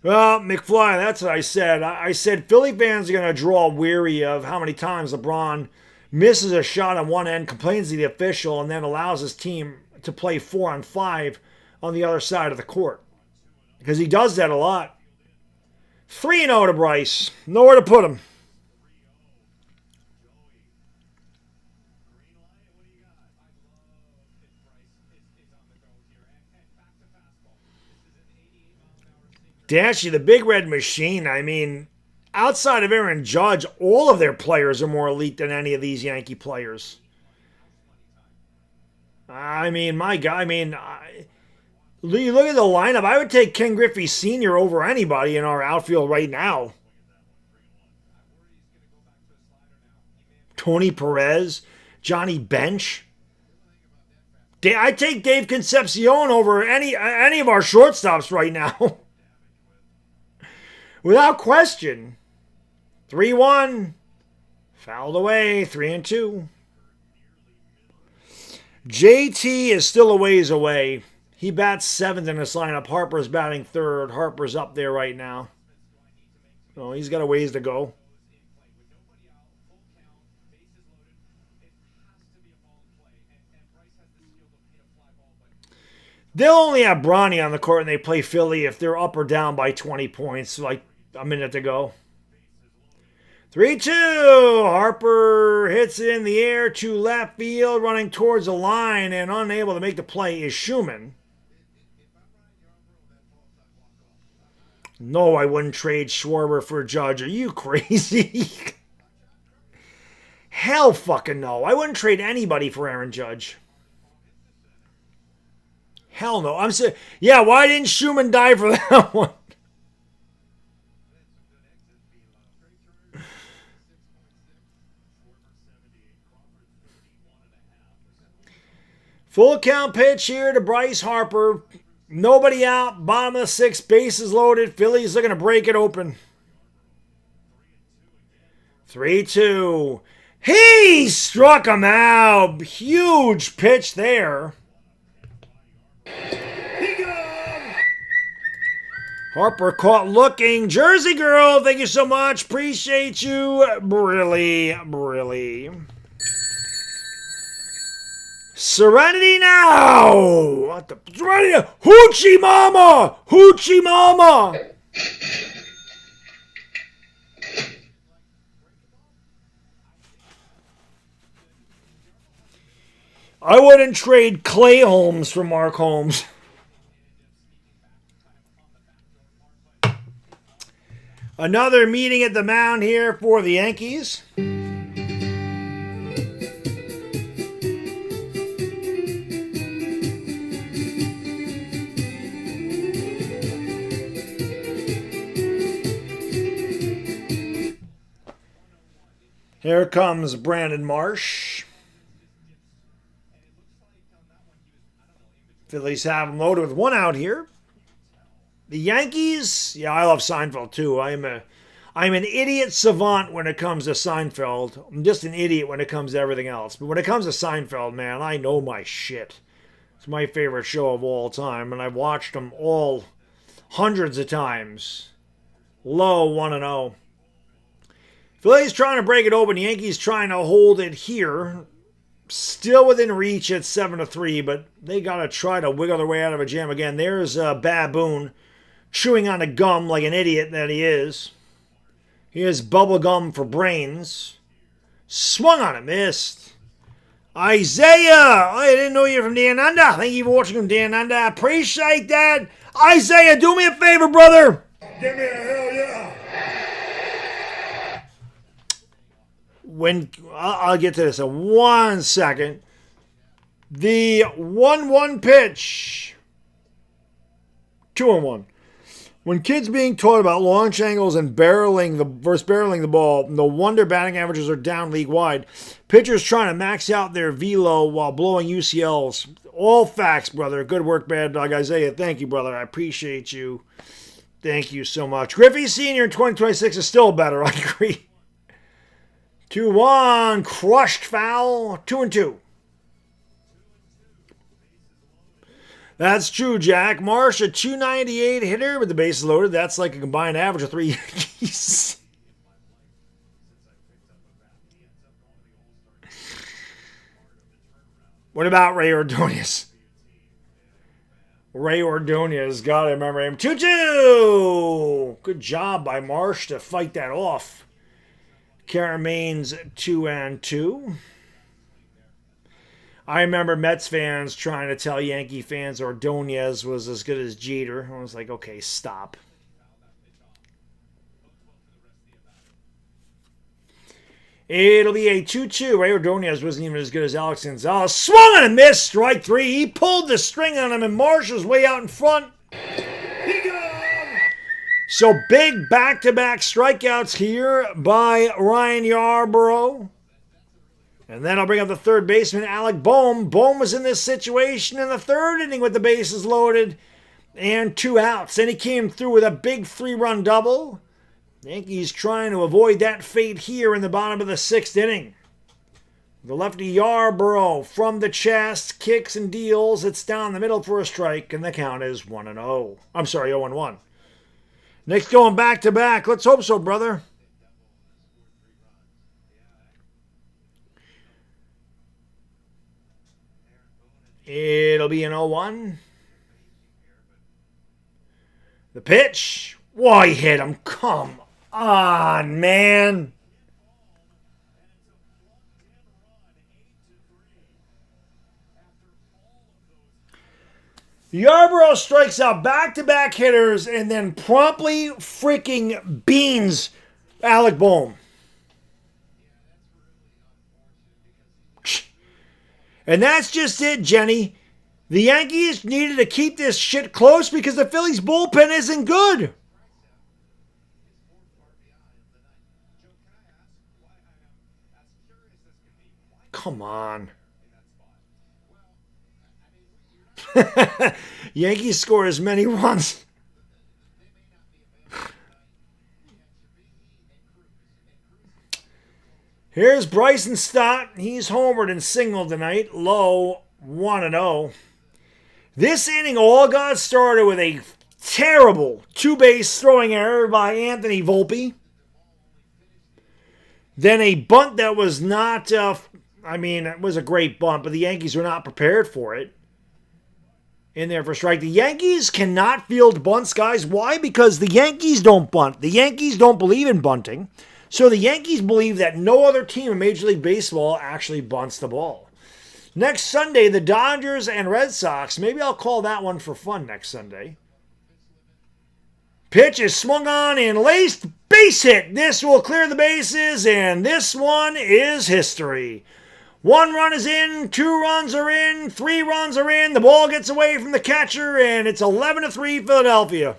Well, McFly, that's what I said. I said Philly fans are going to draw weary of how many times LeBron misses a shot on one end, complains to the official, and then allows his team to play 4-on-5 on the other side of the court. Because he does that a lot. 3-0 to Bryce. Nowhere to put him. Dashy, the Big Red Machine, I mean, outside of Aaron Judge, all of their players are more elite than any of these Yankee players. I mean, my God, you look at the lineup, I would take Ken Griffey Sr. over anybody in our outfield right now. Tony Perez, Johnny Bench. I take Dave Concepcion over any of our shortstops right now. Without question. 3-1. Fouled away. 3-2. JT is still a ways away. He bats 7th in this lineup. Harper's batting 3rd. Harper's up there right now. Oh, he's got a ways to go. They'll only have Bronny on the court and they play Philly if they're up or down by 20 points, like a minute to go. 3-2. Harper hits it in the air to left field, running towards the line and unable to make the play is Schumann. No, I wouldn't trade Schwarber for Judge. Are you crazy? Hell fucking no. I wouldn't trade anybody for Aaron Judge. Hell no. I'm saying, yeah, why didn't Schumann die for that one? Full count pitch here to Bryce Harper. Nobody out. Bottom of the sixth. Bases loaded. Phillies looking to break it open. 3-2. He struck him out. Huge pitch there. Harper caught looking. Jersey girl, thank you so much. Appreciate you. Really, really. Serenity now! What the? Serenity! Hoochie Mama! Hoochie Mama! I wouldn't trade Clay Holmes for Mark Holmes. Another meeting at the mound here for the Yankees. Here comes Brandon Marsh. Phillies have him loaded with one out here. The Yankees, yeah, I love Seinfeld too. I'm an idiot savant when it comes to Seinfeld. I'm just an idiot when it comes to everything else. But when it comes to Seinfeld, man, I know my shit. It's my favorite show of all time, and I've watched them all hundreds of times. Low 1-0. Phillies trying to break it open. Yankees trying to hold it here. Still within reach at 7-3, but they got to try to wiggle their way out of a jam again. There's Baboon chewing on a gum like an idiot that he is. Here's bubble gum for brains. Swung on it, missed. Isaiah! I didn't know you were from Dan Under. Thank you for watching from Dan Under. I appreciate that. Isaiah, do me a favor, brother. Give me a hell yeah. I'll get to this in 1 second. The 1-1 pitch. 2-1. When kids being taught about launch angles and barreling the ball, no wonder batting averages are down league wide. Pitchers trying to max out their velo while blowing UCLs. All facts, brother. Good work, Bad Dog. Isaiah, thank you, brother. I appreciate you. Thank you so much. Griffey Sr. in 2026 is still better. I agree. 2-1. Crushed foul. 2-2. That's true, Jack. Marsh, a 298 hitter with the bases loaded. That's like a combined average of 3 Yankees. What about Ray Ordonez? Ray Ordonez, gotta remember him. 2-2. Good job by Marsh to fight that off. Count remains 2-2. I remember Mets fans trying to tell Yankee fans Ordonez was as good as Jeter. I was like, okay, stop. It'll be a 2-2. Ray Ordonez wasn't even as good as Alex Gonzalez. Swung and a miss. Strike three. He pulled the string on him, and Marsh was way out in front. So big back-to-back strikeouts here by Ryan Yarbrough. And then I'll bring up the third baseman, Alec Bohm. Bohm was in this situation in the third inning with the bases loaded and 2 outs. Then he came through with a big 3-run double. Yankees trying to avoid that fate here in the bottom of the 6th inning. The lefty Yarbrough from the chest, kicks and deals. It's down the middle for a strike, and the count is 1-0. I'm sorry, 0-1. Next going back-to-back. Let's hope so, brother. It'll be an 0-1. The pitch. Why, he hit him. Come on, man. Yarbrough strikes out back-to-back hitters and then promptly freaking beans Alec Boehm. And that's just it, Jenny. The Yankees needed to keep this shit close because the Phillies bullpen isn't good. Come on. Yankees score as many runs. Here's Bryson Stott. He's homered and singled tonight. Low 1-0. This inning all got started with a terrible two-base throwing error by Anthony Volpe. Then a bunt that was not, it was a great bunt, but the Yankees were not prepared for it. In there for strike. The Yankees cannot field bunts, guys. Why? Because the Yankees don't bunt. The Yankees don't believe in bunting. So the Yankees believe that no other team in Major League Baseball actually bunts the ball. Next Sunday, the Dodgers and Red Sox. Maybe I'll call that one for fun next Sunday. Pitch is swung on and laced. Base hit. This will clear the bases, and this one is history. 1 run is in, 2 runs are in, 3 runs are in. The ball gets away from the catcher, and it's 11-3 Philadelphia.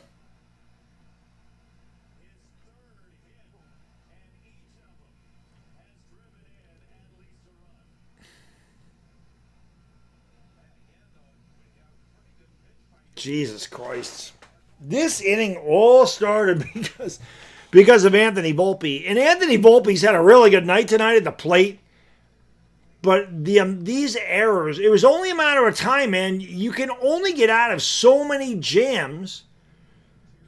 Jesus Christ. This inning all started because of Anthony Volpe. And Anthony Volpe's had a really good night tonight at the plate. But these errors, it was only a matter of time, man. You can only get out of so many jams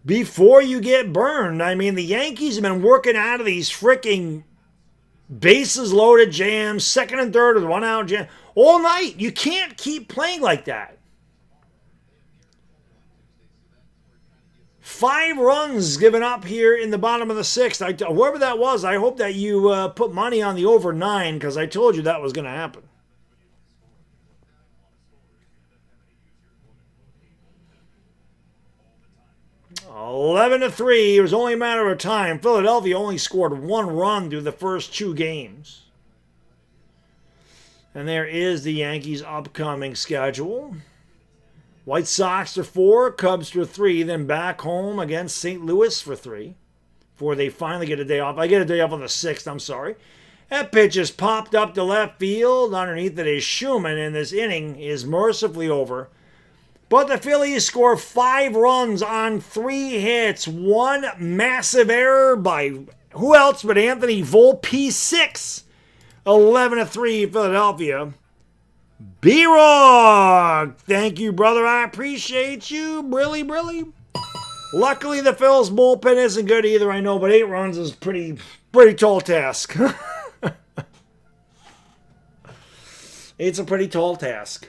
before you get burned. I mean, the Yankees have been working out of these freaking bases loaded jams, second and third with 1 out jam, all night. You can't keep playing like that. 5 runs given up here in the bottom of the 6th. Whoever that was, I hope that you put money on the over 9 because I told you that was going to happen. $11-3. It was only a matter of time. Philadelphia only scored 1 run through the first 2 games. And there is the Yankees' upcoming schedule. White Sox for 4, Cubs for 3, then back home against St. Louis for 3 before they finally get a day off. I get a day off on the 6th, I'm sorry. That pitch is popped up to left field. Underneath it is Schumann, and this inning is mercifully over. But the Phillies score 5 runs on 3 hits. 1 massive error by who else but Anthony Volpe. 6. 11-3 Philadelphia. B-Rog, thank you, brother. I appreciate you. Brilly. Luckily, the Phil's bullpen isn't good either, I know, but 8 runs is pretty tall task. It's a pretty tall task.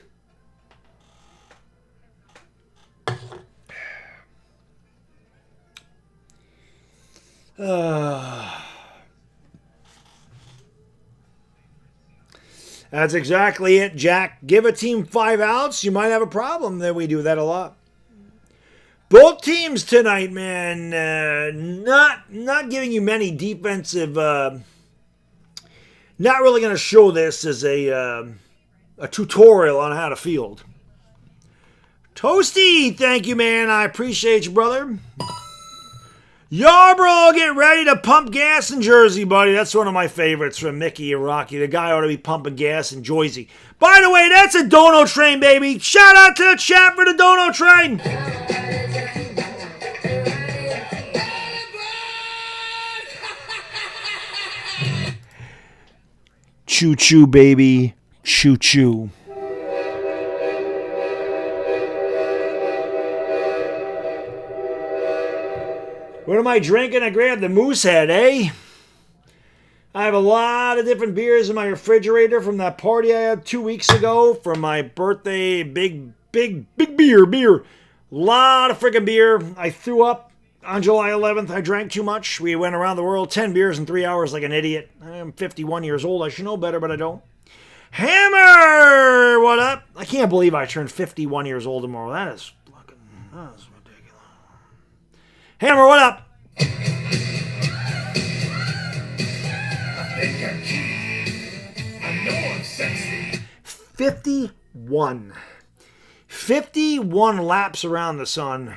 That's exactly it, Jack. Give a team 5 outs, you might have a problem. Then we do that a lot. Both teams tonight, man, not giving you many defensive. Not really going to show this as a tutorial on how to field. Toasty, thank you, man. I appreciate you, brother. Yarbrough, get ready to pump gas in Jersey, buddy. That's one of my favorites from Mickey and Rocky. The guy ought to be pumping gas in Jersey. By the way, that's a dono train, baby. Shout out to the chat for the dono train. Choo-choo, baby. Choo-choo. What am I drinking? I grabbed the Moosehead, eh? I have a lot of different beers in my refrigerator from that party I had 2 weeks ago for my birthday. Big beer. Lot of freaking beer. I threw up on July 11th. I drank too much. We went around the world 10 beers in 3 hours like an idiot. I'm 51 years old. I should know better, but I don't. Hammer! What up? I can't believe I turned 51 years old tomorrow. That is ridiculous. Hammer, what up? I know I'm sexy. 51. 51 laps around the sun.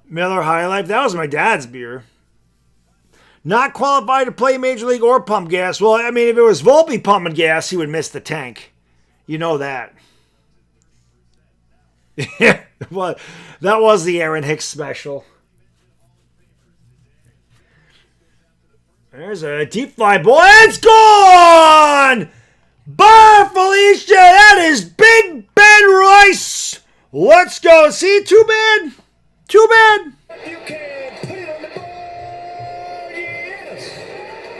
Miller High Life. That was my dad's beer. Not qualified to play Major League or pump gas. Well, I mean, if it was Volpe pumping gas, he would miss the tank. You know that. Yeah, well, that was the Aaron Hicks special. There's a deep fly ball. It's gone! Bar Felicia! That is Big Ben Rice! Let's go. See, too bad. Too bad. You can put it on the board. Yes.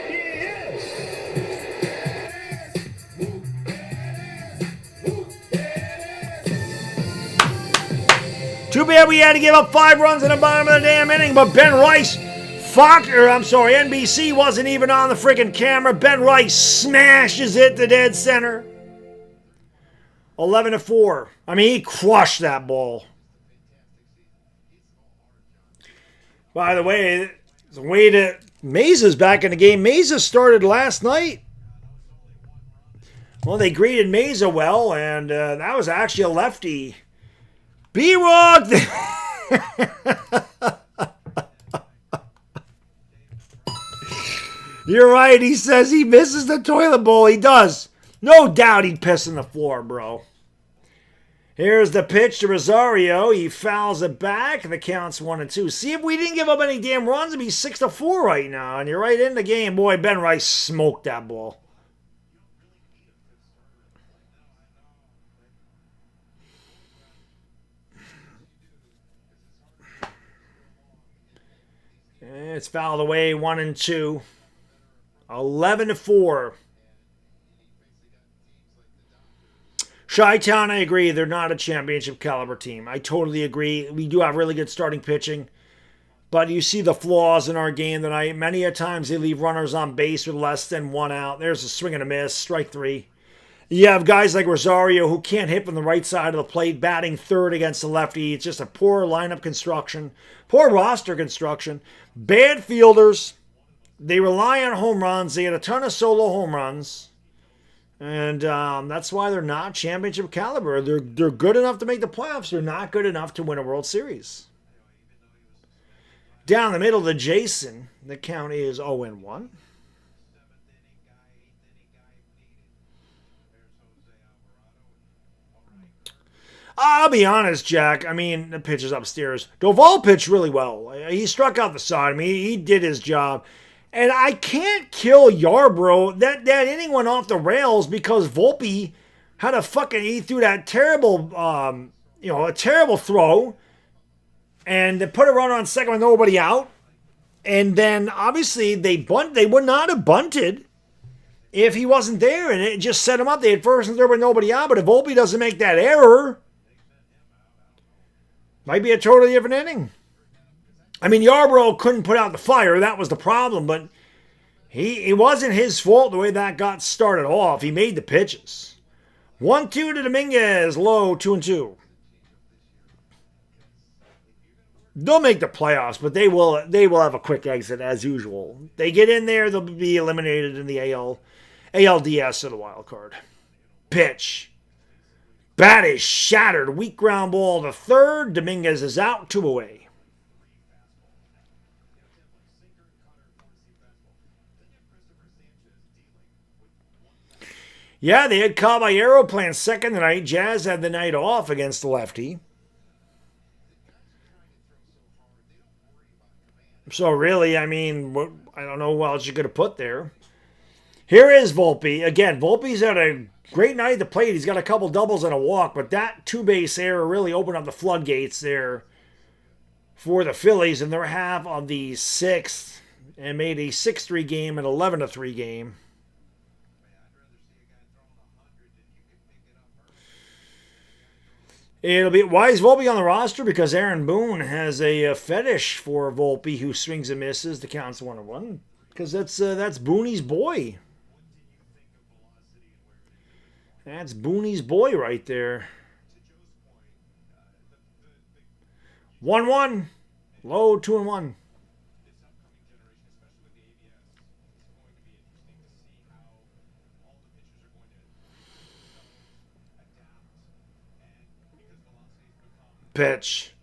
Yes. Too bad we had to give up 5 runs in the bottom of the damn inning, but Ben Rice, NBC wasn't even on the freaking camera. Ben Rice smashes it to dead center. 11-4. I mean, he crushed that ball. By the way, Mesa's back in the game. Mesa started last night. Well, they greeted Mesa well, and that was actually a lefty. B-Rock! You're right. He says he misses the toilet bowl. He does. No doubt he'd piss on the floor, bro. Here's the pitch to Rosario. He fouls it back. The count's 1-2. See, if we didn't give up any damn runs, it'd be 6-4 right now. And you're right in the game. Boy, Ben Rice smoked that ball. It's fouled away, 1-2. 11-4. Chi-Town, I agree. They're not a championship caliber team. I totally agree. We do have really good starting pitching. But you see the flaws in our game tonight. Many a times they leave runners on base with less than 1 out. There's a swing and a miss. Strike 3. You have guys like Rosario who can't hit from the right side of the plate, batting third against the lefty. It's just a poor lineup construction. Poor roster construction. Bad fielders. They rely on home runs. They had a ton of solo home runs. And that's why they're not championship caliber. They're good enough to make the playoffs. They're not good enough to win a World Series. Down the middle to Jason. The count is 0-1. I'll be honest, Jack. I mean, the pitch is upstairs. Doval pitched really well. He struck out the side. I mean, he did his job. And I can't kill Yarbrough. That inning went off the rails because Volpe had he threw that terrible, a terrible throw. And they put a runner on second with nobody out. And then, obviously, they would not have bunted if he wasn't there. And it just set him up. They had first and third with nobody out. But if Volpe doesn't make that error, might be a totally different inning. I mean, Yarbrough couldn't put out the fire. That was the problem. But it wasn't his fault the way that got started off. He made the pitches. 1-2 to Dominguez. Low, 2-2. They'll make the playoffs, but they will have a quick exit as usual. They get in there, they'll be eliminated in the ALDS or the wild card. Pitch. Bat is shattered. Weak ground ball to third. Dominguez is out, 2 away. Yeah, they had Caballero playing second tonight. Jazz had the night off against the lefty. So really, I mean, I don't know what else you could have put there. Here is Volpe. Again, Volpe's had a great night at the plate. He's got a couple doubles and a walk, but that 2-base error really opened up the floodgates there for the Phillies in their half of the 6th and made a 6-3 game an 11-3 game. It'll be, why is Volpe on the roster? Because Aaron Boone has a fetish for Volpe, who swings and misses. The count's 1-1. Because that's Boonie's boy. That's Boonie's boy right there. 1-1. Low 2-1. Pitch.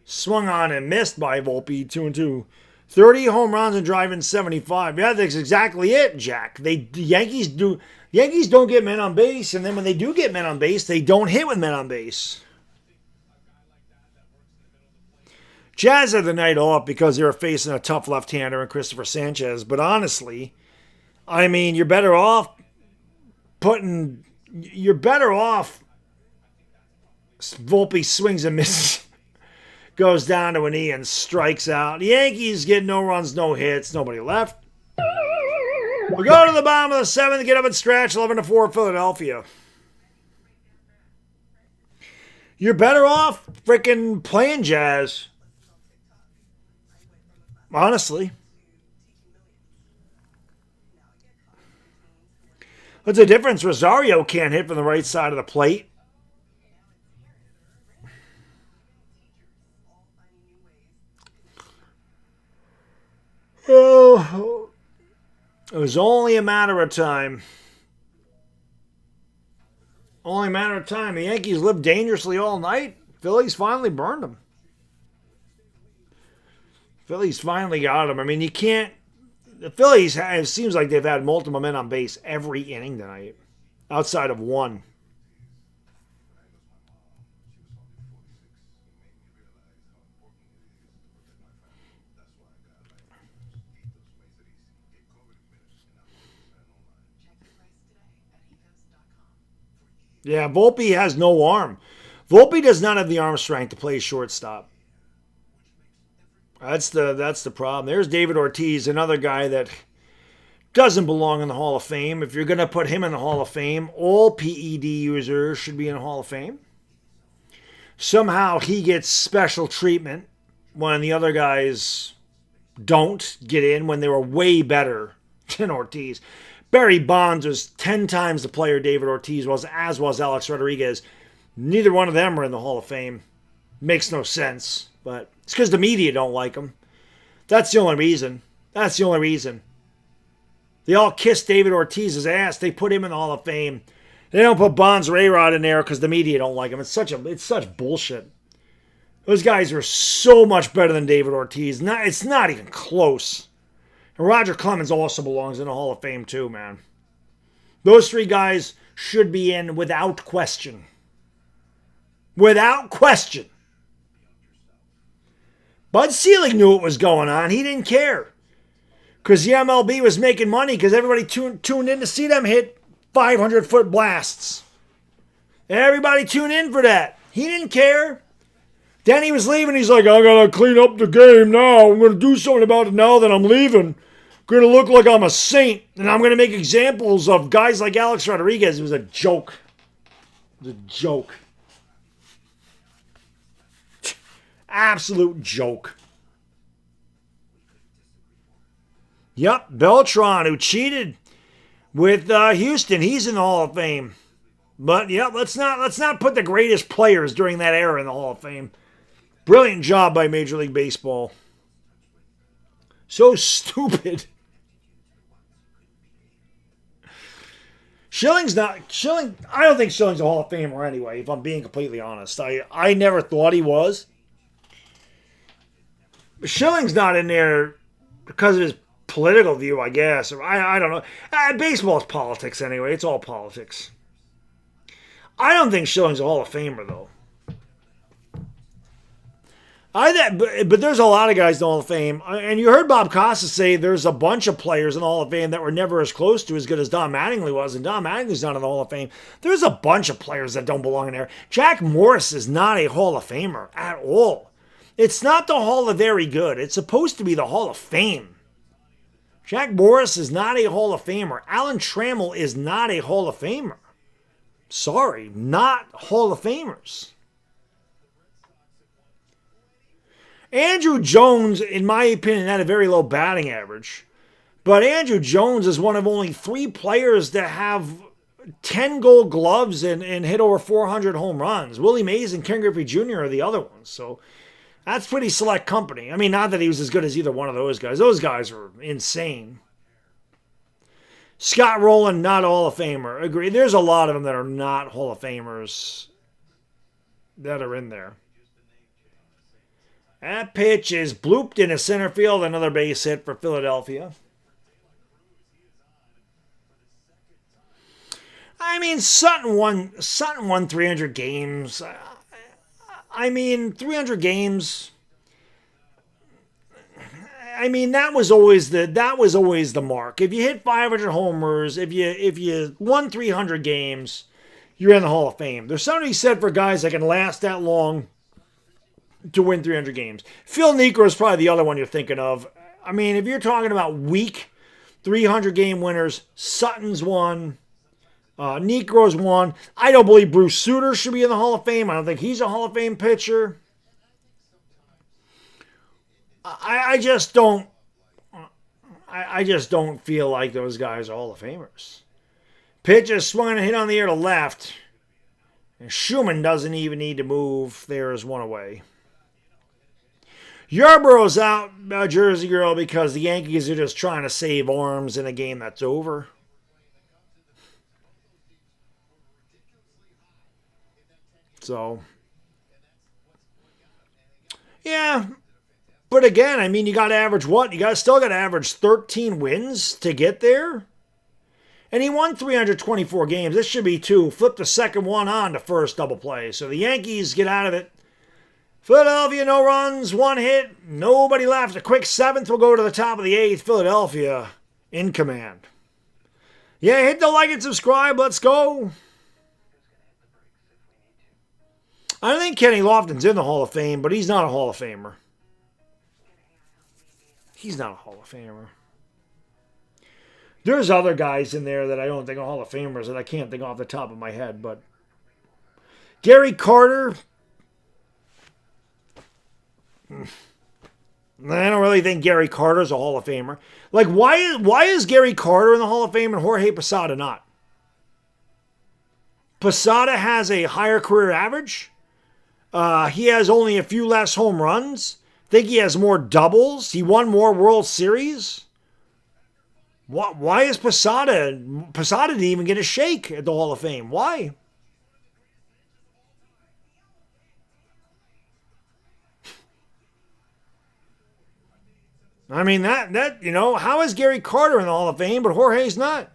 Swung on and missed by Volpe, 2-2. 30 home runs and driving 75. Yeah, that's exactly it, Jack. The Yankees don't get men on base, and then when they do get men on base, they don't hit with men on base. Jazz had the night off because they were facing a tough left-hander in Christopher Sanchez. But honestly, I mean, you're better off Volpe swings and misses, goes down to a knee and strikes out. The Yankees get no runs, no hits, nobody left. We go to the bottom of the seventh, get up and stretch, 11-4 Philadelphia. You're better off freaking playing Jazz. Honestly. What's the difference? Rosario can't hit from the right side of the plate. Oh, it was only a matter of time. Only a matter of time. The Yankees lived dangerously all night. Phillies finally burned them. Phillies finally got them. I mean, you can't... The Phillies, it seems like they've had multiple men on base every inning tonight, outside of one. Yeah, Volpe has no arm. Volpe does not have the arm strength to play shortstop. That's the problem. There's David Ortiz, another guy that doesn't belong in the Hall of Fame. If you're going to put him in the Hall of Fame, all PED users should be in the Hall of Fame. Somehow he gets special treatment when the other guys don't get in when they were way better than Ortiz. Barry Bonds was 10 times the player David Ortiz was, as was Alex Rodriguez. Neither one of them are in the Hall of Fame. Makes no sense, but it's because the media don't like him. That's the only reason. That's the only reason. They all kiss David Ortiz's ass. They put him in the Hall of Fame. They don't put Bonds or A-Rod in there because the media don't like him. It's such bullshit. Those guys are so much better than David Ortiz. It's not even close. And Roger Clemens also belongs in the Hall of Fame too, man. Those three guys should be in without question. Without question. Bud Selig knew what was going on. He didn't care. Because the MLB was making money because everybody tuned in to see them hit 500-foot blasts. Everybody tuned in for that. He didn't care. Then he was leaving. He's like, I got to clean up the game now. I'm going to do something about it now that I'm leaving. I'm going to look like I'm a saint. And I'm going to make examples of guys like Alex Rodriguez. It was a joke. It was a joke. Absolute joke. Yep, Beltran, who cheated with Houston. He's in the Hall of Fame. But, yep, let's not put the greatest players during that era in the Hall of Fame. Brilliant job by Major League Baseball. So stupid. Schilling's not... I don't think Schilling's a Hall of Famer anyway, if I'm being completely honest. I never thought he was. Schilling's not in there because of his political view, I guess. Or I don't know. Baseball is politics anyway. It's all politics. I don't think Schilling's a Hall of Famer, though. But there's a lot of guys in the Hall of Fame. And you heard Bob Costas say there's a bunch of players in the Hall of Fame that were never as close to as good as Don Mattingly was. And Don Mattingly's not in the Hall of Fame. There's a bunch of players that don't belong in there. Jack Morris is not a Hall of Famer at all. It's not the Hall of Very Good. It's supposed to be the Hall of Fame. Jack Morris is not a Hall of Famer. Alan Trammell is not a Hall of Famer. Sorry, not Hall of Famers. Andrew Jones, in my opinion, had a very low batting average. But Andrew Jones is one of only 3 players that have 10 gold gloves and hit over 400 home runs. Willie Mays and Ken Griffey Jr. are the other ones. So that's pretty select company. I mean, not that he was as good as either one of those guys. Those guys were insane. Scott Rowland, not a Hall of Famer. Agree. There's a lot of them that are not Hall of Famers that are in there. That pitch is blooped into center field. Another base hit for Philadelphia. I mean, Sutton won 300 games. I mean, 300 games. I mean, that was always the mark. If you hit 500 homers, if you won 300 games, you're in the Hall of Fame. There's something to be said for guys that can last that long to win 300 games. Phil Niekro is probably the other one you're thinking of. I mean, if you're talking about weak 300 game winners, Sutton's one. Niekro's one. I don't believe Bruce Sutter should be in the Hall of Fame. I don't think he's a Hall of Fame pitcher. I just don't feel like those guys are Hall of Famers. Pitch is swung and hit on the air to left. And Schumann doesn't even need to move. There is one away. Yarborough's out, Jersey Girl, because the Yankees are just trying to save arms in a game that's over. So, yeah. But again, I mean, you got to average what? Still got to average 13 wins to get there. And he won 324 games. This should be 2. Flip the second one on to first double play. So the Yankees get out of it. Philadelphia, no runs, 1 hit, nobody left. A quick 7th will go to the top of the 8th. Philadelphia in command. Yeah, hit the like and subscribe. Let's go. I think Kenny Lofton's in the Hall of Fame, but he's not a Hall of Famer. He's not a Hall of Famer. There's other guys in there that I don't think are Hall of Famers that I can't think off the top of my head, but Gary Carter. I don't really think Gary Carter's a Hall of Famer. Like, why is Gary Carter in the Hall of Fame and Jorge Posada not? Posada has a higher career average. He has only a few less home runs. I think he has more doubles. He won more World Series. Why is Posada? Posada didn't even get a shake at the Hall of Fame. Why? I mean, how is Gary Carter in the Hall of Fame, but Jorge's not?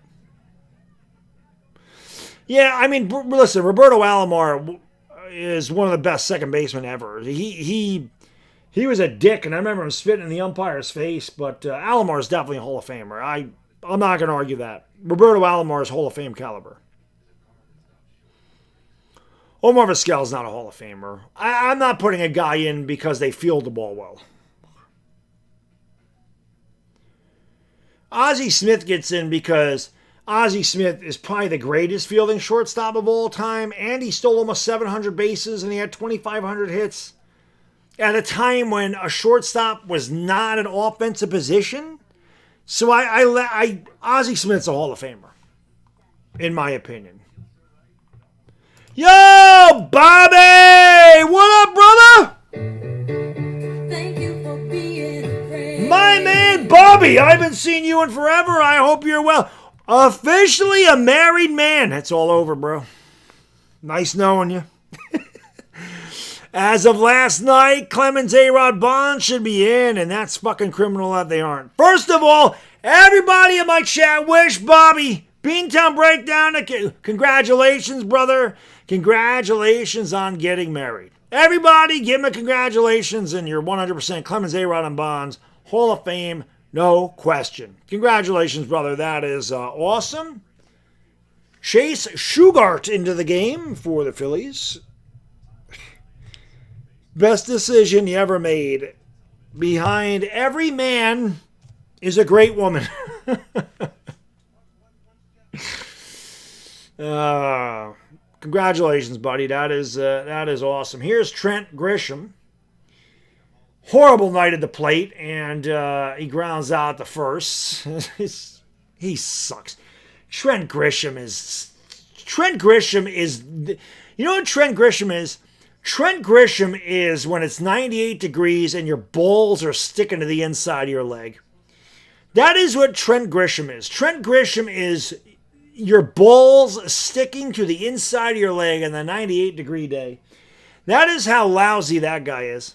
Yeah, I mean, listen, Roberto Alomar is one of the best second basemen ever. He was a dick, and I remember him spitting in the umpire's face, but Alomar is definitely a Hall of Famer. I'm not going to argue that. Roberto Alomar is Hall of Fame caliber. Omar Vizquel's not a Hall of Famer. I'm not putting a guy in because they field the ball well. Ozzie Smith gets in because Ozzie Smith is probably the greatest fielding shortstop of all time, and he stole almost 700 bases, and he had 2,500 hits at a time when a shortstop was not an offensive position. So Ozzie Smith's a Hall of Famer, in my opinion. Yo, Bobby! What up, brother? Thank you for being a friend. My man, Bobby, I haven't seen you in forever. I hope you're well. Officially a married man. That's all over, bro. Nice knowing you. As of last night, Clemens, A-Rod, Bond should be in, and that's fucking criminal that they aren't. First of all, everybody in my chat wish Bobby Beantown Breakdown. Congratulations, brother. Congratulations on getting married. Everybody, give him a congratulations, and you're 100% Clemens, A-Rod, and Bonds Hall of Fame, no question. Congratulations, brother. That is awesome. Chase Shugart into the game for the Phillies. Best decision you ever made. Behind every man is a great woman. Congratulations, buddy. That is awesome. Here's Trent Grisham. Horrible night at the plate, and he grounds out the first. He sucks. Trent Grisham is... You know what Trent Grisham is? Trent Grisham is when it's 98 degrees and your balls are sticking to the inside of your leg. That is what Trent Grisham is. Trent Grisham is your balls sticking to the inside of your leg on the 98-degree day. That is how lousy that guy is.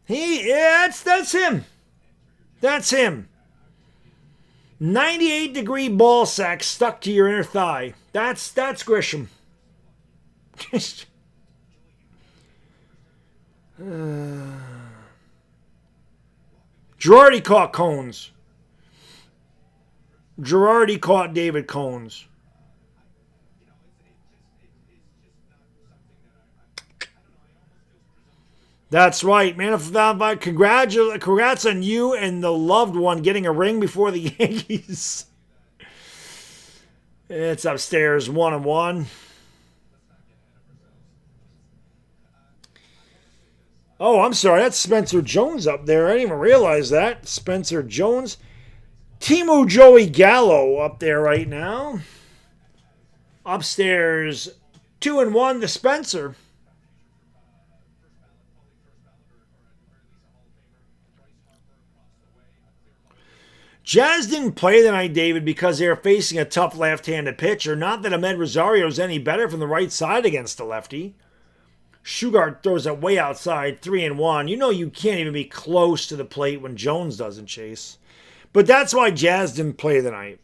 That's him. That's him. 98-degree ball sack stuck to your inner thigh. That's Grisham. Girardi caught Cones. Girardi caught David Cones. That's right, man. Congrats on you and the loved one getting a ring before the Yankees. It's upstairs 1-1. Oh, I'm sorry. That's Spencer Jones up there. I didn't even realize that. Spencer Jones. Timu Joey Gallo up there right now. Upstairs 2-1 to Spencer. Jazz didn't play tonight, David, because they were facing a tough left-handed pitcher. Not that Ahmed Rosario is any better from the right side against a lefty. Shugart throws it way outside, 3-1. You know you can't even be close to the plate when Jones doesn't chase. But that's why Jazz didn't play tonight.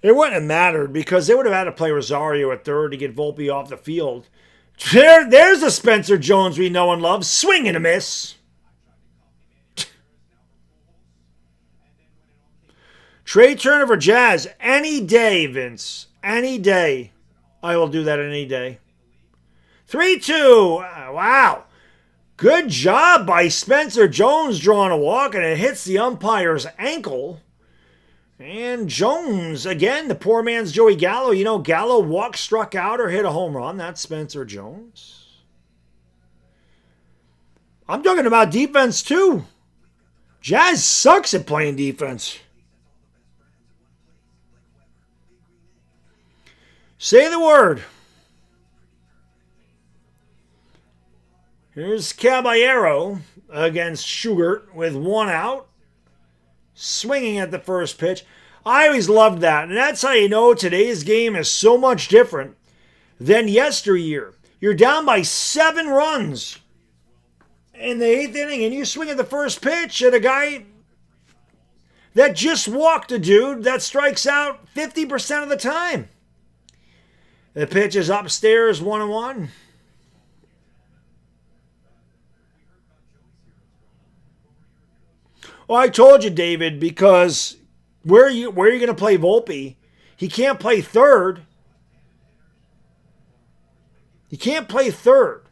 It wouldn't have mattered because they would have had to play Rosario at third to get Volpe off the field. There's the Spencer Jones we know and love. Swing and a miss. Trey Turner for Jazz. Any day, Vince. Any day. I will do that any day. 3-2. Wow. Good job by Spencer Jones drawing a walk, and it hits the umpire's ankle. And Jones, again, the poor man's Joey Gallo. You know, Gallo walked, struck out, or hit a home run. That's Spencer Jones. I'm talking about defense, too. Jazz sucks at playing defense. Say the word. Here's Caballero against Shugart with one out. Swinging at the first pitch. I always loved that. And that's how you know today's game is so much different than yesteryear. You're down by 7 runs in the 8th inning, and you swing at the first pitch at a guy that just walked a dude that strikes out 50% of the time. The pitch is upstairs, 1-1. Well, I told you, David, because where are you going to play Volpe? He can't play third. He can't play third.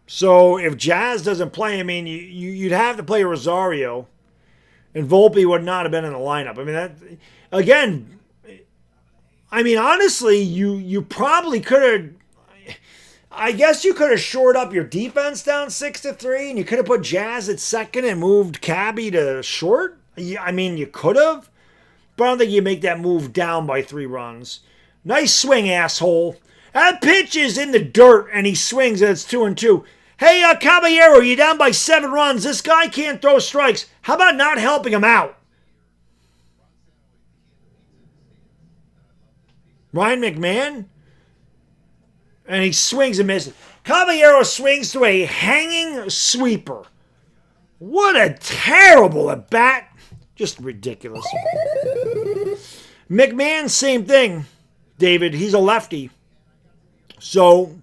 So if Jazz doesn't play, I mean, you'd have to play Rosario, and Volpe would not have been in the lineup. I mean, that again. I mean, honestly, you probably could have. I guess you could have shored up your defense down 6-3, and you could have put Jazz at second and moved Cabby to short. I mean, you could have, but I don't think you make that move down by 3 runs. Nice swing, asshole. That pitch is in the dirt, and he swings, and it's 2-2. Hey, Caballero, you're down by 7 runs. This guy can't throw strikes. How about not helping him out? Ryan McMahon? And he swings and misses. Caballero swings to a hanging sweeper. What a terrible at bat. Just ridiculous. McMahon, same thing, David. He's a lefty. So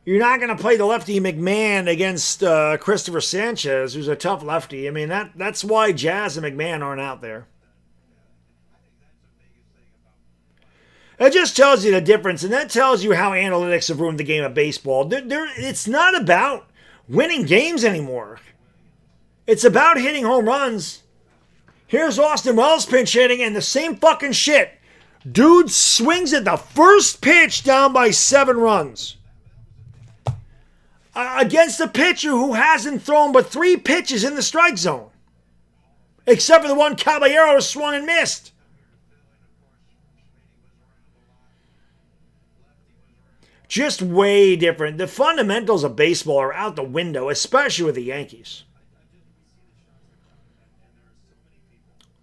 you're not going to play the lefty McMahon against Christopher Sanchez, who's a tough lefty. I mean, that's why Jazz and McMahon aren't out there. That just tells you the difference, and that tells you how analytics have ruined the game of baseball. It's not about winning games anymore. It's about hitting home runs, Here's Austin Wells pinch hitting, and the same fucking shit. Dude swings at the first pitch down by 7 runs. Against a pitcher who hasn't thrown but 3 pitches in the strike zone. Except for the one Caballero swung and missed. Just way different. The fundamentals of baseball are out the window, especially with the Yankees.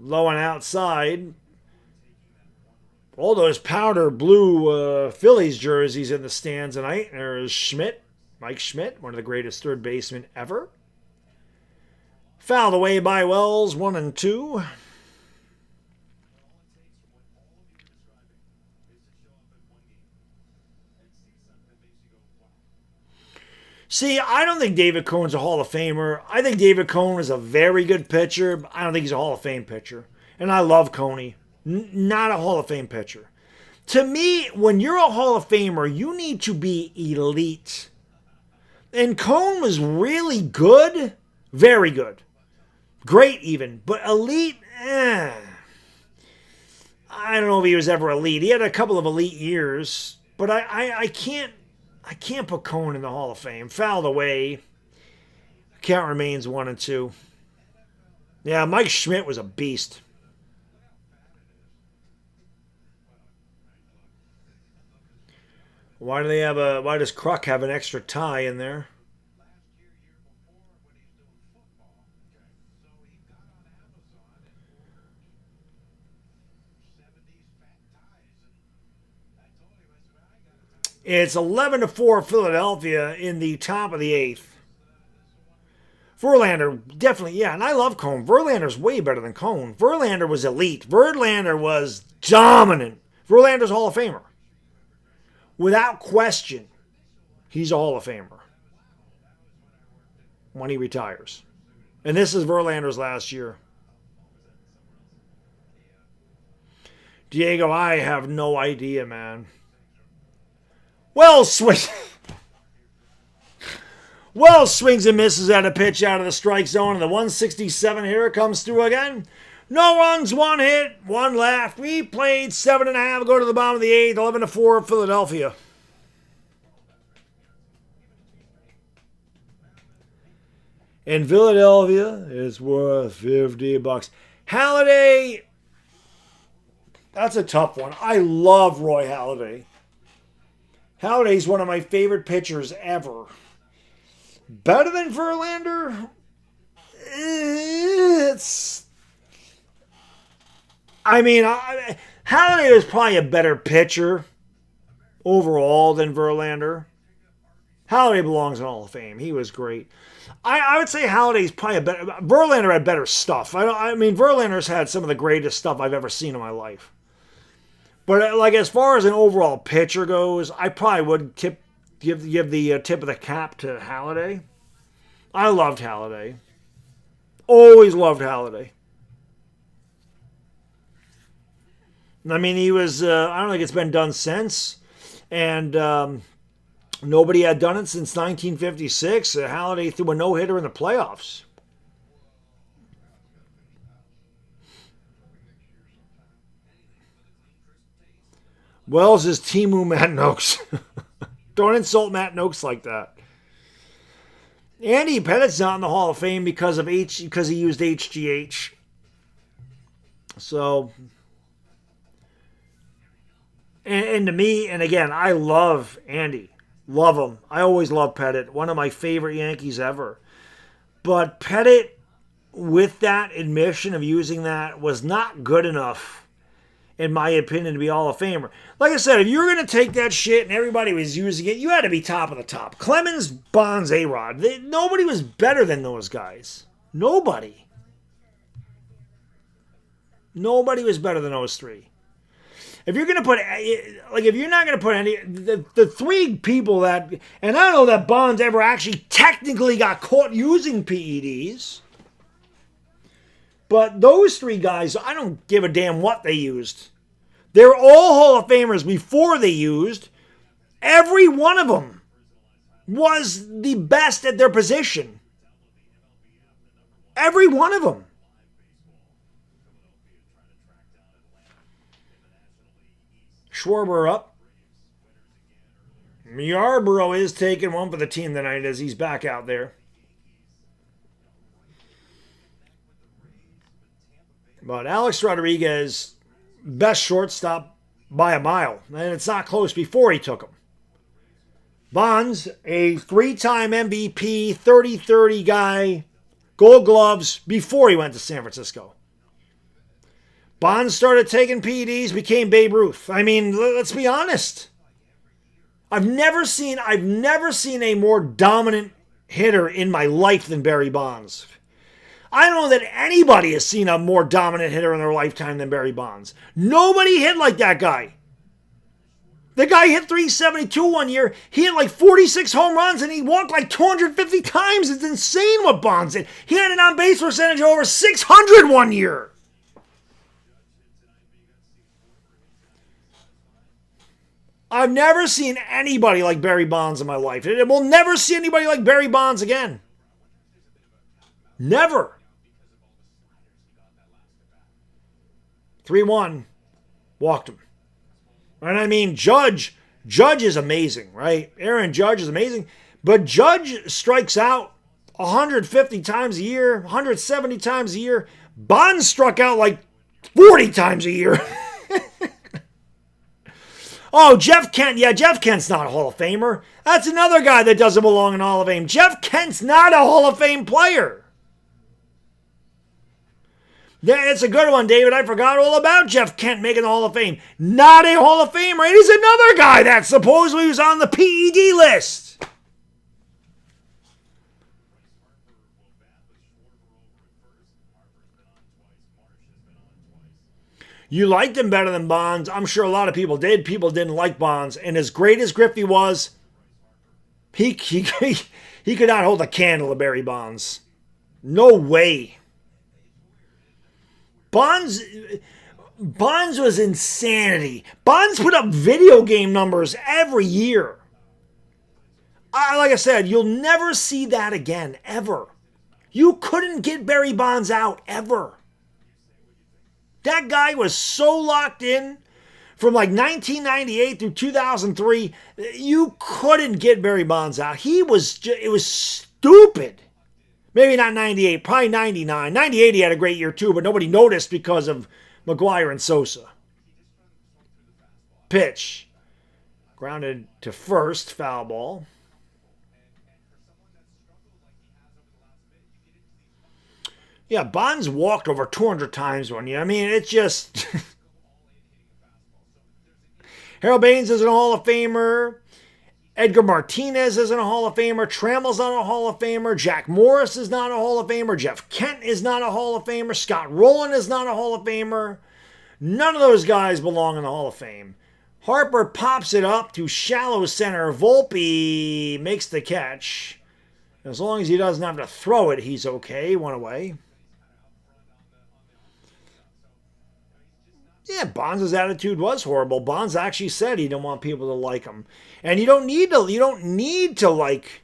Low and outside. All those powder blue Phillies jerseys in the stands tonight. There's Schmidt, Mike Schmidt, one of the greatest third basemen ever. Fouled away by Wells, 1-2. See, I don't think David Cohn's a Hall of Famer. I think David Cohn is a very good pitcher, but I don't think he's a Hall of Fame pitcher. And I love Coney. Not a Hall of Fame pitcher. To me, when you're a Hall of Famer, you need to be elite. And Cohn was really good. Very good. Great even. But elite, I don't know if he was ever elite. He had a couple of elite years. But I can't put Cohn in the Hall of Fame. Fouled away. Count remains 1-2. Yeah, Mike Schmidt was a beast. Why does Kruk have an extra tie in there? It's 11-4 Philadelphia in the top of the 8th. Verlander, definitely, yeah, and I love Cohn. Verlander's way better than Cohn. Verlander was elite. Verlander was dominant. Verlander's a Hall of Famer. Without question, he's a Hall of Famer when he retires. And this is Verlander's last year. Diego, I have no idea, man. Wells swings and misses at a pitch out of the strike zone, and the 167 hitter comes through again. No runs, 1 hit, 1 left. We played 7.5, go to the bottom of the 8th, 11-4 Philadelphia. And Philadelphia is worth $50. Halladay, that's a tough one. I love Roy Halladay. Halladay's one of my favorite pitchers ever. Better than Verlander? Halladay was probably a better pitcher overall than Verlander. Halladay belongs in the Hall of Fame. He was great. I would say Halladay's probably a better... Verlander had better stuff. Verlander's had some of the greatest stuff I've ever seen in my life. But as far as an overall pitcher goes, I probably would give the tip of the cap to Halladay. I loved Halladay. Always loved Halladay. He was, I don't think it's been done since. And nobody had done it since 1956. Halladay threw a no-hitter in the playoffs. Wells is Timu Matt Noakes. Don't insult Matt Noakes like that. Andy Pettit's not in the Hall of Fame because he used HGH. So, and to me, and again, I love Andy. Love him. I always love Pettit. One of my favorite Yankees ever. But Pettit, with that admission of using that, was not good enough, in my opinion, to be Hall of Famer. Like I said, if you were going to take that shit and everybody was using it, you had to be top of the top. Clemens, Bonds, A-Rod. Nobody was better than those guys. Nobody. Nobody was better than those three. If you're going to put, if you're not going to put any, the 3 people that, and I don't know that Bonds ever actually technically got caught using PEDs, but those 3 guys, I don't give a damn what they used. They're all Hall of Famers before they used. Every one of them was the best at their position. Every one of them. Schwarber up. Yarborough is taking one for the team tonight as he's back out there. But Alex Rodriguez, best shortstop by a mile. And it's not close before he took him. Bonds, a 3-time MVP, 30-30 guy, Gold Gloves before he went to San Francisco. Bonds started taking PEDs, became Babe Ruth. I mean, let's be honest. I've never seen a more dominant hitter in my life than Barry Bonds. I don't know that anybody has seen a more dominant hitter in their lifetime than Barry Bonds. Nobody hit like that guy. The guy hit 372 one year. He hit like 46 home runs and he walked like 250 times. It's insane what Bonds did. He had an on-base percentage of over 600 one year. I've never seen anybody like Barry Bonds in my life. And we'll never see anybody like Barry Bonds again. Never. 3-1. Walked him. And I mean, Judge is amazing, right? Aaron Judge is amazing. But Judge strikes out 150 times a year, 170 times a year. Bonds struck out like 40 times a year. Oh, Jeff Kent. Yeah, Jeff Kent's not a Hall of Famer. That's another guy that doesn't belong in Hall of Fame. Jeff Kent's not a Hall of Fame player. Yeah, it's a good one, David. I forgot all about Jeff Kent making the Hall of Fame. Not a Hall of Famer. It is another guy that supposedly was on the PED list. You liked him better than Bonds. I'm sure a lot of people did. People didn't like Bonds. And as great as Griffey was, he could not hold a candle to Barry Bonds. No way. Bonds was insanity. Bonds put up video game numbers every year. Like I said, you'll never see that again, ever. You couldn't get Barry Bonds out, ever. That guy was so locked in from like 1998 through 2003. You couldn't get Barry Bonds out. It was stupid. Maybe not 98, probably 99. 98 he had a great year too, but nobody noticed because of McGuire and Sosa. Pitch. Grounded to first, foul ball. Yeah, Bonds walked over 200 times one year. I mean, it's just... Harold Baines isn't a Hall of Famer. Edgar Martinez isn't a Hall of Famer. Trammell's not a Hall of Famer. Jack Morris is not a Hall of Famer. Jeff Kent is not a Hall of Famer. Scott Rowland is not a Hall of Famer. None of those guys belong in the Hall of Fame. Harper pops it up to shallow center. Volpe makes the catch. As long as he doesn't have to throw it, he's okay. One away. Yeah, Bonds' attitude was horrible. Bonds actually said he didn't want people to like him. And you don't need to like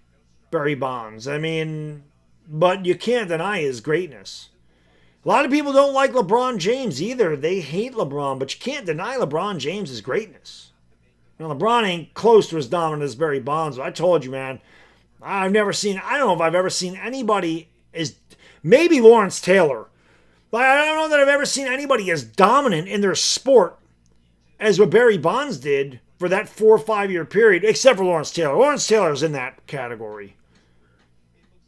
Barry Bonds. I mean, but you can't deny his greatness. A lot of people don't like LeBron James either. They hate LeBron, but you can't deny LeBron James' greatness. Now, LeBron ain't close to as dominant as Barry Bonds. I told you, man. I don't know if I've ever seen anybody as, maybe Lawrence Taylor. But I don't know that I've ever seen anybody as dominant in their sport as what Barry Bonds did for that 4 or 5 year period, except for Lawrence Taylor. Lawrence Taylor's in that category.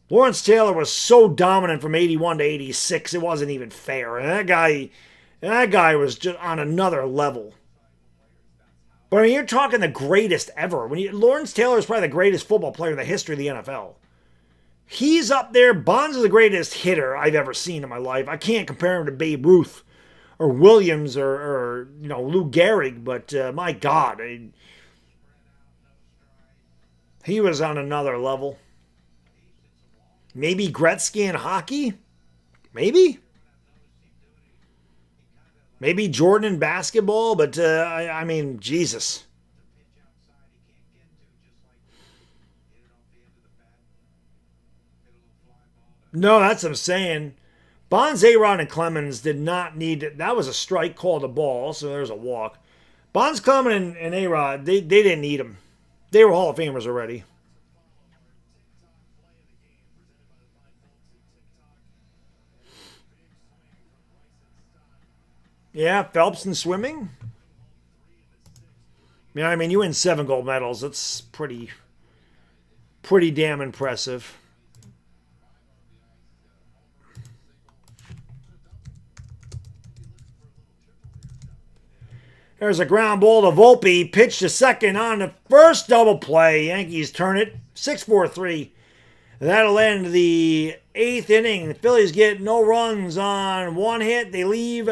Lawrence Taylor was so dominant from 81 to 86, it wasn't even fair. And that guy was just on another level. But I mean, you're talking the greatest ever. Lawrence Taylor is probably the greatest football player in the history of the NFL. He's up there. Bonds is the greatest hitter I've ever seen in my life. I can't compare him to Babe Ruth or Williams or Lou Gehrig, but my God, he was on another level. Maybe Gretzky in hockey? Maybe Jordan in basketball, but I mean, Jesus. No, that's what I'm saying. Bonds, A-Rod, and Clemens did not need it. That was a strike called a ball, so there's a walk. Bonds, Clement, and A-Rod, they didn't need him. They were Hall of Famers already. Yeah, Phelps in swimming. Yeah, I mean, you win 7 gold medals. That's pretty damn impressive. There's a ground ball to Volpe. Pitch to second on the first double play. Yankees turn it 6-4-3. That'll end the 8th inning. The Phillies get no runs on 1 hit. They leave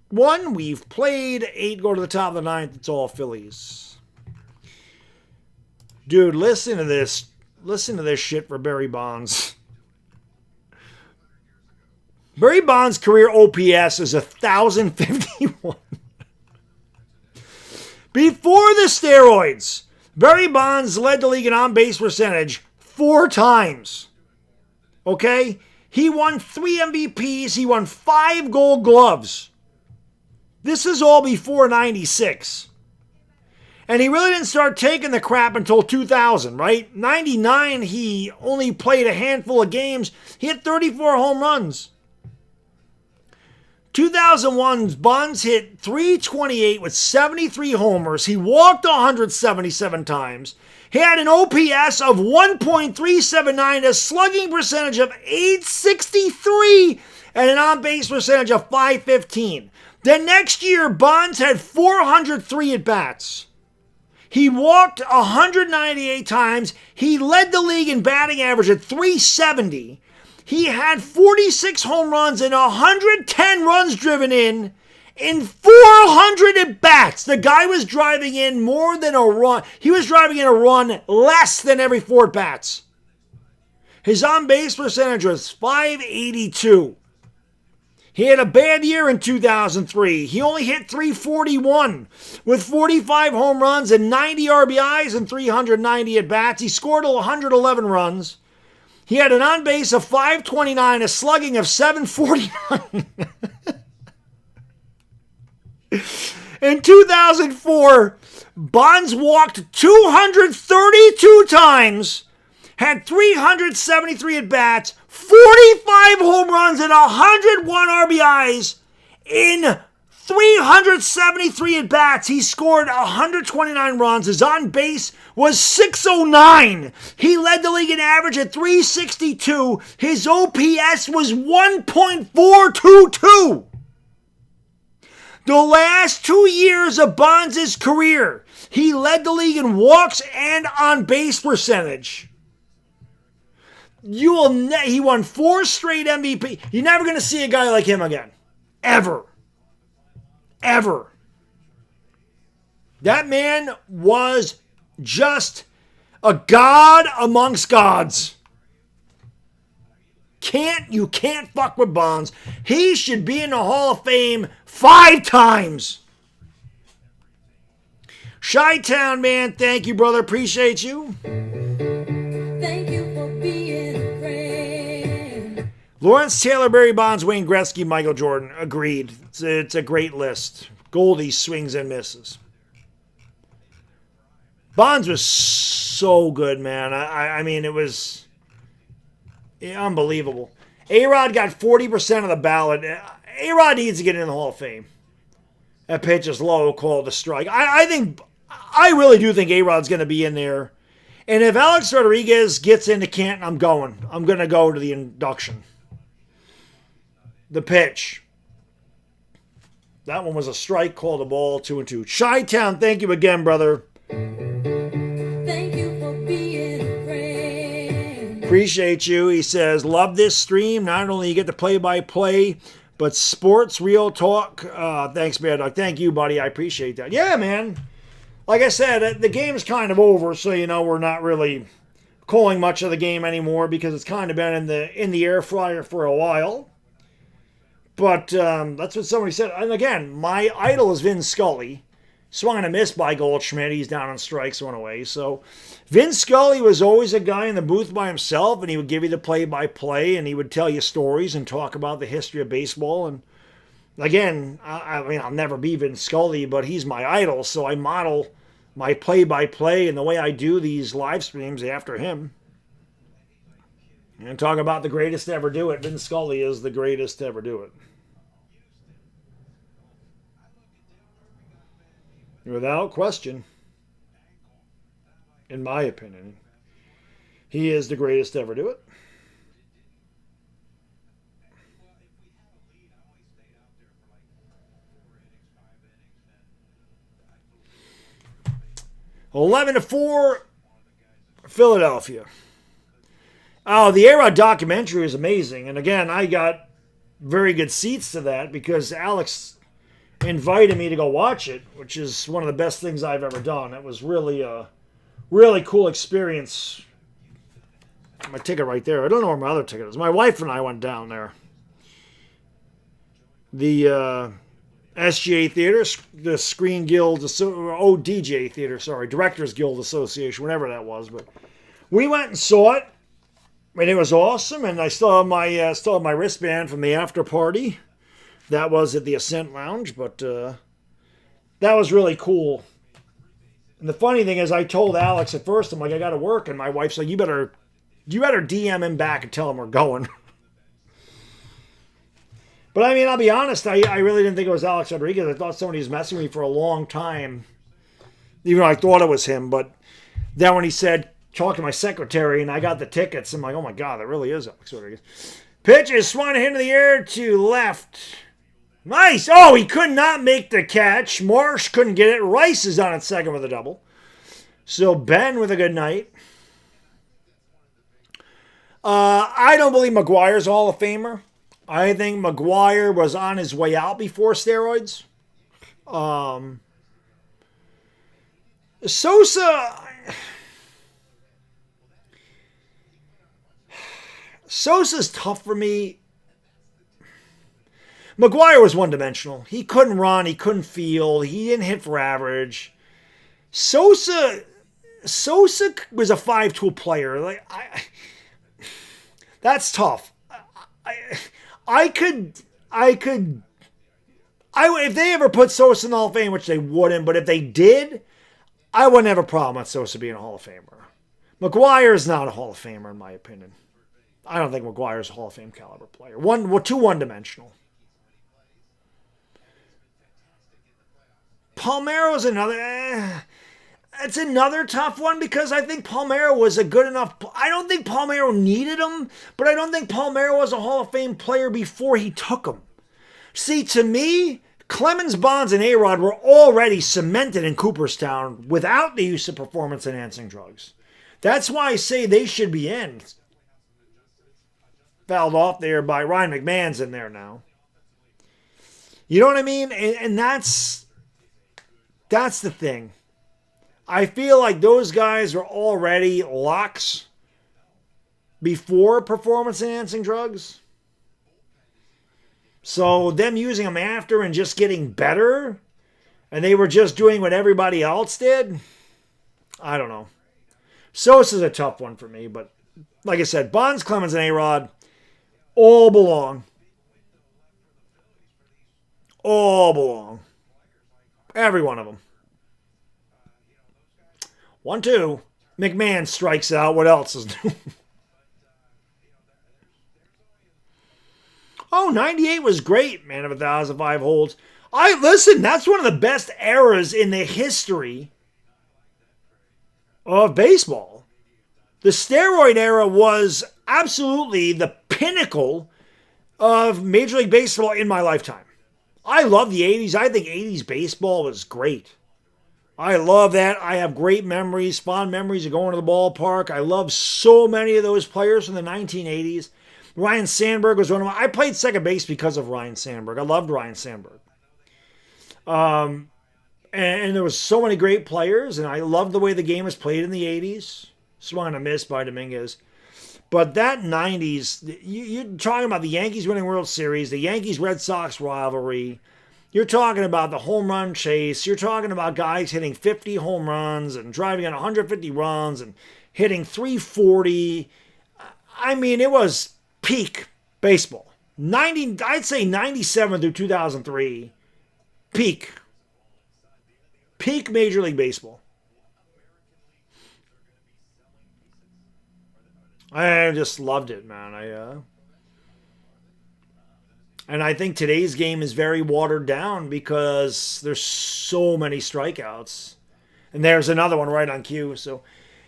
1. We've played 8. Go to the top of the 9th. It's all Phillies. Dude, listen to this. Listen to this shit for Barry Bonds. Barry Bonds' career OPS is 1,051. Before the steroids, Barry Bonds led the league in on-base percentage 4 times. Okay? He won 3 MVPs. He won 5 Gold Gloves. This is all before 96. And he really didn't start taking the crap until 2000, right? 99, he only played a handful of games. He had 34 home runs. 2001, Bonds hit 328 with 73 homers. He walked 177 times. He had an OPS of 1.379, a slugging percentage of 863, and an on-base percentage of 515. The next year, Bonds had 403 at-bats. He walked 198 times. He led the league in batting average at 370. He had 46 home runs and 110 runs driven in 400 at-bats. The guy was driving in more than a run. He was driving in a run less than every 4 at-bats. His on-base percentage was 582. He had a bad year in 2003. He only hit 341 with 45 home runs and 90 RBIs and 390 at-bats. He scored 111 runs. He had an on-base of 529, a slugging of 749. In 2004, Bonds walked 232 times, had 373 at-bats, 45 home runs, and 101 RBIs in 373 at-bats. He scored 129 runs. His on-base was 609. He led the league in average at 362. His OPS was 1.422. The last 2 years of Bonds' career, he led the league in walks and on-base percentage. He won 4 straight MVP. You're never going to see a guy like him again. Ever. Ever. That man was just a god amongst gods. You can't fuck with Bonds. He should be in the Hall of Fame 5 times. Chi-Town, man, thank you, brother. Appreciate you. Thank you for being a friend. Lawrence Taylor, Barry Bonds, Wayne Gretzky, Michael Jordan. Agreed. It's a great list. Goldie swings and misses. Bonds was so good, man. I mean, it was unbelievable. A-Rod got 40% of the ballot. A-Rod needs to get in the Hall of Fame. That pitch is low, called a strike. I really do think A-Rod's going to be in there. And if Alex Rodriguez gets into Canton, I'm going. I'm going to go to the induction. The pitch. That one was a strike, called a ball, 2-2. Chi-Town, thank you again, brother. Thank you for being a friend. Appreciate you. He says, love this stream. Not only you get the play-by-play, but sports real talk. Thanks, Baddog. Thank you, buddy. I appreciate that. Yeah, man. Like I said, the game's kind of over, so we're not really calling much of the game anymore because it's kind of been in the air fryer for a while. But that's what somebody said. And again, my idol is Vin Scully. Swung and a miss by Goldschmidt. He's down on strikes, one away. So Vin Scully was always a guy in the booth by himself, and he would give you the play-by-play, and he would tell you stories and talk about the history of baseball. And again, I mean, I'll never be Vin Scully, but he's my idol, so I model my play-by-play and the way I do these live streams after him. And talk about the greatest to ever do it. Vin Scully is the greatest to ever do it. Without question. In my opinion. He is the greatest to ever do it. $11 to 4, Philadelphia. Oh, the A-Rod documentary is amazing. And again, I got very good seats to that because Alex invited me to go watch it, which is one of the best things I've ever done. It was really a really cool experience. My ticket right there. I don't know where my other ticket is. My wife and I went down there. The SGA Theater, the Screen Guild, DJ Theater, sorry, Directors Guild Association, whatever that was. But we went and saw it. And it was awesome, and I still have my wristband from the after party. That was at the Ascent Lounge, but that was really cool. And the funny thing is, I told Alex at first, I'm like, I got to work, and my wife's like, you better DM him back and tell him we're going. But I mean, I'll be honest, I really didn't think it was Alex Rodriguez. I thought somebody was messing with me for a long time, even though I thought it was him. But then when he said, talk to my secretary, and I got the tickets. I'm like, oh my God, that really is Alex Rodriguez. Pitch is swung into the air to left. Nice. Oh, he could not make the catch. Marsh couldn't get it. Rice is on at second with a double. So Ben with a good night. I don't believe McGuire's a Hall of Famer. I think McGuire was on his way out before steroids. Sosa... Sosa's tough for me. McGuire was one-dimensional. He couldn't run. He couldn't field. He didn't hit for average. Sosa was a five-tool player. Like that's tough. If they ever put Sosa in the Hall of Fame, which they wouldn't, but if they did, I wouldn't have a problem with Sosa being a Hall of Famer. McGuire is not a Hall of Famer, in my opinion. I don't think McGuire's a Hall of Fame caliber player. Too one-dimensional. Palmeiro's another... it's another tough one because I think Palmeiro was a good enough... I don't think Palmeiro needed him, but I don't think Palmeiro was a Hall of Fame player before he took him. See, to me, Clemens, Bonds, and A-Rod were already cemented in Cooperstown without the use of performance-enhancing drugs. That's why I say they should be in. Fouled off there by Ryan McMahon's in there now. You know what I mean? And that's the thing. I feel like those guys are already locks before performance-enhancing drugs. So them using them after and just getting better, and they were just doing what everybody else did, I don't know. Sosa's a tough one for me, but like I said, Bonds, Clemens, and A-Rod all belong. All belong. Every one of them. 1-2. McMahon strikes out. What else is new? Oh, 98 was great, man of 1,005 holds. Listen, that's one of the best eras in the history of baseball. The steroid era was absolutely the pinnacle of Major League Baseball in my lifetime. I love the 80s. I think 80s baseball was great. I love that. I have great memories, fond memories of going to the ballpark. I love so many of those players from the 1980s. Ryan Sandberg was one of my... I played second base because of Ryan Sandberg. I loved Ryan Sandberg. And there was so many great players, and I loved the way the game was played in the 80s. Swung and a miss by Dominguez. But that 90s, you're talking about the Yankees winning World Series, the Yankees-Red Sox rivalry. You're talking about the home run chase. You're talking about guys hitting 50 home runs and driving in 150 runs and hitting 340. I mean, it was peak baseball. I'd say 97 through 2003, peak Major League Baseball. I just loved it, man. And I think today's game is very watered down because there's so many strikeouts. And there's another one right on cue. So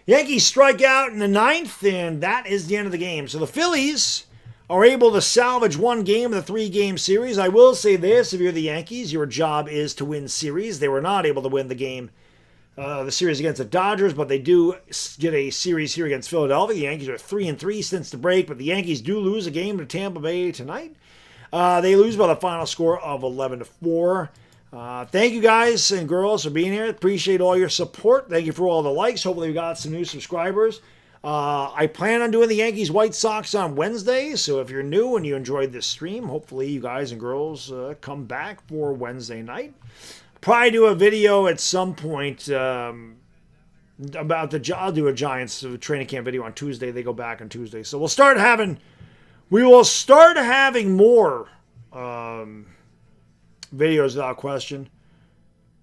Yankees strike out in the ninth, and that is the end of the game. So the Phillies are able to salvage one game of the 3-game series. I will say this, if you're the Yankees, your job is to win series. They were not able to win the series against the Dodgers, but they do get a series here against Philadelphia. The Yankees are 3-3 since the break, but the Yankees do lose a game to Tampa Bay tonight. They lose by the final score of 11-4. Thank you guys and girls for being here. Appreciate all your support. Thank you for all the likes. Hopefully we got some new subscribers. I plan on doing the Yankees White Sox on Wednesday, so if you're new and you enjoyed this stream, hopefully you guys and girls come back for Wednesday night. Probably do a video at some point about I'll do a Giants training camp video on Tuesday. They go back on Tuesday, so we will start having more videos without question.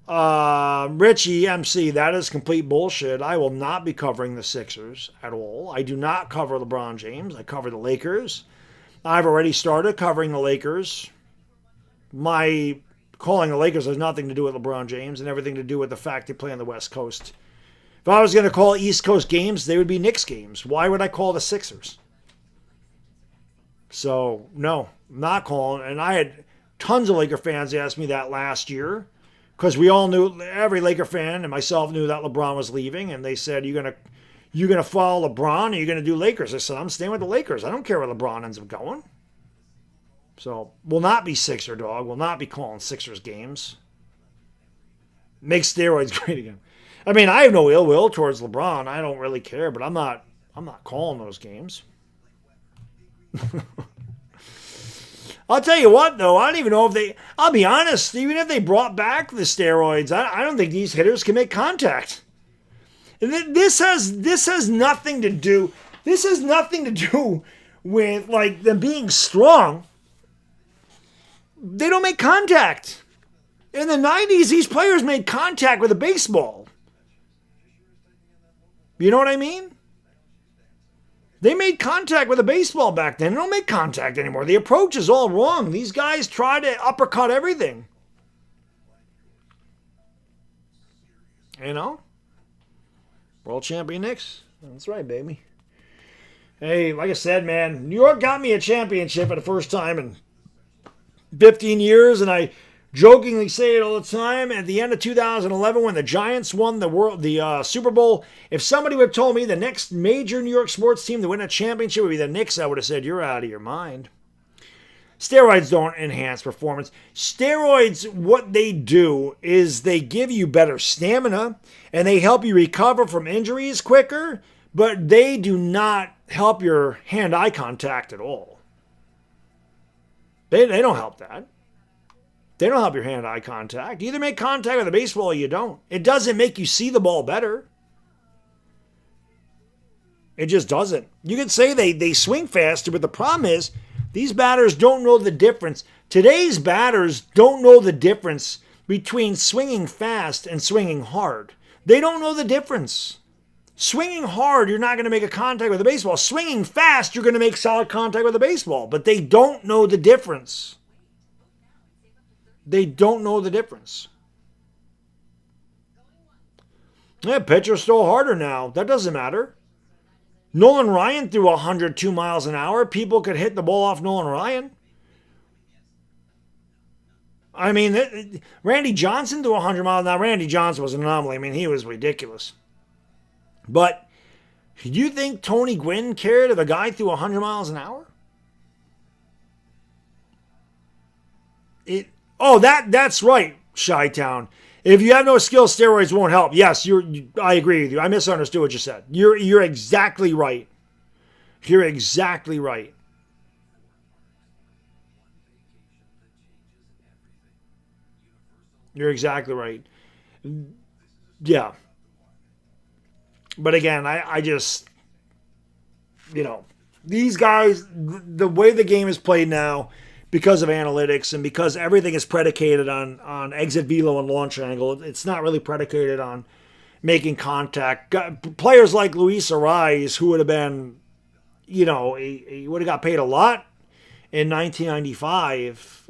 Richie MC, that is complete bullshit. I will not be covering the Sixers at all. I do not cover LeBron James. I cover the Lakers. I've already started covering the Lakers. My calling the Lakers has nothing to do with LeBron James and everything to do with the fact they play on the West Coast. If I was going to call East Coast games, they would be Knicks games. Why would I call the Sixers? So, no, I'm not calling. And I had tons of Laker fans ask me that last year because we all knew, every Laker fan and myself knew that LeBron was leaving. And they said, you gonna follow LeBron or you gonna do Lakers? I said, I'm staying with the Lakers. I don't care where LeBron ends up going. So, will not be Sixer dog. Will not be calling Sixers games. Make steroids great again. I mean, I have no ill will towards LeBron. I don't really care, but I'm not calling those games. I'll tell you what, though, I don't even know if I'll be honest, even if they brought back the steroids, I don't think these hitters can make contact. This has nothing to do with, like, them being strong. They don't make contact. In the 90s, these players made contact with a baseball. You know what I mean? They made contact with a baseball back then. They don't make contact anymore. The approach is all wrong. These guys try to uppercut everything. You know? World champion Knicks. That's right, baby. Hey, like I said, man, New York got me a championship for the first time in 15 years, and I jokingly say it all the time. At the end of 2011, when the Giants won the Super Bowl, if somebody would have told me the next major New York sports team to win a championship would be the Knicks, I would have said, you're out of your mind. Steroids don't enhance performance. Steroids, what they do is they give you better stamina, and they help you recover from injuries quicker, but they do not help your hand-eye contact at all. They don't help that. They don't help your hand-eye contact. You either make contact with a baseball or you don't. It doesn't make you see the ball better. It just doesn't. You could say they swing faster, but the problem is these batters don't know the difference. Today's batters don't know the difference between swinging fast and swinging hard. They don't know the difference. Swinging hard, you're not going to make a contact with a baseball. Swinging fast, you're going to make solid contact with a baseball. But they don't know the difference. They don't know the difference. Yeah, pitchers throw harder now. That doesn't matter. Nolan Ryan threw 102 miles an hour. People could hit the ball off Nolan Ryan. I mean, Randy Johnson threw 100 miles an hour. Randy Johnson was an anomaly. I mean, he was ridiculous. But do you think Tony Gwynn cared if a guy threw 100 miles an hour? That's right, Chi-Town. If you have no skill, steroids won't help. Yes, I agree with you. I misunderstood what you said. You're exactly right. You're exactly right. You're exactly right. Yeah. But again, I just, These guys, the way the game is played now, because of analytics and because everything is predicated on exit velo and launch angle, it's not really predicated on making contact. Players like Luis Ariz, who would have been, he would have got paid a lot in 1995,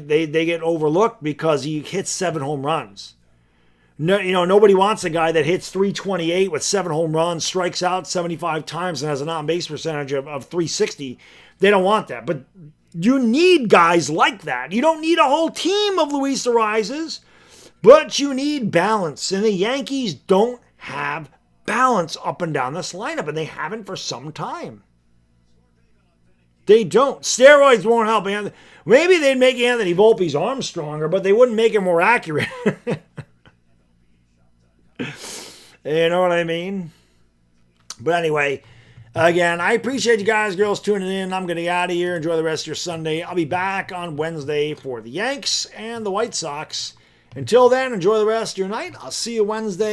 they get overlooked because he hits 7 home runs. No, nobody wants a guy that hits 328 with 7 home runs, strikes out 75 times, and has an on-base percentage of 360. They don't want that. But you need guys like that. You don't need a whole team of Luis Arizes, but you need balance. And the Yankees don't have balance up and down this lineup, and they haven't for some time. They don't. Steroids won't help Anthony. Maybe they'd make Anthony Volpe's arm stronger, but they wouldn't make him more accurate. You know what I mean? But anyway, again, I appreciate you guys, girls, tuning in. I'm going to get out of here. Enjoy the rest of your Sunday. I'll be back on Wednesday for the Yanks and the White Sox. Until then, enjoy the rest of your night. I'll see you Wednesday.